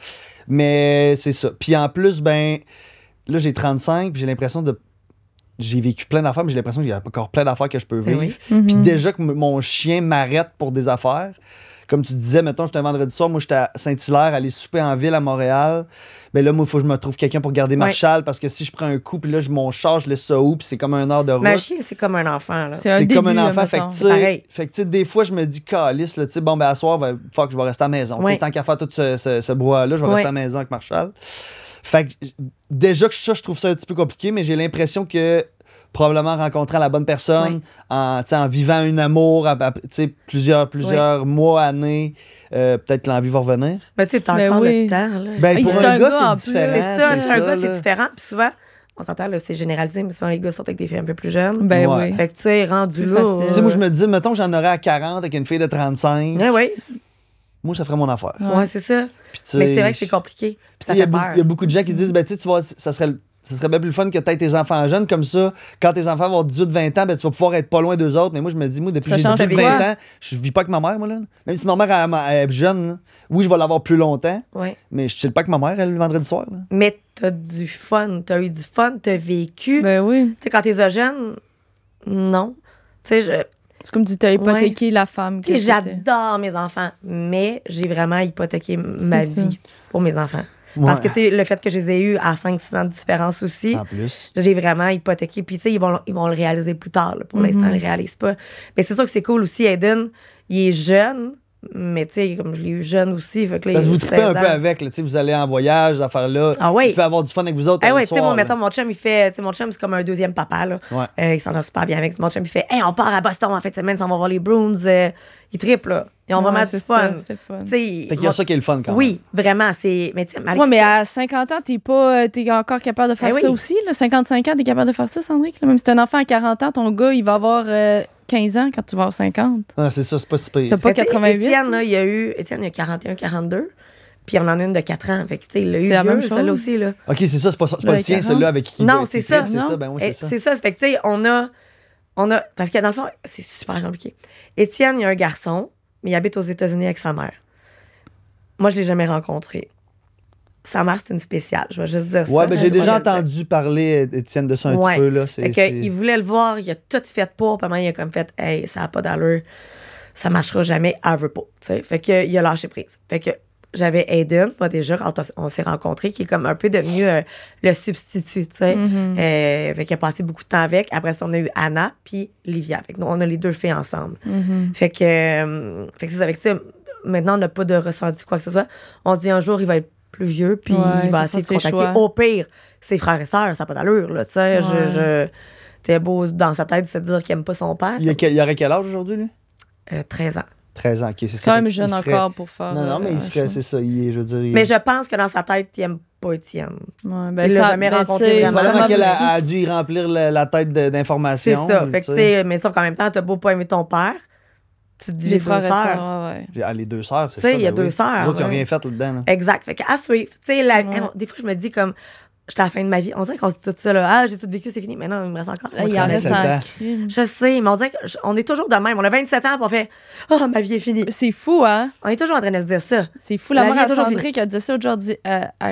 Mais c'est ça. Puis en plus, ben, là, j'ai 35, puis j'ai l'impression de... J'ai vécu plein d'affaires, mais j'ai l'impression qu'il y a encore plein d'affaires que je peux Ben vivre. oui. Puis déjà que mon chien m'arrête pour des affaires. Comme tu disais, mettons, j'étais un vendredi soir, moi, j'étais à Saint-Hilaire, aller souper en ville à Montréal. Ben là, moi, il faut que je me trouve quelqu'un pour garder Marshall, parce que si je prends un coup, puis là, mon char, je laisse ça où, puis c'est comme 1 heure de route. Mais un chien, c'est comme un enfant, là. C'est un C'est comme début, un enfant. là, Fait que, mettons. tu sais, Pareil. fait que, tu sais, des fois, je me dis, calice, là, tu sais, bon, ben, à soir, fuck, je vais rester à la maison. Tu sais, Oui. tant qu'à faire tout ce brouhaha-là, je vais Oui. rester à la maison avec Marshall. Fait que, déjà que ça, je trouve ça un petit peu compliqué, mais j'ai l'impression que probablement rencontrant la bonne personne, Oui. en vivant un amour, plusieurs mois, années, peut-être l'envie va revenir. Mais tu sais, t'as Ben encore oui. le temps. Là. Ben, Ah, pour c'est un un gars, gars en c'est plus. différent. C'est ça, un gars, c'est là. différent. Puis souvent, on s'entend, là, c'est généralisé, mais souvent les gars sortent avec des filles un peu plus jeunes. Ben Ouais. oui. Fait que tu sais, rendu Plus là. facile. Tu sais, moi, je me dis, mettons que j'en aurais à 40 avec une fille de 35. Oui. Moi, ça ferait mon affaire. Ouais, c'est ça. Puis, tu sais, Mais c'est vrai que c'est compliqué. Puis, Ça il y, fait peur. il y a beaucoup de gens qui disent, ben, tu sais, tu vois, ça serait bien plus le fun que tu tes enfants jeunes. Comme ça, quand tes enfants vont avoir 18-20 ans, ben, tu vas pouvoir être pas loin d'eux autres. Mais moi, je me dis, moi, depuis Ça que j'ai change 18-20 quoi? ans, je vis pas avec ma mère, moi, là. Même si ma mère elle est jeune, là. Oui, je vais l'avoir plus longtemps, Ouais. mais je chill pas avec ma mère, elle, le vendredi soir, là. Mais t'as du fun. T'as eu du fun, t'as vécu. Ben oui. Tu sais, quand t'es jeune, non. Tu sais, C'est comme tu t'as hypothéqué la femme. tu sais, que t'étais. j'adore mes enfants, mais j'ai vraiment hypothéqué ma C'est ça. vie pour mes enfants. Parce que, Ouais. tu sais, le fait que je les ai eus à 5-6 ans de différence aussi, En plus. j'ai vraiment hypothéqué. Puis, tu sais, ils vont le réaliser plus tard. Là. Pour l'instant, ils ne le réalisent pas. Mais c'est sûr que c'est cool aussi. Aiden, il est jeune, mais tu sais, comme je l'ai eu jeune aussi. Fait que là, Parce que il a vous trippez un 16 peu ans. avec, là, tu sais, vous allez en voyage, ces affaires-là. Ah oui. Il peut avoir du fun avec vous autres. Ah le ouais, tu sais, soir, moi, là. mettons, mon chum, il fait. Tu sais, mon chum, c'est comme un deuxième papa, là. Ouais. Il s'en a super bien avec. Mon chum, il fait, hey, on part à Boston en fin de semaine, on va voir les Bruins. Il trippe, là. Ils ont vraiment du c'est fun. ça, c'est fun. Tu sais, Fait qu'il y a ça qui est le fun quand même. oui, vraiment. C'est. Mais tu sais, malgré Ouais, mais à 50 ans, t'es encore capable de faire Ben ça oui. aussi. Là. 55 ans, t'es capable de faire ça, Sandrick. Là. Même si t'es un enfant à 40 ans, ton gars, il va avoir 15 ans quand tu vas avoir 50. Ah, c'est ça, c'est pas si pire. T'as pas Mais tu sais, 88. Étienne, là, Étienne, il a 41, 42. Puis on en a une de 4 ans. Fait que, tu sais, il l'a eu C'est la même vieux, celle-là chose. aussi, là. OK, c'est ça, c'est pas Ben, le sien, 40. celui-là avec qui Non, qui c'est ça. trippe, c'est Non. ça, ben oui, Et c'est ça. c'est ça. Fait que, tu sais, on a. Parce que dans le fond, c'est super compliqué. Étienne, il y a un garçon, mais il habite aux États-Unis avec sa mère. Moi, je l'ai jamais rencontré. Sa mère, c'est une spéciale. Je vais juste dire ça. Ouais, ben j'ai Je vais déjà le dire. entendu parler, Étienne, de ça un Ouais. petit peu, là. Fait que, il voulait le voir, il a tout fait pour, puis il a comme fait, hey, ça n'a pas d'allure, ça marchera jamais, elle veut pas. T'sais. Fait que, il a lâché prise. Fait que j'avais Aiden, moi déjà, quand on s'est rencontrés, qui est comme un peu devenu le substitut, tu sais. Fait qu'il a passé beaucoup de temps avec. Après ça, on a eu Anna, puis Livia. Fait que nous, on a les deux filles ensemble. Fait que c'est ça. Fait que, tu sais, maintenant, on n'a pas de ressenti quoi que ce soit. On se dit un jour, il va être plus vieux, puis Ouais, il va il essayer de faut faire ses contacter. choix. Au pire, ses frères et sœurs, ça n'a pas d'allure, là, tu sais. Ouais. T'es beau dans sa tête de se dire qu'il aime pas son père. Il aurait quel âge aujourd'hui, lui? 13 ans. 13 ans, OK, c'est ça. C'est quand Fait même qu'il jeune serait- encore pour faire. Non, non, mais il serait, c'est ça, je veux dire... Mais je pense que dans sa tête, il aime pas Étienne. Ouais, Il l'a jamais rencontré tu sais, vraiment. Probablement comme qu'elle aussi. a dû y remplir la tête C'est d'informations. ça. Fait que, tu sais, mais sauf qu'en même temps, t'as beau pas aimer ton père, tu te dis Les les frères deux et sœurs. sœurs, ouais. Les deux sœurs, c'est Tu sais, ça. il y a ben deux oui. sœurs, Les autres, ils n'ont ouais. rien fait là-dedans. Là. Exact. Fait qu'à suivre. Tu sais, Ouais. des fois, je me dis comme, j'étais à la fin de ma vie. On dirait qu'on se dit tout ça, là. Ah, j'ai tout vécu, c'est fini. Mais non, il me reste encore. Là, il moitié en de ma reste vie. 27 en ans. crime. Je sais, mais on dirait qu'on est toujours de même. On a 27 ans, puis on fait, oh, ma vie est finie. C'est fou, hein? On est toujours en train de se dire ça. C'est fou. La La mère vie est à toujours Sandrine qui a dit ça aujourd'hui,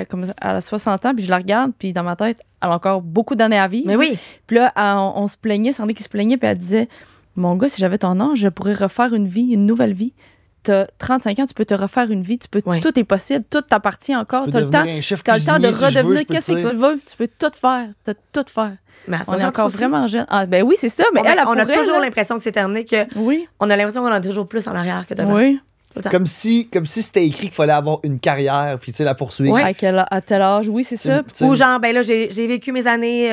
comme à 60 ans, puis je la regarde, puis dans ma tête, elle a encore beaucoup d'années à vivre. Mais oui. Puis là, on se plaignait, Sandrine qui se plaignait, puis elle disait, mon gars, si j'avais ton âge, je pourrais refaire une vie, une nouvelle vie. T'as 35 ans, tu peux te refaire une vie, Ouais. tout est possible, tout t'appartient encore. Tu T'as peux le temps. devenir un chef T'as le temps de cuisinier, si je veux, redevenir je peux qu'est-ce te que dire. tu veux. Tu peux tout faire. T'as tout faire. Mais à On est 60 encore aussi. vraiment jeune. Ah, ben oui, c'est ça. Mais On elle, a pour elle, toujours là- l'impression que c'est terminé, que Oui. on a l'impression qu'on en a toujours plus en arrière que devant. Oui. Tout le temps. Comme si c'était écrit qu'il fallait avoir une carrière, puis tu sais, la poursuivre. Ouais. À tel âge, oui, c'est ça. Tu sais, Ou genre, ben là, j'ai vécu mes années,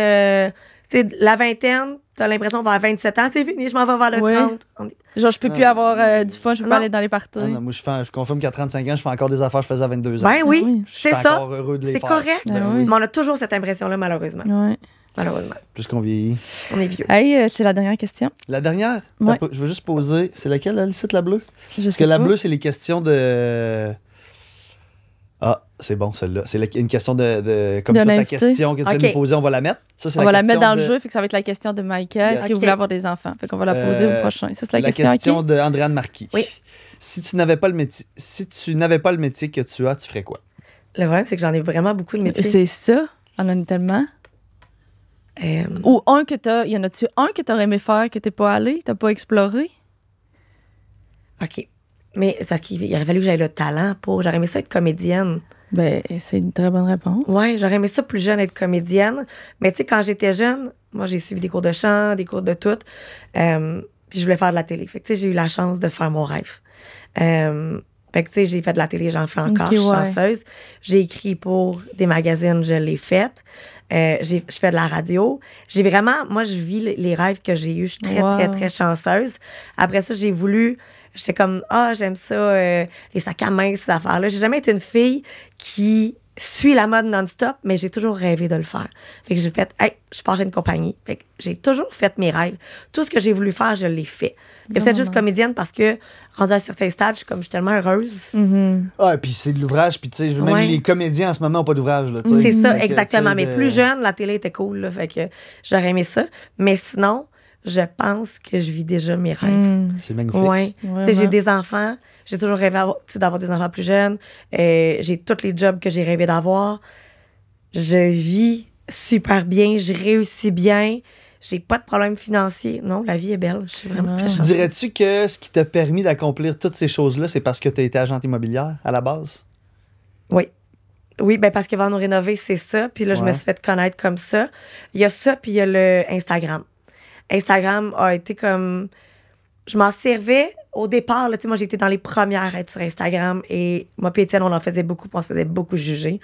tu sais, la vingtaine, t'as l'impression vers 27 ans, c'est fini, je m'en vais vers le Ouais. 30. On dit, Genre, je peux plus avoir du fun, je peux pas Non. aller dans les parties. Ah non, moi, je confirme qu'à 35 ans, je fais encore des affaires que je faisais à 22 ans. ben oui, oui. Je suis c'est ça. encore heureux de les C'est faire. correct. Ben Ben oui. oui. Mais on a toujours cette impression-là, malheureusement. Ouais. Malheureusement. Plus qu'on vieillit. On est vieux. Hey, c'est la dernière question. La dernière, Ouais. je veux juste poser. C'est laquelle, là, le site, la bleue? Je Parce sais que la pas. bleue, c'est les questions de. Ah, c'est bon, celle-là. C'est une question comme De toute ta l'invité. question que tu viens de Ok. nous poser, on va la mettre. Ça, c'est On va la question mettre dans le de- jeu, fait que ça va être la question de Maïka. Est-ce Yes. que vous Ok. voulez avoir des enfants? Fait qu'on va la poser au prochain. Ça, c'est la, La question à qui? de Andréane Marquis. Oui. Si tu n'avais pas le métier que tu as, tu ferais quoi? Le problème, c'est que j'en ai vraiment beaucoup de métiers. C'est ça. On en a tellement. Euh, Ou un que t'as. Y en a-tu un que t'aurais aimé faire, que t'es pas allé, t'as pas exploré? OK. Mais c'est parce qu'il aurait fallu que j'aille le talent pour. J'aurais aimé ça être comédienne. Ben, c'est une très bonne réponse. Ouais, j'aurais aimé ça plus jeune être comédienne. Mais tu sais, quand j'étais jeune, moi, j'ai suivi des cours de chant, des cours de tout. Puis je voulais faire de la télé. Fait que tu sais, j'ai eu la chance de faire mon rêve. Fait que, tu sais, j'ai fait de la télé, j'en fais encore, Ok, je suis ouais. chanceuse. J'ai écrit pour des magazines, je l'ai fait. Je fais de la radio. J'ai vraiment, moi, je vis les rêves que j'ai eus. Je suis très, Wow. très, très chanceuse. Après ça, j'étais comme, j'aime ça, les sacs à main, ces affaires-là. J'ai jamais été une fille qui suit la mode non-stop, mais j'ai toujours rêvé de le faire. Fait que j'ai fait, je pars à une compagnie. Fait que j'ai toujours fait mes rêves. Tout ce que j'ai voulu faire, je l'ai fait. Et peut-être juste comédienne parce que, rendue à un certain stade, je suis tellement heureuse. Ah, puis c'est de l'ouvrage, puis tu sais, même Ouais. les comédiens en ce moment n'ont pas d'ouvrage, là, tu sais. C'est ça, Fait que, exactement. tu sais, Mais plus jeune, la télé était cool, là, fait que j'aurais aimé ça. Mais sinon, je pense que je vis déjà mes rêves. C'est magnifique. Ouais. Tu sais, Vraiment. j'ai des enfants. J'ai toujours rêvé d'avoir des enfants plus jeunes. J'ai tous les jobs que j'ai rêvé d'avoir. Je vis super bien. Je réussis bien. J'ai pas de problème financier. Non, la vie est belle. Je suis vraiment très Tu chanceuse. dirais-tu que ce qui t'a permis d'accomplir toutes ces choses-là, c'est parce que tu as été agente immobilière à la base? Oui. Oui, ben parce que Vendre ou rénover, c'est ça. Puis là, je me Ouais. suis fait connaître comme ça. Il y a ça, puis il y a le Instagram. Instagram a été comme... Je m'en servais au départ. Là, tu sais, moi, j'étais dans les premières à être sur Instagram. Et moi puis Étienne, on en faisait beaucoup. Puis on se faisait beaucoup juger.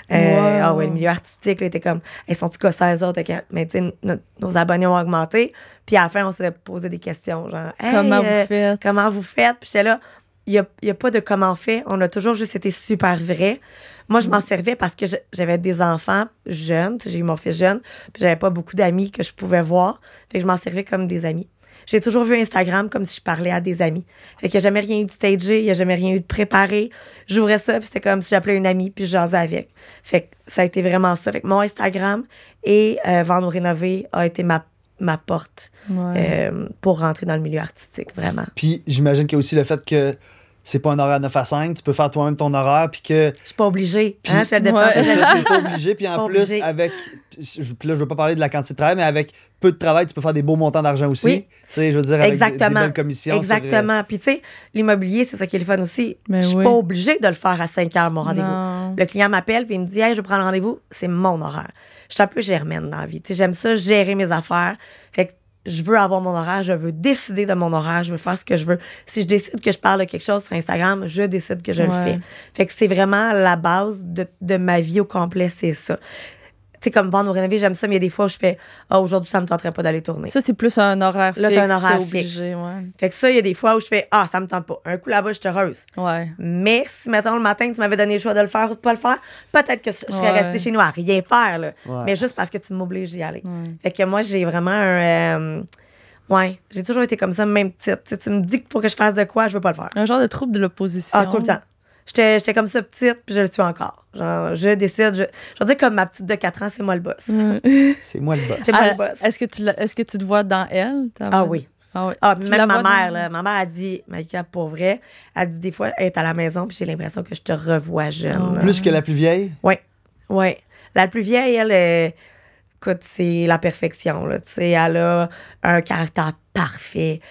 Wow. Ah ouais, le milieu artistique, là, était comme... Elles sont-tu gossées les autres? Mais tu sais, nos abonnés ont augmenté. Puis à la fin, on se posait des questions. Genre, hey, Comment vous faites? Comment vous faites? Puis j'étais là, il n'y a pas de comment on fait. On a toujours juste été super vrai. Moi, je m'en servais parce que j'avais des enfants jeunes. Tu sais, j'ai eu mon fils jeune. Puis j'avais pas beaucoup d'amis que je pouvais voir. Fait que je m'en servais comme des amis. J'ai toujours vu Instagram comme si je parlais à des amis. Fait qu'il n'y a jamais rien eu de stagé, il n'y a jamais rien eu de préparé. J'ouvrais ça, puis c'était comme si j'appelais une amie, puis je jasais avec. Fait que ça a été vraiment ça. Fait que mon Instagram et Vendre ou rénover a été ma porte Ouais. pour rentrer dans le milieu artistique, vraiment. Puis j'imagine qu'il y a aussi le fait que c'est pas un horaire 9 à 5, tu peux faire toi-même ton horaire, puis que Je suis pas obligée. Puis- Hein, je fais le Ouais. c'est dépenser. ça, t'es pas obligé. Puis Je suis en pas plus, obligée. puis là, je veux pas parler de la quantité de travail, mais avec peu de travail, tu peux faire des beaux montants d'argent aussi. Oui. Tu sais, je veux dire, avec des Exactement. belles commissions. Exactement. Puis tu sais, l'immobilier, c'est ça qui est le fun aussi. Ben Je suis oui. pas obligée de le faire à 5 heures, mon rendez-vous. Non. Le client m'appelle puis il me dit, hey, je vais prendre rendez-vous. C'est mon horaire. Je suis un peu germaine dans la vie. Tu sais, j'aime ça, gérer mes affaires. Fait que je veux avoir mon horaire, je veux décider de mon horaire, je veux faire ce que je veux. Si je décide que je parle de quelque chose sur Instagram, je décide que je le Ouais. fais. Fait que c'est vraiment la base de ma vie au complet, c'est ça. Tu sais, comme Vendre ou rénover, j'aime ça, mais il y a des fois où je fais, aujourd'hui, ça me tenterait pas d'aller tourner. Ça, c'est plus un horaire Là, fixe. t'as un horaire t'es obligé, ouais. Fait que ça, il y a des fois où je fais, ça me tente pas. Un coup là-bas, je suis heureuse. Ouais. Mais si, mettons, le matin, tu m'avais donné le choix de le faire ou de pas le faire, peut-être que je serais Ouais. restée chez nous à rien faire, là. Ouais. Mais juste parce que tu m'obliges d'y aller. Ouais. Fait que moi, j'ai vraiment un. Ouais, j'ai toujours été comme ça, même petite. Tu sais, tu me dis qu'il faut que je fasse de quoi, je veux pas le faire. Un genre de trouble de l'opposition. Ah, tout le temps. J'étais comme ça petite, puis je le suis encore. Genre, je décide. Je veux dire, comme ma petite de 4 ans, c'est moi le boss. Ouais. C'est moi le boss. C'est moi Ah, le boss. Est-ce que tu te vois dans elle? Ah oui. Ah oui. Ah, Tu puis la même ma vois dans- mère, là. Ma mère a dit, Maïka, pour vrai, elle dit des fois, elle est à la maison, puis j'ai l'impression que je te revois jeune. Ah. Plus que la plus vieille. Oui, oui. La plus vieille, elle, écoute, c'est la perfection, là. Tu sais, elle a un caractère parfait,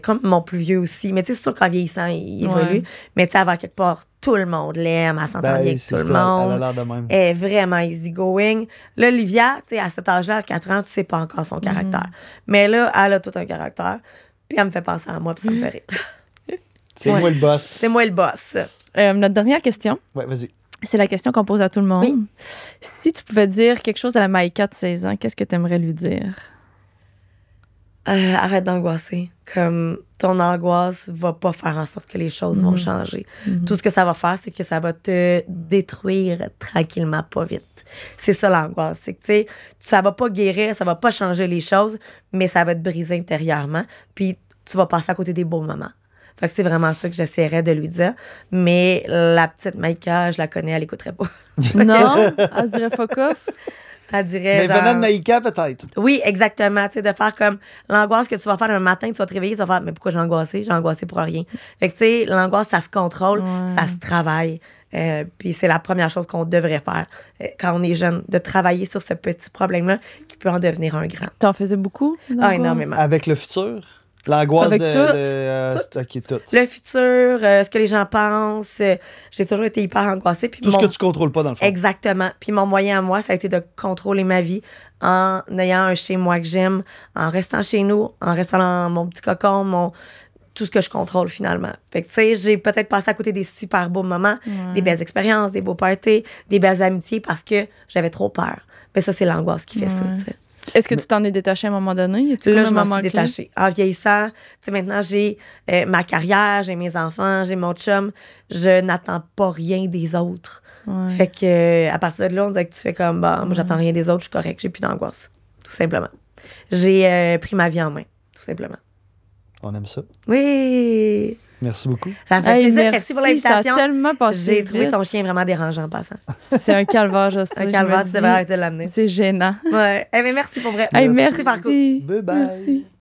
comme mon plus vieux aussi. Mais tu sais, c'est sûr qu'en vieillissant, il évolue. Ouais. Mais tu sais, avant quelque part, tout le monde l'aime, elle s'entend bien avec c'est tout le ça, Elle a monde. l'air de même. Elle est vraiment easy-going. Là, Olivia, tu sais, à cet âge-là, à 4 ans, tu sais pas encore son caractère. Mais là, elle a tout un caractère. Puis elle me fait penser à moi, puis ça me fait rire. C'est Ouais. moi le boss. C'est moi le boss. Notre dernière question, Ouais, vas-y. c'est la question qu'on pose à tout le monde. Oui. Si tu pouvais dire quelque chose à la Maïka de 16 ans, qu'est-ce que tu aimerais lui dire? Arrête d'angoisser. Comme ton angoisse va pas faire en sorte que les choses vont changer. Tout ce que ça va faire, c'est que ça va te détruire tranquillement, pas vite. C'est ça l'angoisse. C'est que, tu sais, ça va pas guérir, ça va pas changer les choses, mais ça va te briser intérieurement. Puis tu vas passer à côté des beaux moments. Fait que c'est vraiment ça que j'essaierais de lui dire. Mais la petite Maïka, je la connais, elle écouterait pas. Non? Elle se dirait fuck off? Elle dirait. Mais genre- venant de Maïka, peut-être. Oui, exactement. Tu sais, de faire comme l'angoisse que tu vas faire un matin, tu vas te réveiller, tu vas faire, mais pourquoi j'ai angoissé? J'ai angoissé pour rien. Fait que, tu sais, l'angoisse, ça se contrôle, Ouais. ça se travaille. Puis c'est la première chose qu'on devrait faire quand on est jeune, de travailler sur ce petit problème-là qui peut en devenir un grand. T'en faisais beaucoup? d'angoisse? énormément. Avec le futur. L'angoisse Avec de. tout. OK, tout. Le futur, ce que les gens pensent, j'ai toujours été hyper angoissée. Puis Tout ce mon- que tu contrôles pas, dans le fond. Exactement. Puis mon moyen à moi, ça a été de contrôler ma vie en ayant un chez moi que j'aime, en restant chez nous, en restant dans mon petit cocon, tout ce que je contrôle finalement. Fait que, tu sais, j'ai peut-être passé à côté des super beaux moments, des belles expériences, des beaux parties, des belles amitiés parce que j'avais trop peur. Mais ça, c'est l'angoisse qui fait ça, tu sais. Est-ce que tu t'en es détaché à un moment donné? Y a-tu Là, comme je un m'en moment suis clé? détachée. En vieillissant, tu sais, maintenant, j'ai ma carrière, j'ai mes enfants, j'ai mon chum. Je n'attends pas rien des autres. Ouais. Fait que à partir de là, on dirait que tu fais comme, bah, moi, j'attends rien des autres, je suis correct, j'ai plus d'angoisse. Tout simplement. J'ai pris ma vie en main, tout simplement. On aime ça. Oui! Merci beaucoup. Ça me fait Hey, plaisir. Merci pour l'invitation. Ça a tellement passé J'ai trouvé vite. ton chien vraiment dérangeant en passant. C'est un calvaire, je sais. Un je calvaire, me tu dis. devrais arrêter de l'amener. C'est gênant. Ouais. Eh, mais merci pour vrai. Hey, Merci. merci. Bye bye. Merci.